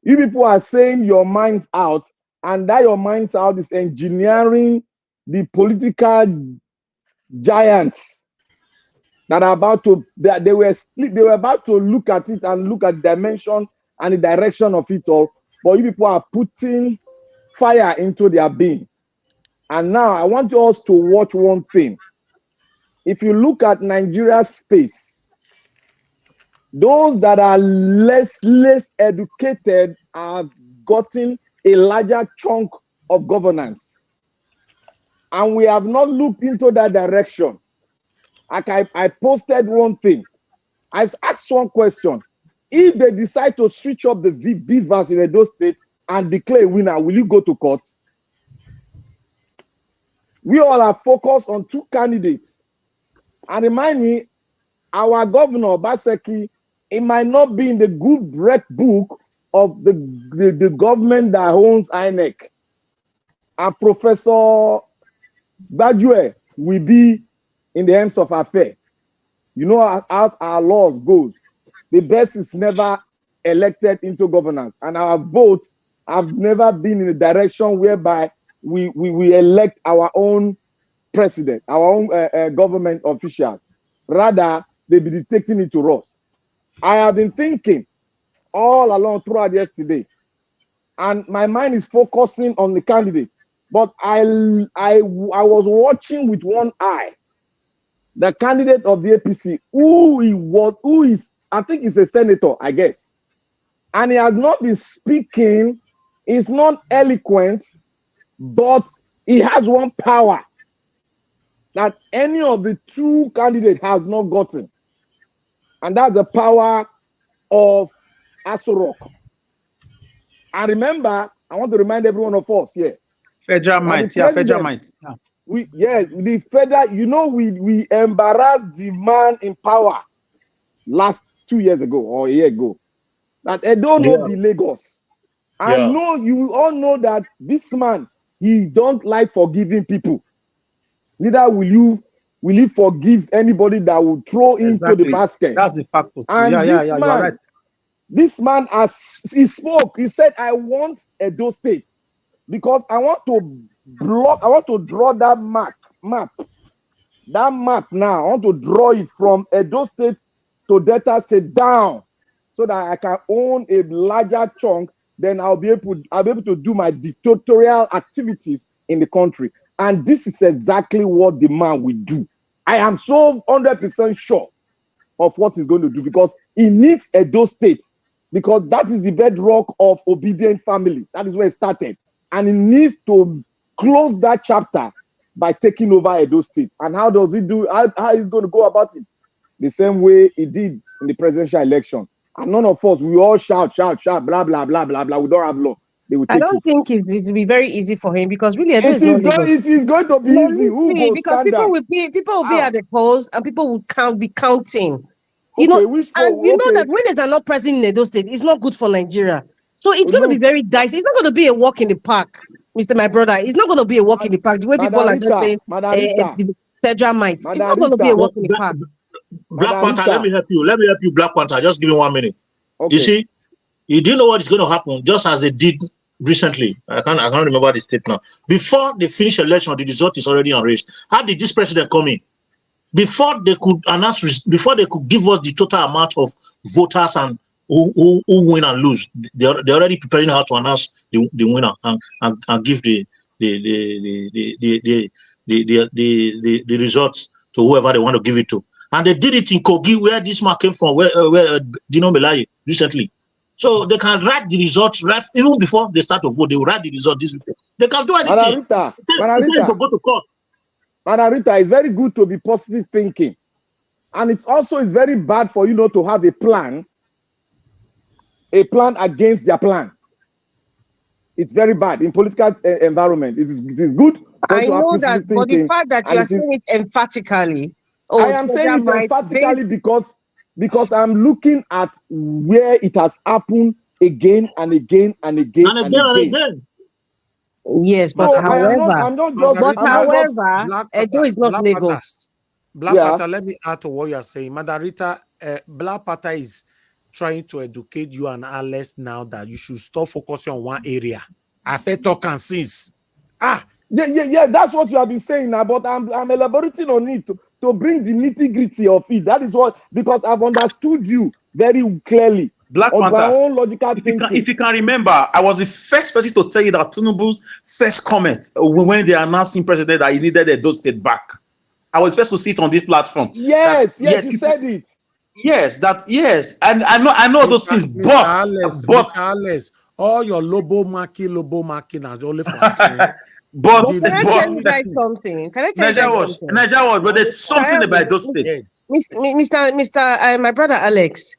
You people are saying your minds out, and that your minds out is engineering the political giants that are about to they were about to look at it and look at the dimension and the direction of it all. But you people are putting fire into their being. And now I want us to watch one thing. If you look at Nigeria's space, those that are less educated have gotten a larger chunk of governance. And we have not looked into that direction. Like I posted one thing. I asked one question. If they decide to switch up the beavers in Edo State and declare a winner, will you go to court? We all are focused on two candidates. And remind me, our governor, Baseki, it might not be in the good rec book of the government that owns INEC. And Professor Bajue will be in the hands of affair. You know, as our laws goes, the best is never elected into governance. And our votes have never been in a direction whereby we elect our own president, our own government officials. Rather, they be dictating it to us. I have been thinking all along throughout yesterday, and my mind is focusing on the candidate. But I was watching with one eye the candidate of the APC, who is, I think he's a senator, I guess. And he has not been speaking, he's not eloquent, but he has one power that any of the two candidates has not gotten. And that's the power of Aso Rock. And remember, I want to remind every one of us here. Federal might, federal might. Yeah. The federal, we embarrassed the man in power last 2 years ago or a year ago. That Edo no be Lagos. I know you all know that this man, he don't like forgiving people. Neither will he forgive anybody that will throw into the basket. That's the fact. And you are right. This man, as he spoke, he said, I want Edo State because I want to draw that map. That map now, I want to draw it from Edo State to Delta State down so that I can own a larger chunk. Then I'll be able to do my dictatorial activities in the country. And this is exactly what the man will do. I am so 100% sure of what he's going to do because he needs Edo State because that is the bedrock of obedient family. That is where it started. And he needs to close that chapter by taking over Edo State. And how does he do? How he's going to go about it? the same way he did in the presidential election. And none of us, we all shout, blah, blah, blah, blah, blah. We don't have law. They will I take don't it. think it will be very easy for him because really Edo is not Lagos. It is going to be No, easy. Who listen, will because stand people down? will be at the polls and people will be counting. You Okay, know, and you know that when there's an not present in Edo State, it's not good for Nigeria. So it's going to be very dicey. It's not going to be a walk in the park, Mr. My brother. It's not going to be a walk in the park. The way people are just saying the federal might. It's not going to be a walk in the park. Black Panther, let me help you. Let me help you, Black Panther. Just give me 1 minute. Okay. You see, you do know what is going to happen, just as they did recently. I can't remember the state now. Before they finish election, the result is already unreached. How did this president come in? Before they could announce, before they could give us the total amount of voters and who win and lose, they're already preparing how to announce the winner and give the results to whoever they want to give it to. And they did it in Kogi, where this man came from, where Dino Melaye recently. So they can write the results right even before they start to vote. They will write the result this week. They can do anything. They to go to court. Manarita, it's very good to be positive thinking. And it also is very bad for you to have a plan against their plan. It's very bad in political environment. It is good. I know that, but the fact that you are saying it emphatically. I am saying it emphatically because I'm looking at where it has happened again and again and again and again. Yes, but so however, Edo is not Lagos. Black Panther, let me add to what you are saying. Madarita, Black Panther is trying to educate you and Alex now that you should stop focusing on one area. I've talk and since. Yeah, that's what you have been saying now, but I'm elaborating on it to bring the nitty-gritty of it. That is what, because I've understood you very clearly. Black on Panther, my own logical thinking. If you can remember, I was the first person to tell you that Tinubu's first comment when they announced him president that he needed Edo State back. I was first to see it on this platform. Yes, you said it. Yes, and I know those things, but Alex, all your lobo marking are only for answering. But can I tell you guys something? Nigeria was, but there's something about those states. Mr. My brother Alex,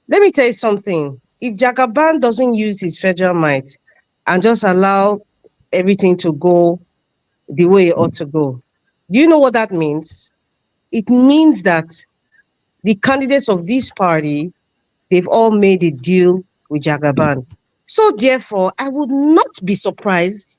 let me tell you something. If Jagaban doesn't use his federal might and just allow everything to go the way it ought to go, do you know what that means? It means that the candidates of this party, they've all made a deal with Jagaban. So therefore, I would not be surprised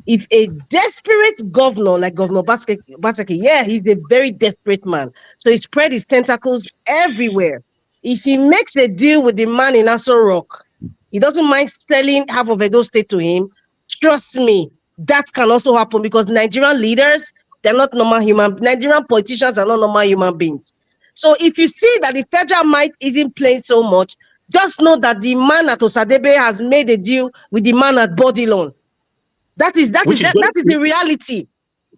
if a desperate governor like Governor Basaki, he's a very desperate man. So he spread his tentacles everywhere. If he makes a deal with the man in Aso Rock, he doesn't mind selling half of Edo State to him. Trust me, that can also happen because Nigerian leaders, they're not normal Nigerian politicians are not normal human beings. So if you see that the federal might isn't playing so much, just know that the man at Osadebe has made a deal with the man at Bodilon. That is the reality.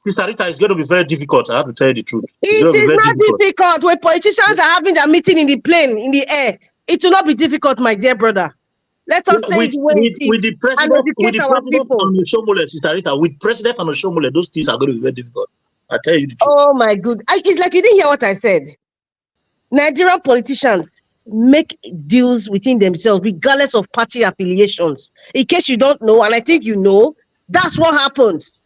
Sister Rita, it's going to be very difficult. I have to tell you the truth. It is not difficult when politicians are having their meeting in the plane, in the air. It will not be difficult, my dear brother. Let us say with the president and Oshomole, Sister Rita, with President and Oshomole, those things are going to be very difficult. I tell you the truth. Oh my good. It's like you didn't hear what I said. Nigerian politicians make deals within themselves, regardless of party affiliations. In case you don't know, and I think you know, that's what happens.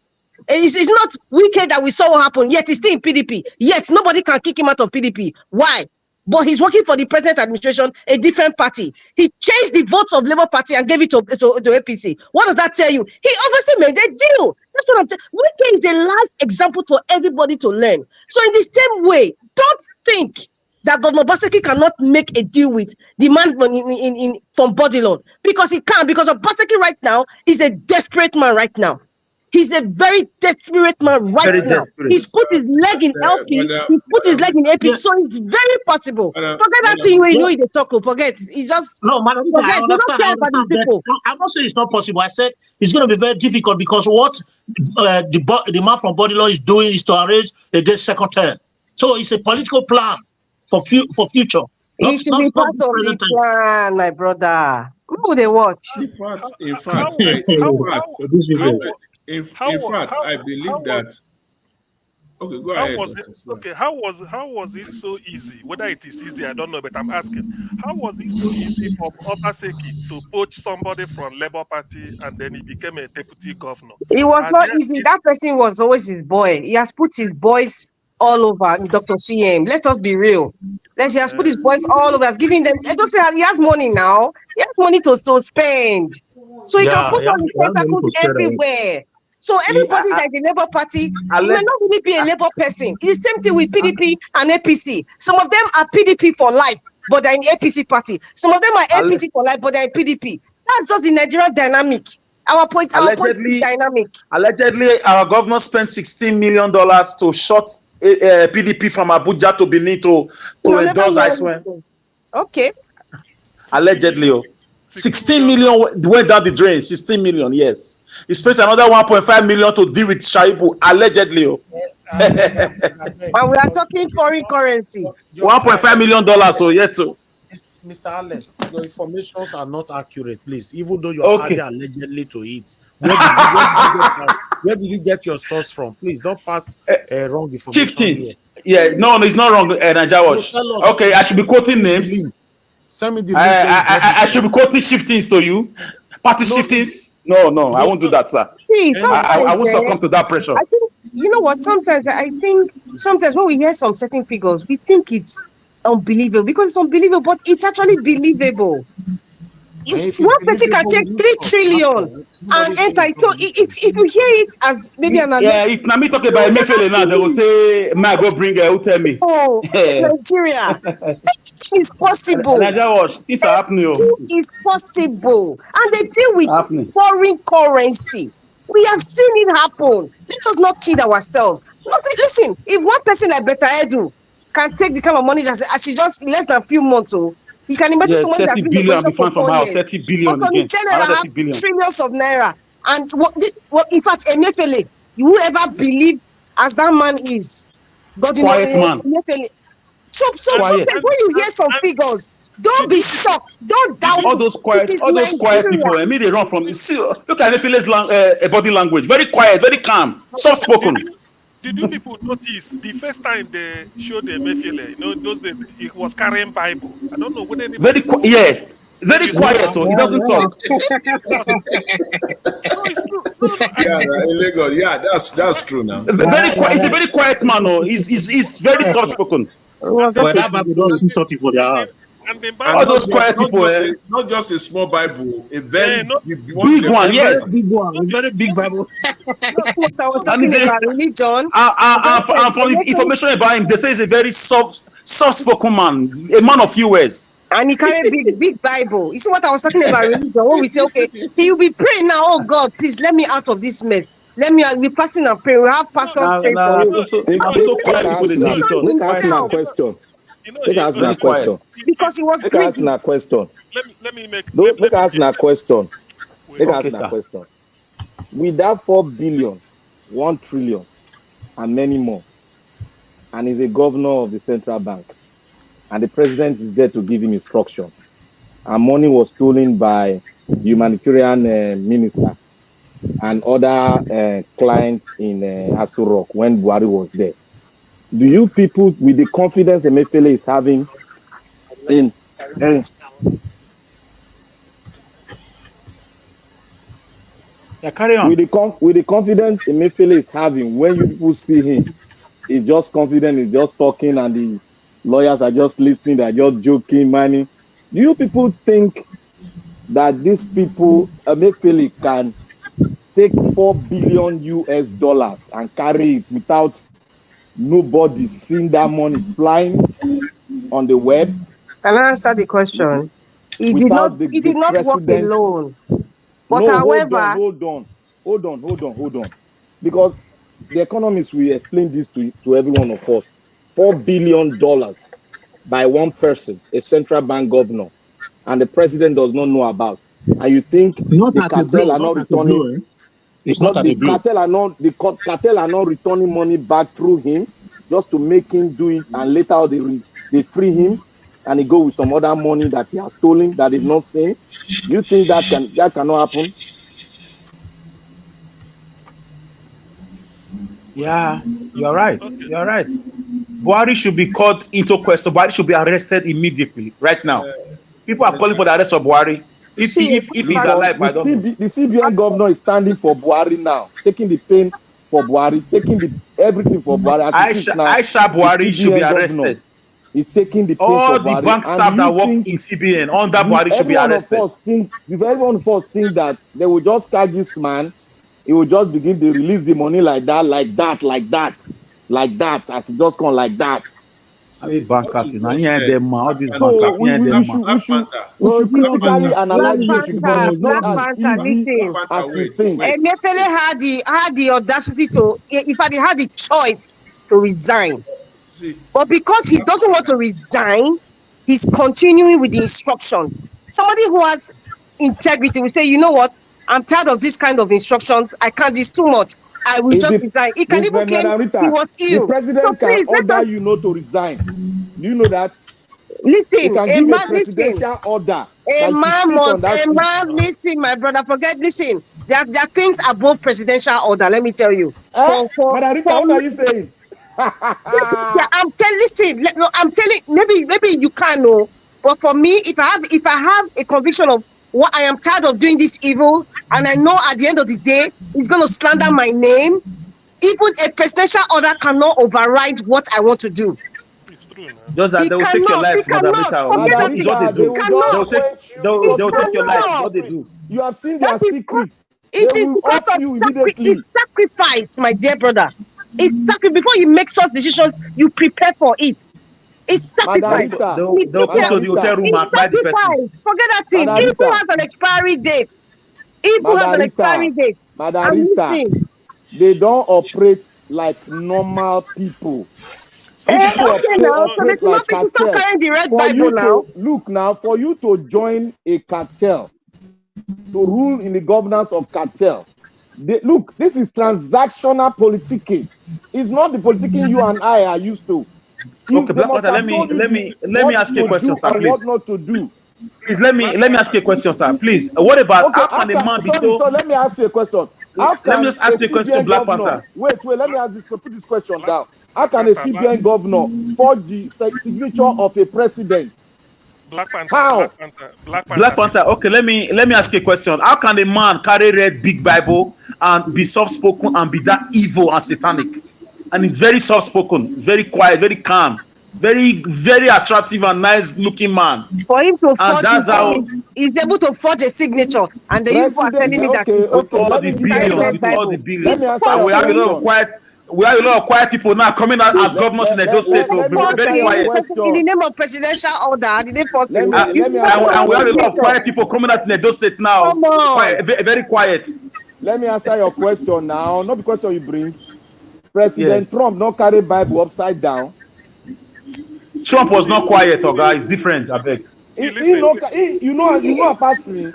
It's not wicked that we saw what happened, yet he's still in PDP. Yet nobody can kick him out of PDP. Why? But he's working for the present administration, a different party. He changed the votes of Labour Party and gave it to APC. What does that tell you? He obviously made a deal. That's what I'm saying. Wike is a live example for everybody to learn. So in the same way, don't think that Governor Baseki cannot make a deal with the man from Bodilon, because he can't, because of Baseki right now is a desperate man right now. He's a very desperate man right now. He's put his leg in LP, he's put his leg in AP, so it's very possible. Forget that thing where you know he talk, forget. He just forget. You don't care about the people. I'm not saying it's not possible. I said it's going to be very difficult because what the man from Bodilon is doing is to arrange against second term. So it's a political plan for future. It should be part of the plan, my brother. Who they watch? In fact, I believe that Okay, go How ahead, was it Dr. Slaa. okay? How was it so easy? Whether it is easy, I don't know, but I'm asking. How was it so easy for Obaseki to poach somebody from Labour Party and then he became a deputy governor? It was Are not there easy. That person was always his boy. He has put his boys all over Dr. CM. Let us be real. He has put his boys all over. He has given them. I just say he has money now. He has money to spend. So he can Yeah, put all his he has money tentacles to spare away. everywhere. So He, everybody that is the Labour Party, I he may let, not really be a Labour person. It's the same thing with PDP and APC. Some of them are PDP for life, but they're in APC party. Some of them are I let, APC for life, but they're in PDP. That's just the Nigerian dynamic. Our politics dynamic. allegedly, our governor spent $16 million to shut PDP from Abuja to Benin to No, never endorse hear Iceland. anything. Okay. 60 Allegedly, million? 60 16 million. million went down the drain. 16 million, yes. He spent another 1.5 million to deal with Shaibu. Allegedly, And we are talking foreign currency. 1.5 million dollars. So yes, so Mr. Alex, your informations are not accurate, please. Even though you are okay. adding allegedly to it, where did you get your source from? Please don't pass wrong information here. Chieftains. Yeah, no, it's not wrong, Naija No, Watch. tell us. Okay, I should be quoting names. Send me the link where you got I should be quoting chieftains to you. Party chieftains? No, I won't do that, sir. See, I sometimes won't succumb to that pressure. I think you know what. Sometimes I think sometimes when we hear some certain figures, we think it's unbelievable because it's unbelievable, but it's actually believable. If If it's one person can believable, take use 3 us, trillion Pastor. and Nobody say enter, it's so not believable. if you hear it as maybe an Yeah, alleged, if na me talk about Emefiele now, they will say, "Ma go bring who tell me." oh, this is Nigeria. Anything is possible. Naija Watch, things are happening. Anything is possible, and they deal with Happening. foreign currency. We have seen it happen. Let us not kid ourselves. Listen, if one person like Beta Edu can take the kind of money as she just less than a few months, you can imagine Yeah, somebody that's 30 been in the billion position be for found from 4 how years. 30 But billion on the again. general, Another have 30 billion. trillions of naira. And in fact, Emefiele, you will ever believe as that man is. God, Quiet man. Emefiele. So And Quiet. sometimes when you hear some and figures, don't did be you people shocked. Don't did doubt you All it. those It quiet, is all those quiet Nigeria. people. I mean, they run from. See, look at Emefiele's body language. Very quiet, very calm, soft did spoken. you did you people notice the first time they showed the Emefiele, those days he was carrying Bible. I don't know whether anybody saw Yes, when very you saw quiet. So he doesn't talk. was no, it's true. No, no, Yeah, in Lagos. Yeah, that's true now. Very quiet. He's a very quiet man. Oh, he's very and, soft spoken. It was and But okay. that Bible don't see something for their and the house. and the And All Bible those quiet people. not just a small Bible, a very no big one. Big one, A yes. very big one, no a be very big no be Bible. no You see what I was no And talking he's about religion. and from information about him, they say he's a very soft spoken man, a man of few words. And he carry big Bible. You see what I was talking about religion? When we say, okay, he will be praying now, oh God, please let me out of this mess. Let me be fasting and praying. We have no pastors praying for Nah, him. no Make, But so he make, quiet make left I people the ask they now, deal with decision us. make I ask Quiet now himself people. question. you know Make I ask now Very quiet. question. because he was Make I ask greedy. now question. let me make No, make I ask okay, now question. wait. Make I ask Okay, now sir. question. With that 4 billion, 1 trillion, and many more, and he's a governor of the central bank, and the president is there to give him instruction, and money was stolen by humanitarian minister and other clients in Aso Rock when Buhari was there. Do you people, with the confidence Emefiele is having in Yeah, carry with on. the confidence Emefiele is having when you people see him, he's just confident, he's just talking, and the lawyers are just listening, they're just joking, money. Do you people think that these people, Emefiele, can take 4 billion US dollars and carry it without nobody seeing that money flying on the web, Can I answer the question? He did not without he the did not work president? alone. But No, hold on, however, hold on, hold on, hold on, hold on. Because the economists will explain this to every one of us. $4 billion by one person, a central bank governor, and the president does not know about. And you think Not the at a cartel blow, are not not at a returning blow. Eh? It's not at a blow. cartel are not returning money back through him just to make him do it, and later they free him and he go with some other money that he has stolen that is not seen. You think that cannot happen? Yeah, you're right. Okay. You're right. Buhari should be called into question. Buhari should be arrested immediately, right now. People are calling for the arrest of Buhari. If See, if if he's Because alive, I don't know. the CBN governor is standing for Buhari now, taking the pain for Buhari, taking the everything for Buhari. As it is now, Aisha the Buhari should be CBN governor arrested. is taking the pain for All the Buhari. bank And do staff that you works think in CBN under Buhari should every be one of arrested. us think, if every one of us think that they will just catch this man, he will just begin to release the money like that, as it just come like that. I mean, What bankers, you now just here said, them, all Black these Panther, So bankers, here them. Black Panther, we oh, should dear. critically Black analyze this issue because Panther, it's not Black as Panther, easy Black listen. Panther, as you think. Emefiele had the audacity to, in fact, he had the choice to resign. See, But because he doesn't want to resign, he's continuing with the instructions. Somebody who has integrity will say, you know what? I'm tired of this kind of instructions. I can't, it's too much. I will If just the resign. He can even claim Madam he Rita, was the ill. So president can please let order us you not to resign. Do you know that? He listen. can give a presidential order that you should sit on that A seat. man, listen, my brother, listen. There are things above presidential order, let me tell you. Madam Rita, what are you saying? Yeah, listen, no, I'm telling, maybe you can't know, but for me, if I have a conviction of what I am tired of doing this evil, and I know at the end of the day, it's going to slander my name, even a presidential order cannot override what I want to do. It's true now. Just that It they will take your cannot, life, it Madam cannot. Rita. Forget Madam that. It's what they Rita, they do. will Cannot. just quench you. They'll It take your life. It's cannot. what they do. You have seen That their is secret. It They is will because off of you immediately. sacrifice, my dear brother. It's sacrifice. Before you make such decisions, you prepare for it. It's Madam sacrifice. Rita, They'll come to Madam the hotel Rita, room It's and kpai the person. sacrifice. Forget that thing. Madam Evil Rita, has an expiry date. Evil has an expiry date. Madam I'm Rita, listening. they don't operate like normal people. So These they people don't. Okay now. So operate there's no like you should stop cartel. carrying the red For Bible you now. to look now, for you to join a cartel, to rule in the governance of cartel. Look, this is transactional politicking. It's not the politicking you and I are used to. Okay, They Black must Panther, have told you let me what ask you a to question, do sir, and please. what not to do. Please Black let me ask you a Panther. question, sir. Please. What about Okay, how can a man be sorry, so? so let me ask you a question. How Let me can just a ask you a question, CBN Black governor, Panther. let me ask this, put this question Black, down. How Black can a Panther. CBN governor forge the signature of a president? Black Panther. How? Black Black Panther. Panther. Listen. Okay, let me ask you a question. How can a man carry red big Bible and be soft spoken and be that evil and satanic? And he's very soft spoken, very quiet, very calm, very attractive and nice looking man. For him to And forge that's how he's able to forge a signature, and the people are President, telling me that okay, he's with okay, all let the me give you carrying an billions, red with all example. the Bible. Let billions. me answer And your we have a lot of question. quiet people now coming out as governors in Edo State to Let be me answer very your quiet. In the question. name of presidential order, did they force Let him? me let me answer your And we have a lot of question. quiet people coming out in Edo State now. Come on. Quiet, very quiet. Let me answer your question now. Not the question you bring. President Yes. Trump not carry Bible upside down. Trump was not quiet, Oga. It's different, I beg. See, listen. You know pass me.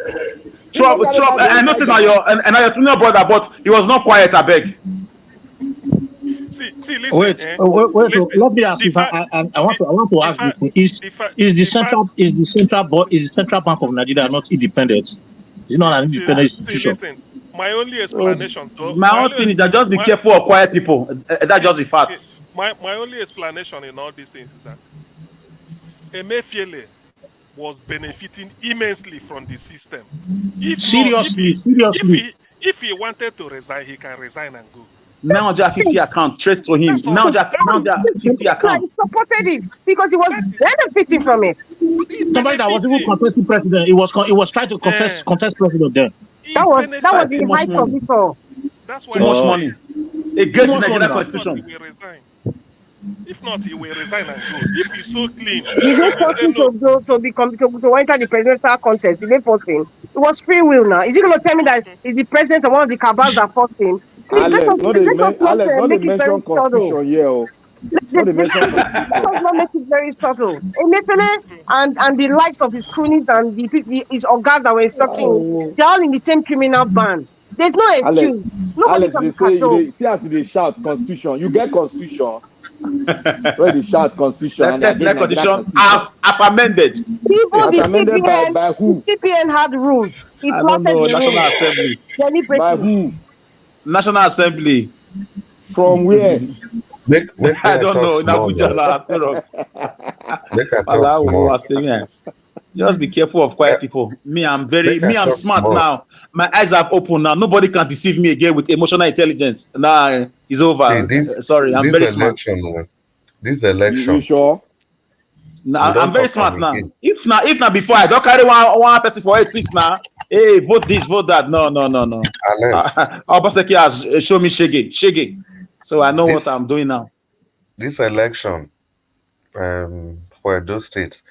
He no carry Trump, Bible I know upside now down. your senior brother, but he was not quiet, I beg. See, listen. Wait, wait. Listen. Let me ask The you. fact, I want to the ask this fact, thing. the fact, Is the the fact. central bank of Nigeria not independent? Is it not an See, independent see, institution? listen. My only So explanation to my own thing is that just be my, careful of quiet people. That's see, just the fact. see, my only explanation in all these things is that Emefiele was benefiting immensely from the system. If not, Seriously. if he wanted to resign, he can resign and go. 950 account traced to him. That's all. That is 950 He accounts. supported it because he was that is benefiting from it. he Somebody that was even benefiting. contesting president. It was trying to Eh, contest president then. he That was Too the benefited. much height of money. it all. That's Too why much I'm Oh, money. saying. Against too the much Nigerian money If not, he constitution. will resign. If not, he will resign and go. If he's so clean, Did they he will force say him no. to go to enter the presidential contest? Did they force him? It was free will now. Is he going to tell me that he's the president of one of the cabals that forced him? Please let us Alex, not they make it very mention subtle. constitution here. Oh. Not they mention Let constitution. us not make it very subtle. Emefiele It's true. and the likes of his cronies and his organs that were instructing him, Oh. they're all in the same criminal band. There's no Alex, excuse. Nobody Alex, can they be say cajoled. see as they shout constitution. You get constitution. Where they shout constitution and Let's against let Nigeria constitution constitution. as amended. Even As the amended CPN, by the who? CPN had rules. He I don't plotted know. the National rules Assembly. By deliberately. who? National Assembly. From where? Make me I I don't talk know. In small. Abuja, No. now, so rock. Make I talk Wallah, we small. are saying, just be careful of Eh, quiet people. Make I I'm talk smart small. now. My eyes have opened now. Nobody can deceive me again with emotional intelligence. Nah, it's See over. this Sorry, I'm this very smart. election, this You election, sure? we Now, I'm don't very talk am smart now. again. If not before, I don't carry one person for 8-6 now. Hey, vote this, vote that. No. Unless Obaseki has shown me shege. So I know what this I'm doing now. this election for Edo State,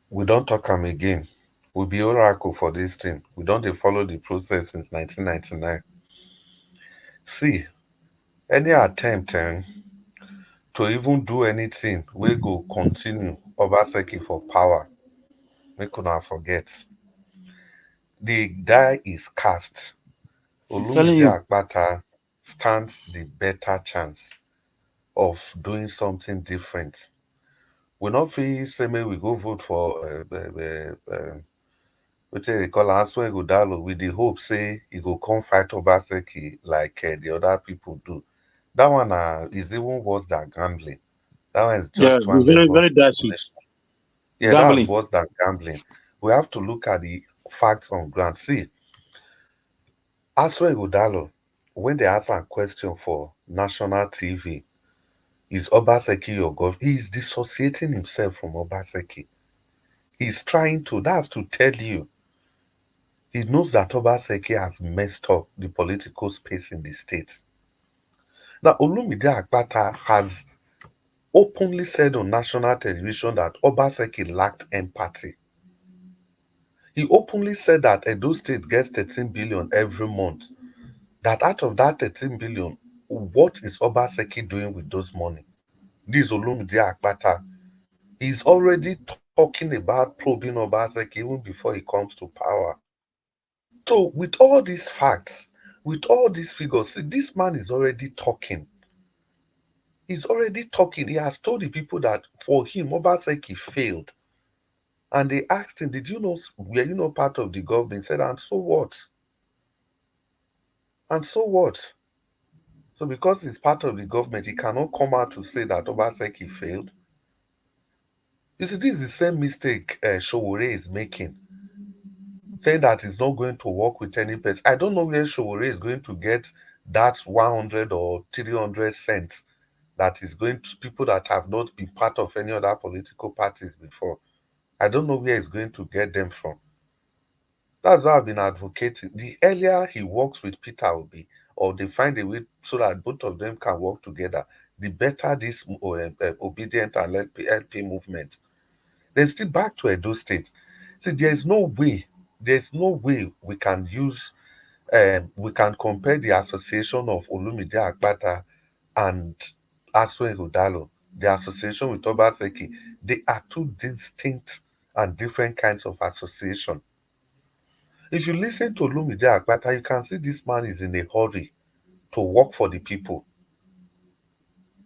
we don't talk am again. We be oracle for this thing. We don't dey follow the process since 1999. See, any attempt to even do anything we go continue Obaseki for power, make una forget. The die is cast. I'm telling Olumide you. Akpata stands the better chance of doing something different. We not feel say make we go vote for wetin they call Answer Godalo with the hope say he go come fight Obaseki like the other people do. That one is even worse than gambling. That one is Yeah, just one it's very, level of very dicey. manipulation. Yeah, that's Gambling. worse than gambling. We have to look at the facts on ground. See, Answer Godalo, when they ask a question for national TV, is Obaseki your God? He is dissociating himself from Obaseki. He's trying to, that's to tell you, he knows that Obaseki has messed up the political space in the states. Now, Olumide Akpata has openly said on national television that Obaseki lacked empathy. He openly said that Edo State gets 13 billion every month. That out of that 13 billion, what is Obaseki doing with those money? This Olumide Akpata. He's already talking about probing Obaseki even before he comes to power. So, with all these facts, with all these figures, see, this man is already talking. He's already talking. He has told the people that for him, Obaseki failed. And they asked him, did you know, were you not part of the government? He said, and so what? And so what? So because he's part of the government, he cannot come out to say that Obaseki failed. You see, this is the same mistake Showore is making, saying that he's not going to work with any person. I don't know where Showore is going to get that 100 or 300 cents that is going to people that have not been part of any other political parties before. I don't know where he's going to get them from. That's what I've been advocating. The earlier he works with Peter Obi, or they find a way so that both of them can work together, the better this obedient and LP movement. Then still back to Edo State. See, there's no way we can compare the association of Olumide Akpata and Aswe Hudalo, the association with Obaseki. They are two distinct and different kinds of association. If you listen to Olumide Akpata, you can see this man is in a hurry to work for the people.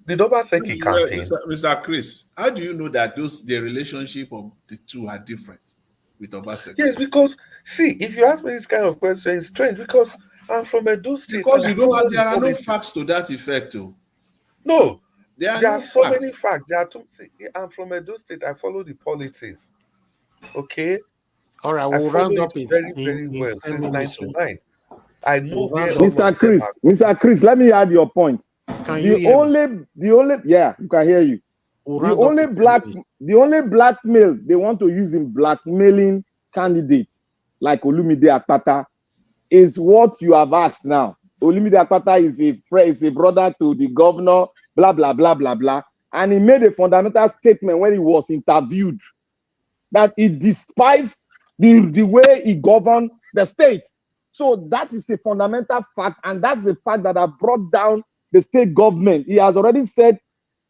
Did Obaseki Well, campaign? Mr. Chris, how do you know that the relationship of the two are different with Obaseki? Yes, because see, if you ask me this kind of question, it's strange because I'm from Edo State Because and I you don't follow have, the there are no politics. facts to that effect, too. No, There are there no are so many facts. facts. There are too, see, I'm from Edo State. I follow the politics. Okay, All right, I we'll follow round it up in, very, in, very in well 10 since minutes. So '99. I know we'll where round up. all of Mr. them Chris, are. Mr. Chris, let me add your point. Can you hear me? Yeah, you can hear you. We'll The round up only in 10 black, minutes. the only blackmail they want to use in blackmailing candidates like Olumide Akpata is what you have asked now. Olumide Akpata is a brother to the governor, blah blah blah blah blah, and he made a fundamental statement when he was interviewed that he despised the way he governed the state. So that is a fundamental fact, and that's the fact that have brought down the state government. He has already said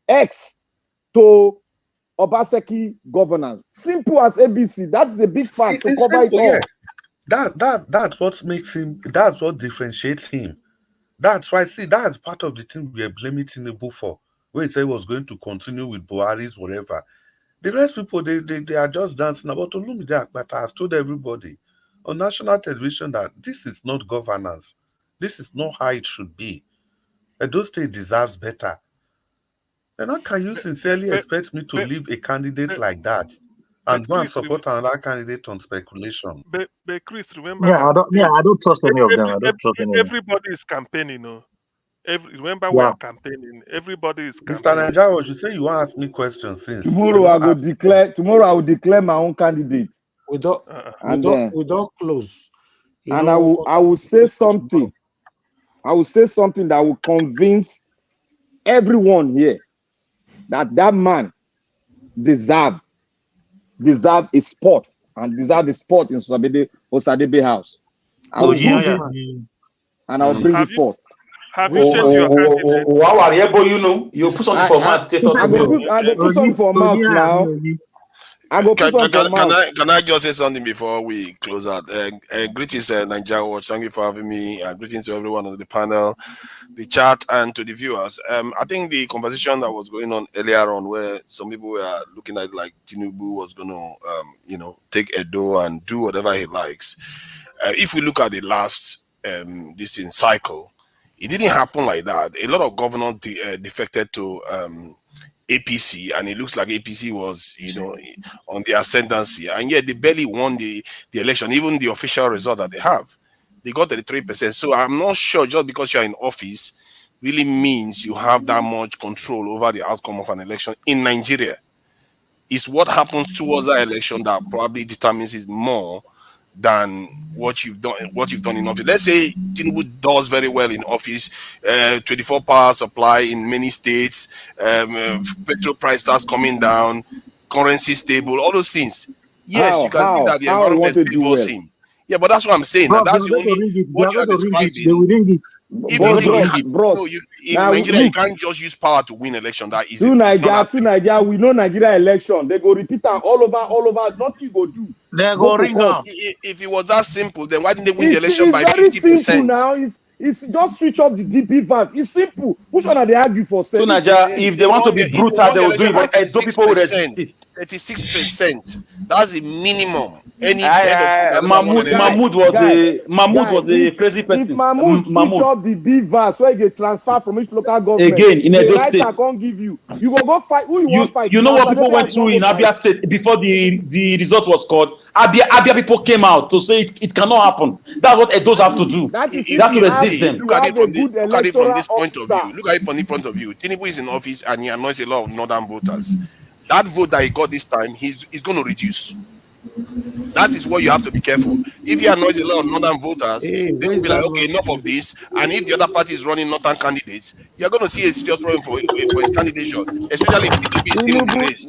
X to Obaseki governance. Simple as ABC. That's the big fact to It's cover it simple, yeah. all. That's what makes him. That's what differentiates him. That's why, see, that's part of the thing we are blaming Tinubu for. When he said he was going to continue with Buhari's whatever. The rest people, they are just dancing about Olumide Akpata has told everybody on national television that this is not governance. This is not how it should be. Edo State deserves better. And how can you sincerely But, expect me to but, leave a candidate but, like that and but go and Chris, support another candidate on speculation? but Chris, remember Yeah, that I don't trust any of them. I don't trust any of them. everybody is campaigning. Remember we Yeah. are campaigning. Everybody is Mr. campaigning. Najaro, you say you want to ask me questions since. Tomorrow I go declare. Tomorrow I will declare my own candidate, We don't and then close. You and know, I will say something. I will say something that will convince everyone here that man deserve a spot and deserve a spot in Osadebe house. I will prove it and I will bring it forth. Have you changed your candidate? You know, you put something for mouth. I go put something for mouth now. I go put something for mouth. Can I just say something before we close out? Greetings, Nigeria Watch. Thank you for having me. Greetings to everyone on the panel, the chat, and to the viewers. I think the conversation that was going on earlier on, where some people were looking at like Tinubu was going to, take Edo and do whatever he likes. If we look at the last this in cycle, it didn't happen like that. A lot of governors defected to APC, and it looks like APC was, on the ascendancy, and yet they barely won the election, even the official result that they have. They got 33%. So I'm not sure just because you're in office really means you have that much control over the outcome of an election in Nigeria. It's what happens towards that election that probably determines it more than what you've done in office. Let's say Tinubu does very well in office, 24 power supply in many states, petrol price starts coming down, currency stable, all those things. Yes, you can see that the environment favors him. Yeah, but that's what I'm saying. And that's the only what you are describing. They will ring it. In Nigeria, you can't just use power to win election that easy. To Nigeria, we know Nigeria election. They go repeat that all over. Nothing go do. They go ring out. If it was that simple, then why didn't they win the election by 50%? It's very simple now. It's just switch off the DP van. It's simple. Which one are they argue for? So Nigeria, if they want to be brutal, they will do it. But Edo people will resist it. 36%. That's the minimum. Mahmoud was a crazy person. If Mahmoud switch off the BVAS, so he get transfer from each local government. Again, in Edo State, I can't give you. You go fight. Who you want fight? You know what people went through in Abia State before the result was called. Abia people came out to say it cannot happen. That's what Edos have to do. They have to resist them. Look at it from this point of view. Look at it from the point of view. Tinubu is in office and he annoys a lot of northern voters. That vote that he got this time, he's going to reduce. That is what you have to be careful. If he annoys a lot of northern voters, they will be like, okay, enough of this. And if the other party is running northern candidates, you're going to see a serious problem for his candidature, especially if PDP is still in the race.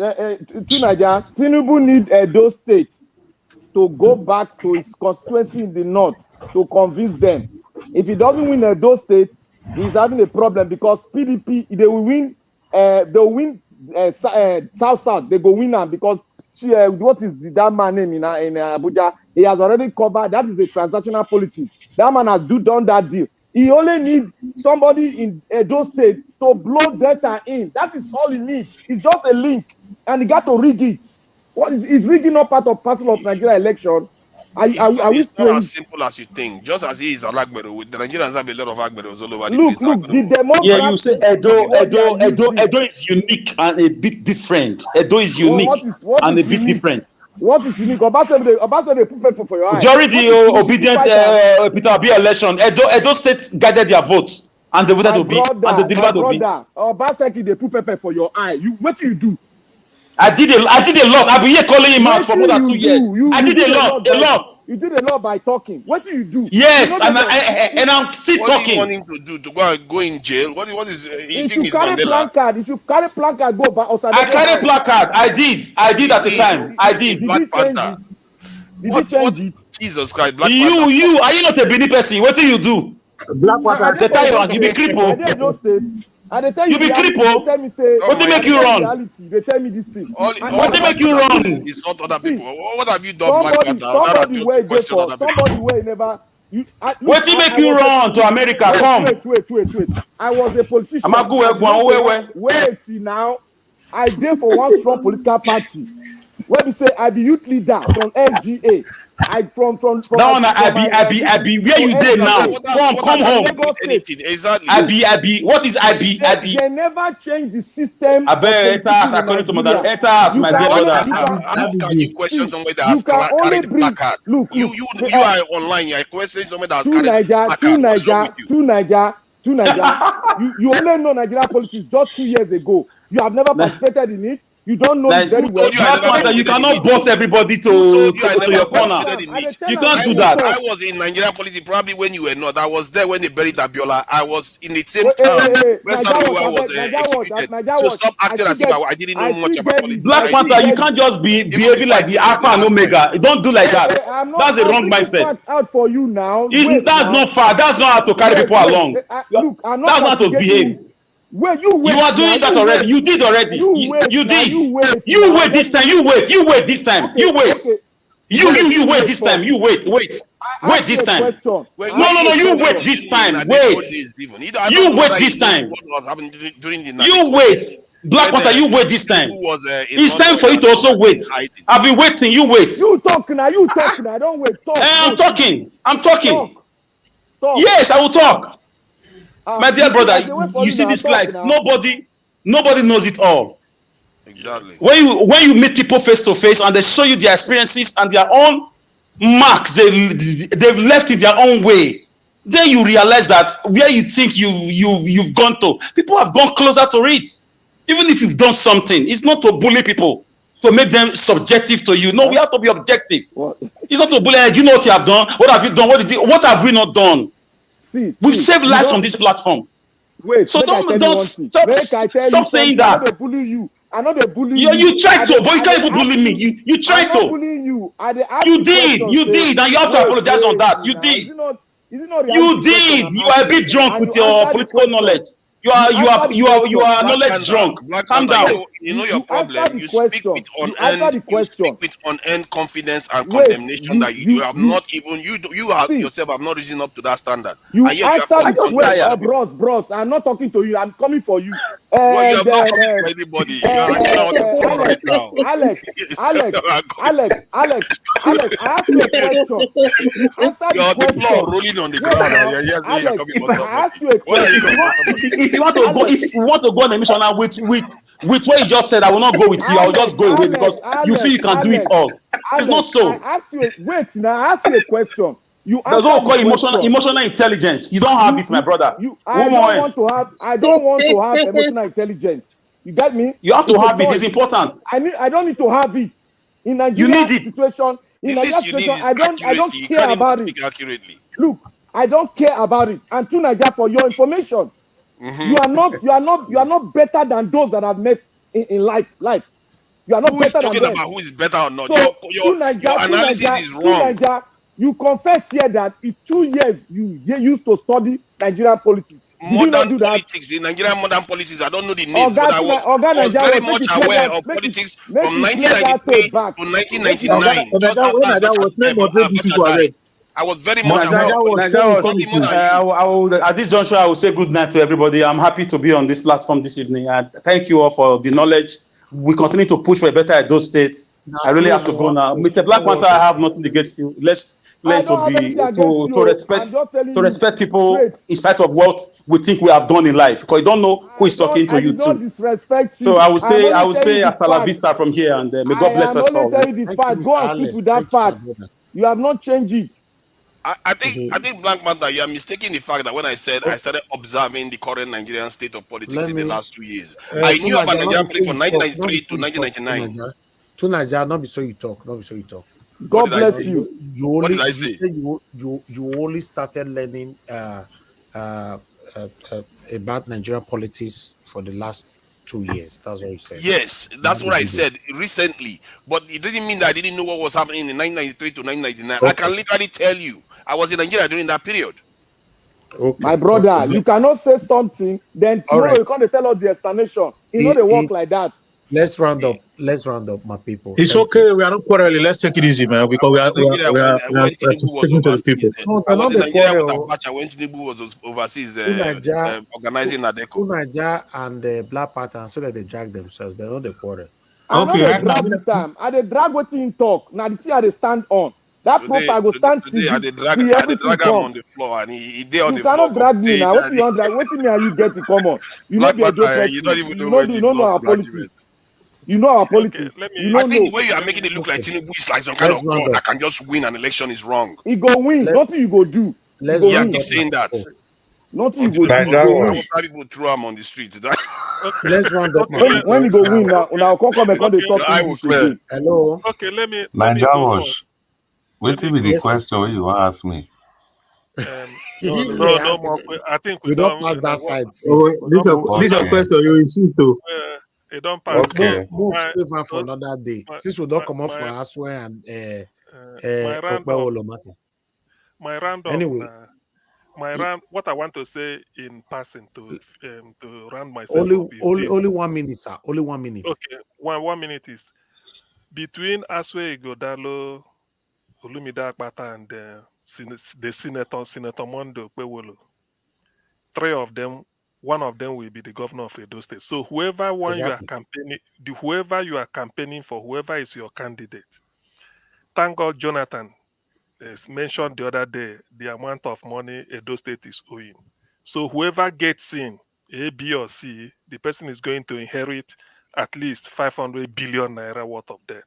Tinubu need Edo State to go back to his constituency in the north to convince them. If he doesn't win Edo State, he's having a problem because PDP, they will win. They'll win South. They go win them because what is that man name in Abuja? He has already covered. That is a transactional politics. That man has done that deal. He only needs somebody in Edo State to blow data in. That is all he needs. It's just a link, and he got to rig it. What is rigging not part of parcel of Nigeria election? It's not as simple as you think. Just as he is Alagbero, the Nigerians have a lot of Agberos all over the place. Look, the Democrats. Yeah, you say Edo is unique and a bit different. Edo is unique and a bit different. What is unique about the put for your eye? During the obedient Peter Obi election, Edo State gathered their votes and they voted Obi and they delivered Obi. Obaseki, they put pepper for your eye. What do you do? I did a lot. I've been here calling him out for more than 2 years. I did a lot. You did a lot by talking. What do you do? Yes, and I'm still talking. What do you want him to do? To go in jail? What is he think he's Mandela? If you carry placard, go back. I carry placard. I did at the time. I did. Black Panther. What? Jesus Christ, Black Panther. You are you not a Benin person? What do you do? Black Panther. They tell you be cripple. And they tell you be cripple. They tell me say, what do make you run? They tell me this thing. What do make you run? It's not other people. What have you done, Black Panther? Somebody where never. What do make you run to America? Come. Wait. I was a politician. Wait now. I did for one strong political party. Where we say I be youth leader from FGA. from That one, my where you there now? Come home. Lagos State. Exactly. What is IB? They never changed the system. I bet according to Mother Etas, my dear brother. How can you question somebody that you has can only carried bring placard? look. You are online. You are questioning somebody that has carried to Niger. You only know Nigerian politics just 2 years ago. You have never participated in it. You don't know it very well. You cannot boss everybody to your corner. You can't do that. I was in Nigerian politics probably when you were not. I was there when they buried Abiola. I was in the same town where Samuel was executed. So stop acting as if I didn't know much about politics. Black Panther, you can't just be behaving like the Alpha and Omega. Don't do like that. That's a wrong mindset. Out for you now. That's not far. That's not how to carry people along. Look, that's not to behave. You are doing that already. You did already. You did. You wait this time. You wait this time. You wait. You wait this time. You wait this time. No. You wait this time. Wait. You wait this time. You wait. Black Panther, you wait this time. It's time for you to also wait. I've been waiting. You wait. You talk now. Don't wait. Talk. I'm talking. Yes, I will talk. My dear brother, you see this life. Nobody knows it all. Exactly. When you meet people face to face and they show you their experiences and their own marks they've left in their own way, then you realize that where you think you've gone to, people have gone closer to it. Even if you've done something, it's not to bully people, to make them subjective to you. No, we have to be objective. It's not to bully. Do you know what you have done? What have you done? What have we not done? We've saved lives on this platform. Wait, so don't stop saying that. I bully you. I know they bully you. You tried to, but you can't even bully me. You tried to. Bullying you. You did, and you have to apologize on that. You did. You did. You are a bit drunk with your political knowledge. You are knowledge drunk. Calm down. You know your problem. You speak with unearned confidence and condemnation that you have not even yourself have not risen up to that standard. You answer the question, bros. I'm not talking to you. I'm coming for you. Well, you have not coming for anybody. You are right now. Alex. I ask you a question. Answer the question. Floor rolling on the ground. Yes, you are coming for somebody. I ask you a question. If you want to go on a mission now with what you just said, I will not go with you. I will just go away because you feel you can do it all. It's not so. I ask you a question. There's what we call emotional intelligence. You don't have it, my brother. I don't want to have emotional intelligence. You get me? You have to have it. It's important. I don't need to have it. In Nigerian situation, I don't care about it. Look, I don't care about it. And to Nigeria, for your information, you are not better than those that I've met in life. You are not better than them. Who is better or not? So, your analysis is wrong. You confess here that in 2 years you used to study Nigerian politics. Modern politics, the Nigerian modern politics. I don't know the names, but I was very much aware of politics from 1993 to 1999. I was very much aware. At this juncture, I will say good night to everybody. I'm happy to be on this platform this evening. And thank you all for the knowledge. We continue to push for a better Edo State. I really have to go now. Mr. Black Panther, I have nothing against you. Let's learn to respect people in spite of what we think we have done in life. Because you don't know who is talking to you too. So I will say hasta la vista from here, and may God bless us all. Go and stick with that fact. You have not changed it. I think Black Panther, you are mistaking the fact that when I said I started observing the current Nigerian state of politics in the last 2 years, I knew about Nigerian politics from 1993 to 1999. To Nigeria, not be so you talk. God bless you. What did I say? You only started learning about Nigerian politics for the last 2 years. That's what you said. Yes, that's what I said recently. But it didn't mean that I didn't know what was happening in 1993 to 1999. Okay. I can literally tell you, I was in Nigeria during that period. Okay. My brother, you cannot say something, then tomorrow you can't tell us the explanation. You know they work like that. Let's round up, my people. It's okay. We are not quarreling. Let's take it easy, man, because we are speaking to the people. I was in Nigeria with Abacha when Tinubu was overseas organizing Nadeko. Nigeria and Black Panther, so that they drag themselves. They're not the quarrel. I know they drag with time. I they drag what you talk. Now the thing they stand on. That profile go stand Today I till did drag everything him on come. the floor and he did on You the floor cannot for drag me now. days. What you want drag? What me and you get to come on? You know Black be a Joe Panther, you don't person. even know when You he don't know lost our the argument. politics. You know our Okay, politics. let me. You I don't think know. the way you are Let me. making it look like Tinubu is like some kind Let's of round god up. that can just win an election is wrong. He go win. Let, Nothing you go do. You let's go Yeah, round win. keep up now. saying that. Nothing you Until go do. You Niger go I win. will Watch. start people throw him on the street. Okay, Let's round up okay, now. When you go People. win now, okay, come and they okay, Your talk eye will English clear. again. Hello. okay. Let me Niger do one. Watch. Let What me be the go. Yes, sir. question when you ask me? No, no Ask more. him. I think we We don't don't. pass that What, side, Oh, sis. We this don't your go to hold this that your on. side. question. You insist to. It don't pass. Move, Okay. move, My, save her for uh, another day. my, Since we don't come up for my, Aswe and my Okpe roundup. Olomati. My roundup. Anyway, What I want to say in passing to round myself up is this. only 1 minute, sir. Only 1 minute. Okay, 1 minute is between Aswe Igodalo, Olumide Akpata, and the Senator Mondo Kpewolo. Three of them, one of them will be the governor of Edo State. So whoever Exactly. whoever you are campaigning for, whoever is your candidate, thank God Jonathan has mentioned the other day the amount of money Edo State is owing. So whoever gets in, A, B, or C, the person is going to inherit at least 500 billion naira worth of debt.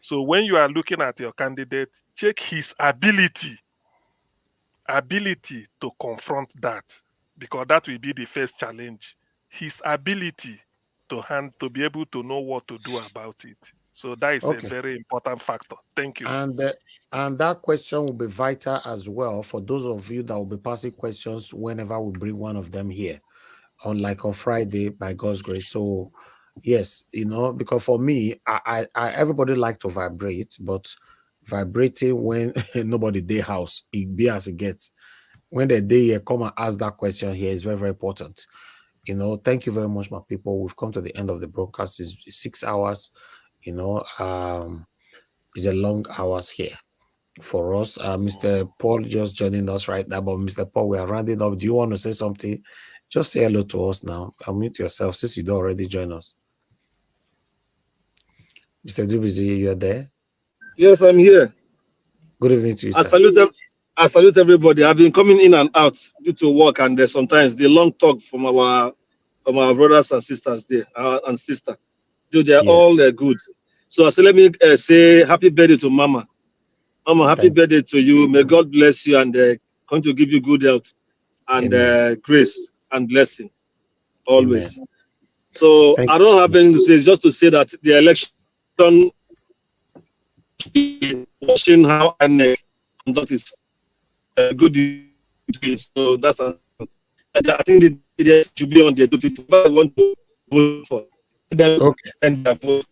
So when you are looking at your candidate, check his ability to confront that, because that will be the first challenge. His ability to be able to know what to do about it. So that is a Okay. very important factor. Thank you. And that question will be vital as well for those of you that will be passing questions whenever we bring one of them here, on Friday by God's grace. So yes, because for me, I everybody like to vibrate, but vibrating when nobody day house, it be as it gets. When the day here come and ask that question here is very, very important. Thank you very much, my people. We've come to the end of the broadcast. It's 6 hours. It's a long hours here for us. Mr. Paul just joining us right now, but Mr. Paul, we are rounding up. Do you want to say something? Just say hello to us now. Unmute yourself since you don't already join us. Mr. Dubizi, you are there? Yes, I'm here. Good evening to you, I sir. salute everybody. I've been coming in and out due to work, and there's sometimes the long talk from our brothers and sisters there and sister. They're all good. So I say, let me say happy birthday to Mama. Mama, happy birthday to you. May God bless you and going to give you good health and grace and blessing always. Amen. So I don't have anything to say. It's just to say that the election, watching how INEC conduct is good. So that's I think they should be on the people I want to vote for. Okay. And vote.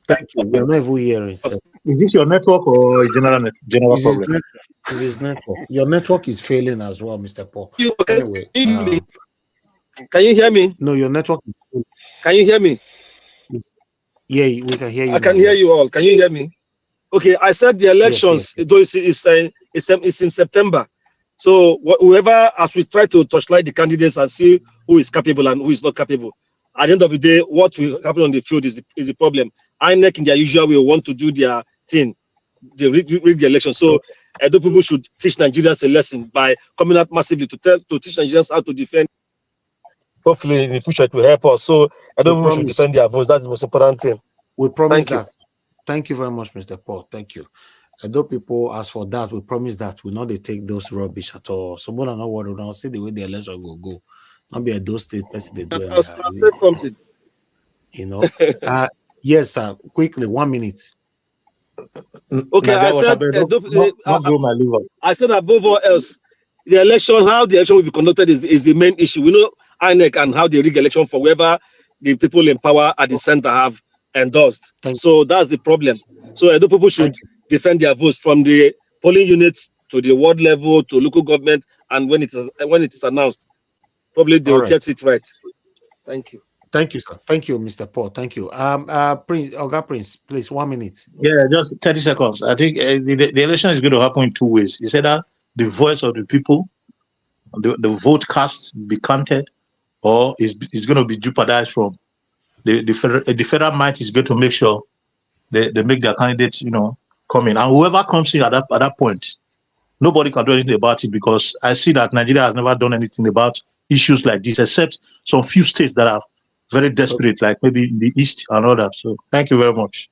Thank you. We're not even hearing. Sir. Is this your network or a general problem? It is network. Your network is failing as well, Mr. Paul. Anyway, can you hear me? No, your network is failing. Can you hear me? Yeah, we can hear you. I can hear you all. Can you hear me? Okay, I said the elections, though it's in September. So whoever, as we try to touchlight the candidates and see who is capable and who is not capable, at the end of the day, what will happen on the field is the problem. INEC in their usual way want to do their thing, they rig the election. So Edo people should teach Nigerians a lesson by coming out massively to teach Nigerians how to defend. Hopefully, in the future, it will help us. So Edo people should defend their voice. That's the most important thing. We promise that. Thank you very much, Mr. Paul. Thank you. Edo people, as for that, we promise that we not they take those rubbish at all. So more than not worry, now see the way the election will go. Not be a those state person they do. I'll say something. Yes, sir. Quickly, 1 minute. Okay, I said I said above all else, the election, how the election will be conducted is the main issue. We know INEC and how they rig election for whoever the people in power at the center have endorsed. So that's the problem. So Edo people should defend their votes from the polling units to the ward level to local government, and when it is announced, probably they will get it right. Thank you. Thank you, sir. Thank you, Mr. Paul. Thank you. Prince, Oga Prince, please, 1 minute. Yeah, just 30 seconds. I think the election is going to happen in two ways. You said that the voice of the people, the vote cast be counted, or is going to be jeopardized from the federal might is going to make sure they make their candidates, coming, and whoever comes in at that point, nobody can do anything about it, because I see that Nigeria has never done anything about issues like this, except some few states that are very desperate, like maybe in the East and all that. So thank you very much.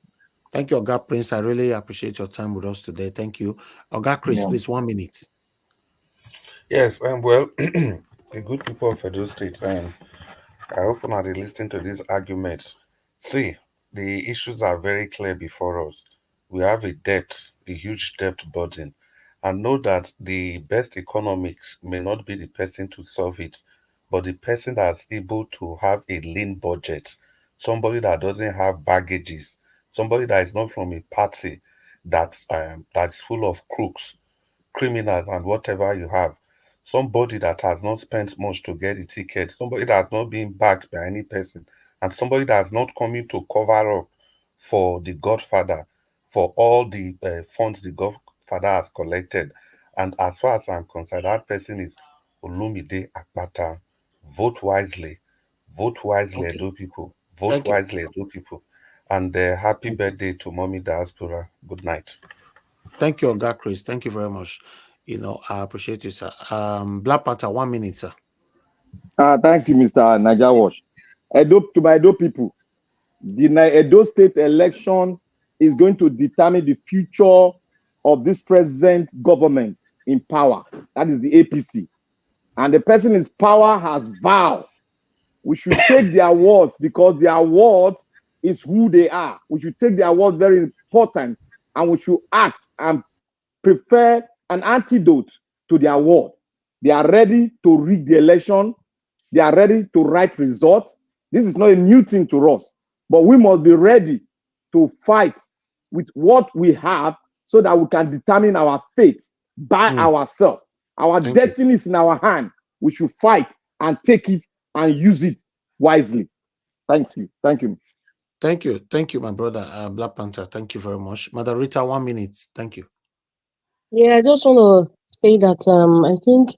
Thank you, Oga Prince. I really appreciate your time with us today. Thank you. Oga Chris, please, 1 minute. Yes, well, the good people of Edo State, I hope now they listen to these arguments. See, the issues are very clear before us. We have a huge debt burden, and know that the best economics may not be the person to solve it, but the person that's able to have a lean budget, somebody that doesn't have baggages, somebody that is not from a party that's full of crooks, criminals, and whatever you have. Somebody that has not spent much to get a ticket, somebody that has not been backed by any person, and somebody that has not come in to cover up for the Godfather, for all the funds the Godfather has collected. And as far as I'm concerned, that person is Olumide Akpata. Vote wisely. Vote wisely, Okay. Edo people. Vote Thank you. wisely, Edo people. And happy birthday to Mommy Diaspora. Good night. Thank you, Oga Chris. Thank you very much. I appreciate you, sir. Black Panther, 1 minute, sir. Thank you, Mr. Naija Wash. To my Edo people, the Edo State election is going to determine the future of this present government in power. That is the APC. And the person in power has vowed. We should take their words, because their words is who they are. We should take their words very important, and we should act and prepare an antidote to their word. They are ready to rig the election. They are ready to write results. This is not a new thing to us, but we must be ready to fight with what we have, so that we can determine our fate by ourselves. Our destiny is in our hand. We should fight and take it and use it wisely. Thank you. Thank you. Thank you. Thank you, my brother, Black Panther. Thank you very much. Mother Rita, 1 minute. Thank you. Yeah, I just want to say that I think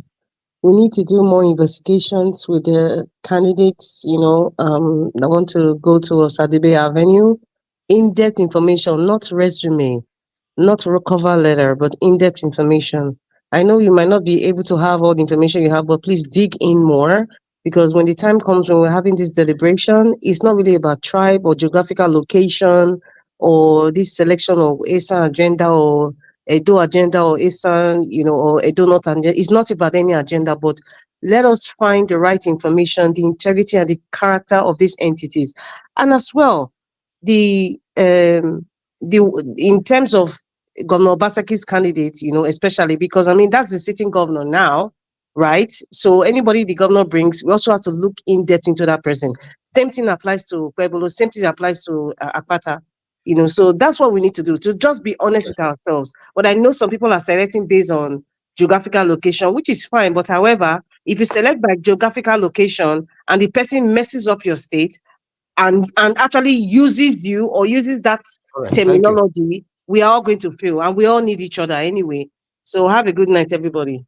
we need to do more investigations with the candidates, that want to go to Osadibe Avenue. In-depth information, not resume, not cover letter, but in-depth information. I know you might not be able to have all the information you have, but please dig in more, because when the time comes when we're having this deliberation, it's not really about tribe or geographical location or this selection of ASA agenda or Edo agenda or ASAN, or Edo not agenda. It's not about any agenda, but let us find the right information, the integrity and the character of these entities. And as well, in terms of Governor Obasaki's candidate, especially because that's the sitting governor now, right? So anybody the governor brings, we also have to look in depth into that person. Same thing applies to Pueblo, same thing applies to Akpata. So that's what we need to do, to just be honest with ourselves. But I know some people are selecting based on geographical location, which is fine. But however, if you select by geographical location and the person messes up your state and actually uses you or uses that terminology, we are all going to fail, and we all need each other anyway. So have a good night, everybody.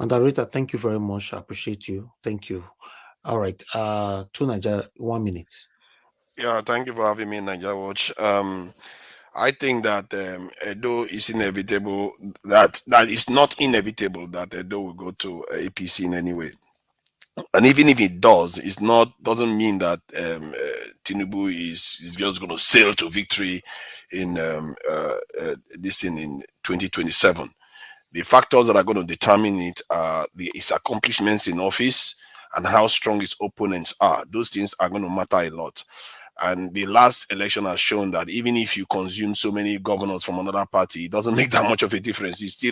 Rita, thank you very much. I appreciate you. Thank you. All right. To Nigeria, 1 minute. Yeah, thank you for having me in Nigeria Watch. I think that Edo is inevitable. That is not inevitable that Edo will go to APC in any way. And even if it does, doesn't mean that Tinubu is just going to sail to victory in this thing in 2027. The factors that are going to determine it are his accomplishments in office and how strong his opponents are. Those things are going to matter a lot. And the last election has shown that even if you consume so many governors from another party, it doesn't make that much of a difference. They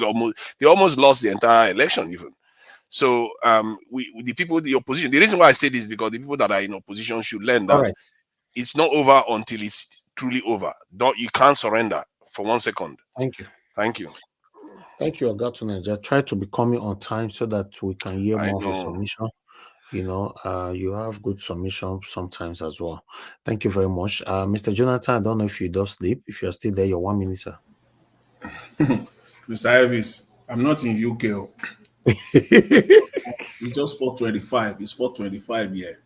almost lost the entire election even. So the opposition, the reason why I say this is because the people that are in opposition should learn that it's not over until it's truly over. You can't surrender for 1 second. Thank you. Thank you. Thank you, Oga Tunaja. Try to be coming on time so that we can hear more of your submission. You have good submission sometimes as well. Thank you very much. Mr. Jonathan, I don't know if you do sleep. If you're still there, you're 1 minute, sir. Mr. Elvis, I'm not in UK. It's just 4:25. It's 4:25 here.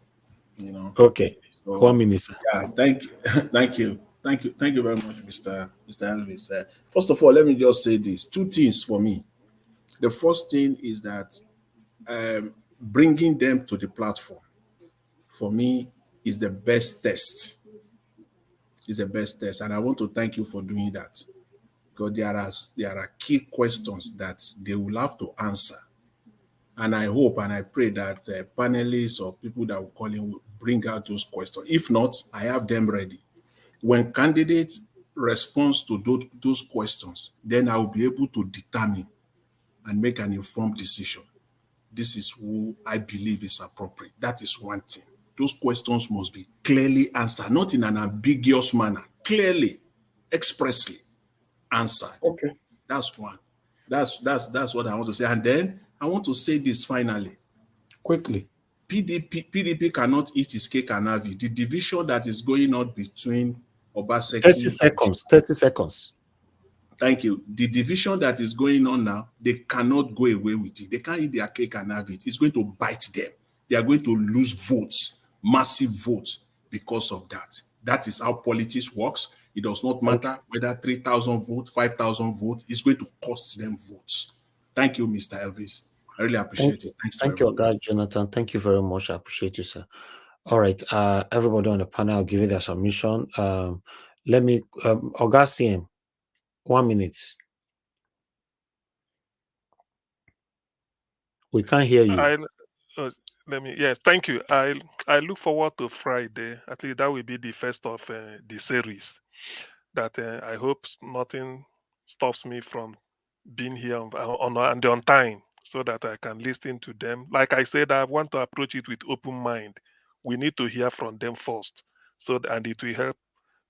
Okay. So, 1 minute, sir. Yeah, thank you. Thank you. Thank you. Thank you very much, Mr. Elvis. First of all, let me just say this. Two things for me. The first thing is that bringing them to the platform, for me, is the best test. Is the best test. And I want to thank you for doing that. Because there are key questions that they will have to answer. And I hope and I pray that panelists or people that will call in will bring out those questions. If not, I have them ready. When candidates respond to those questions, then I will be able to determine and make an informed decision. This is who I believe is appropriate. That is one thing. Those questions must be clearly answered, not in an ambiguous manner, clearly, expressly answered. Okay. That's one. That's what I want to say. And then I want to say this finally. Quickly. PDP cannot eat his cake and have it. The division that is going on between Obaseki. 30 seconds. 30 seconds. Thank you. The division that is going on now, they cannot go away with it. They can't eat their cake and have it. It's going to bite them. They are going to lose votes, massive votes, because of that. That is how politics works. It does not matter whether 3,000 votes, 5,000 votes, it's going to cost them votes. Thank you, Mr. Elvis. I really appreciate it. Thanks to Thank you, everyone. Oga Jonathan. Thank you very much. I appreciate you, sir. All right. Everybody on the panel, I'll give you their submission. Let me, Oga CM, 1 minute. We can't hear you. Yes, thank you. I look forward to Friday. At least that will be the first of the series. That I hope nothing stops me from being here on time, so that I can listen to them. Like I said, I want to approach it with open mind. We need to hear from them first, and it will help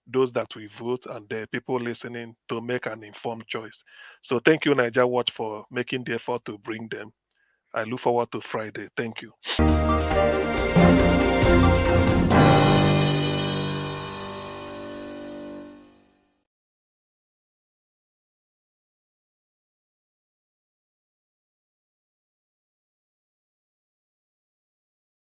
those that we vote and the people listening to make an informed choice. So thank you, Niger Watch, for making the effort to bring them. I look forward to Friday. Thank you.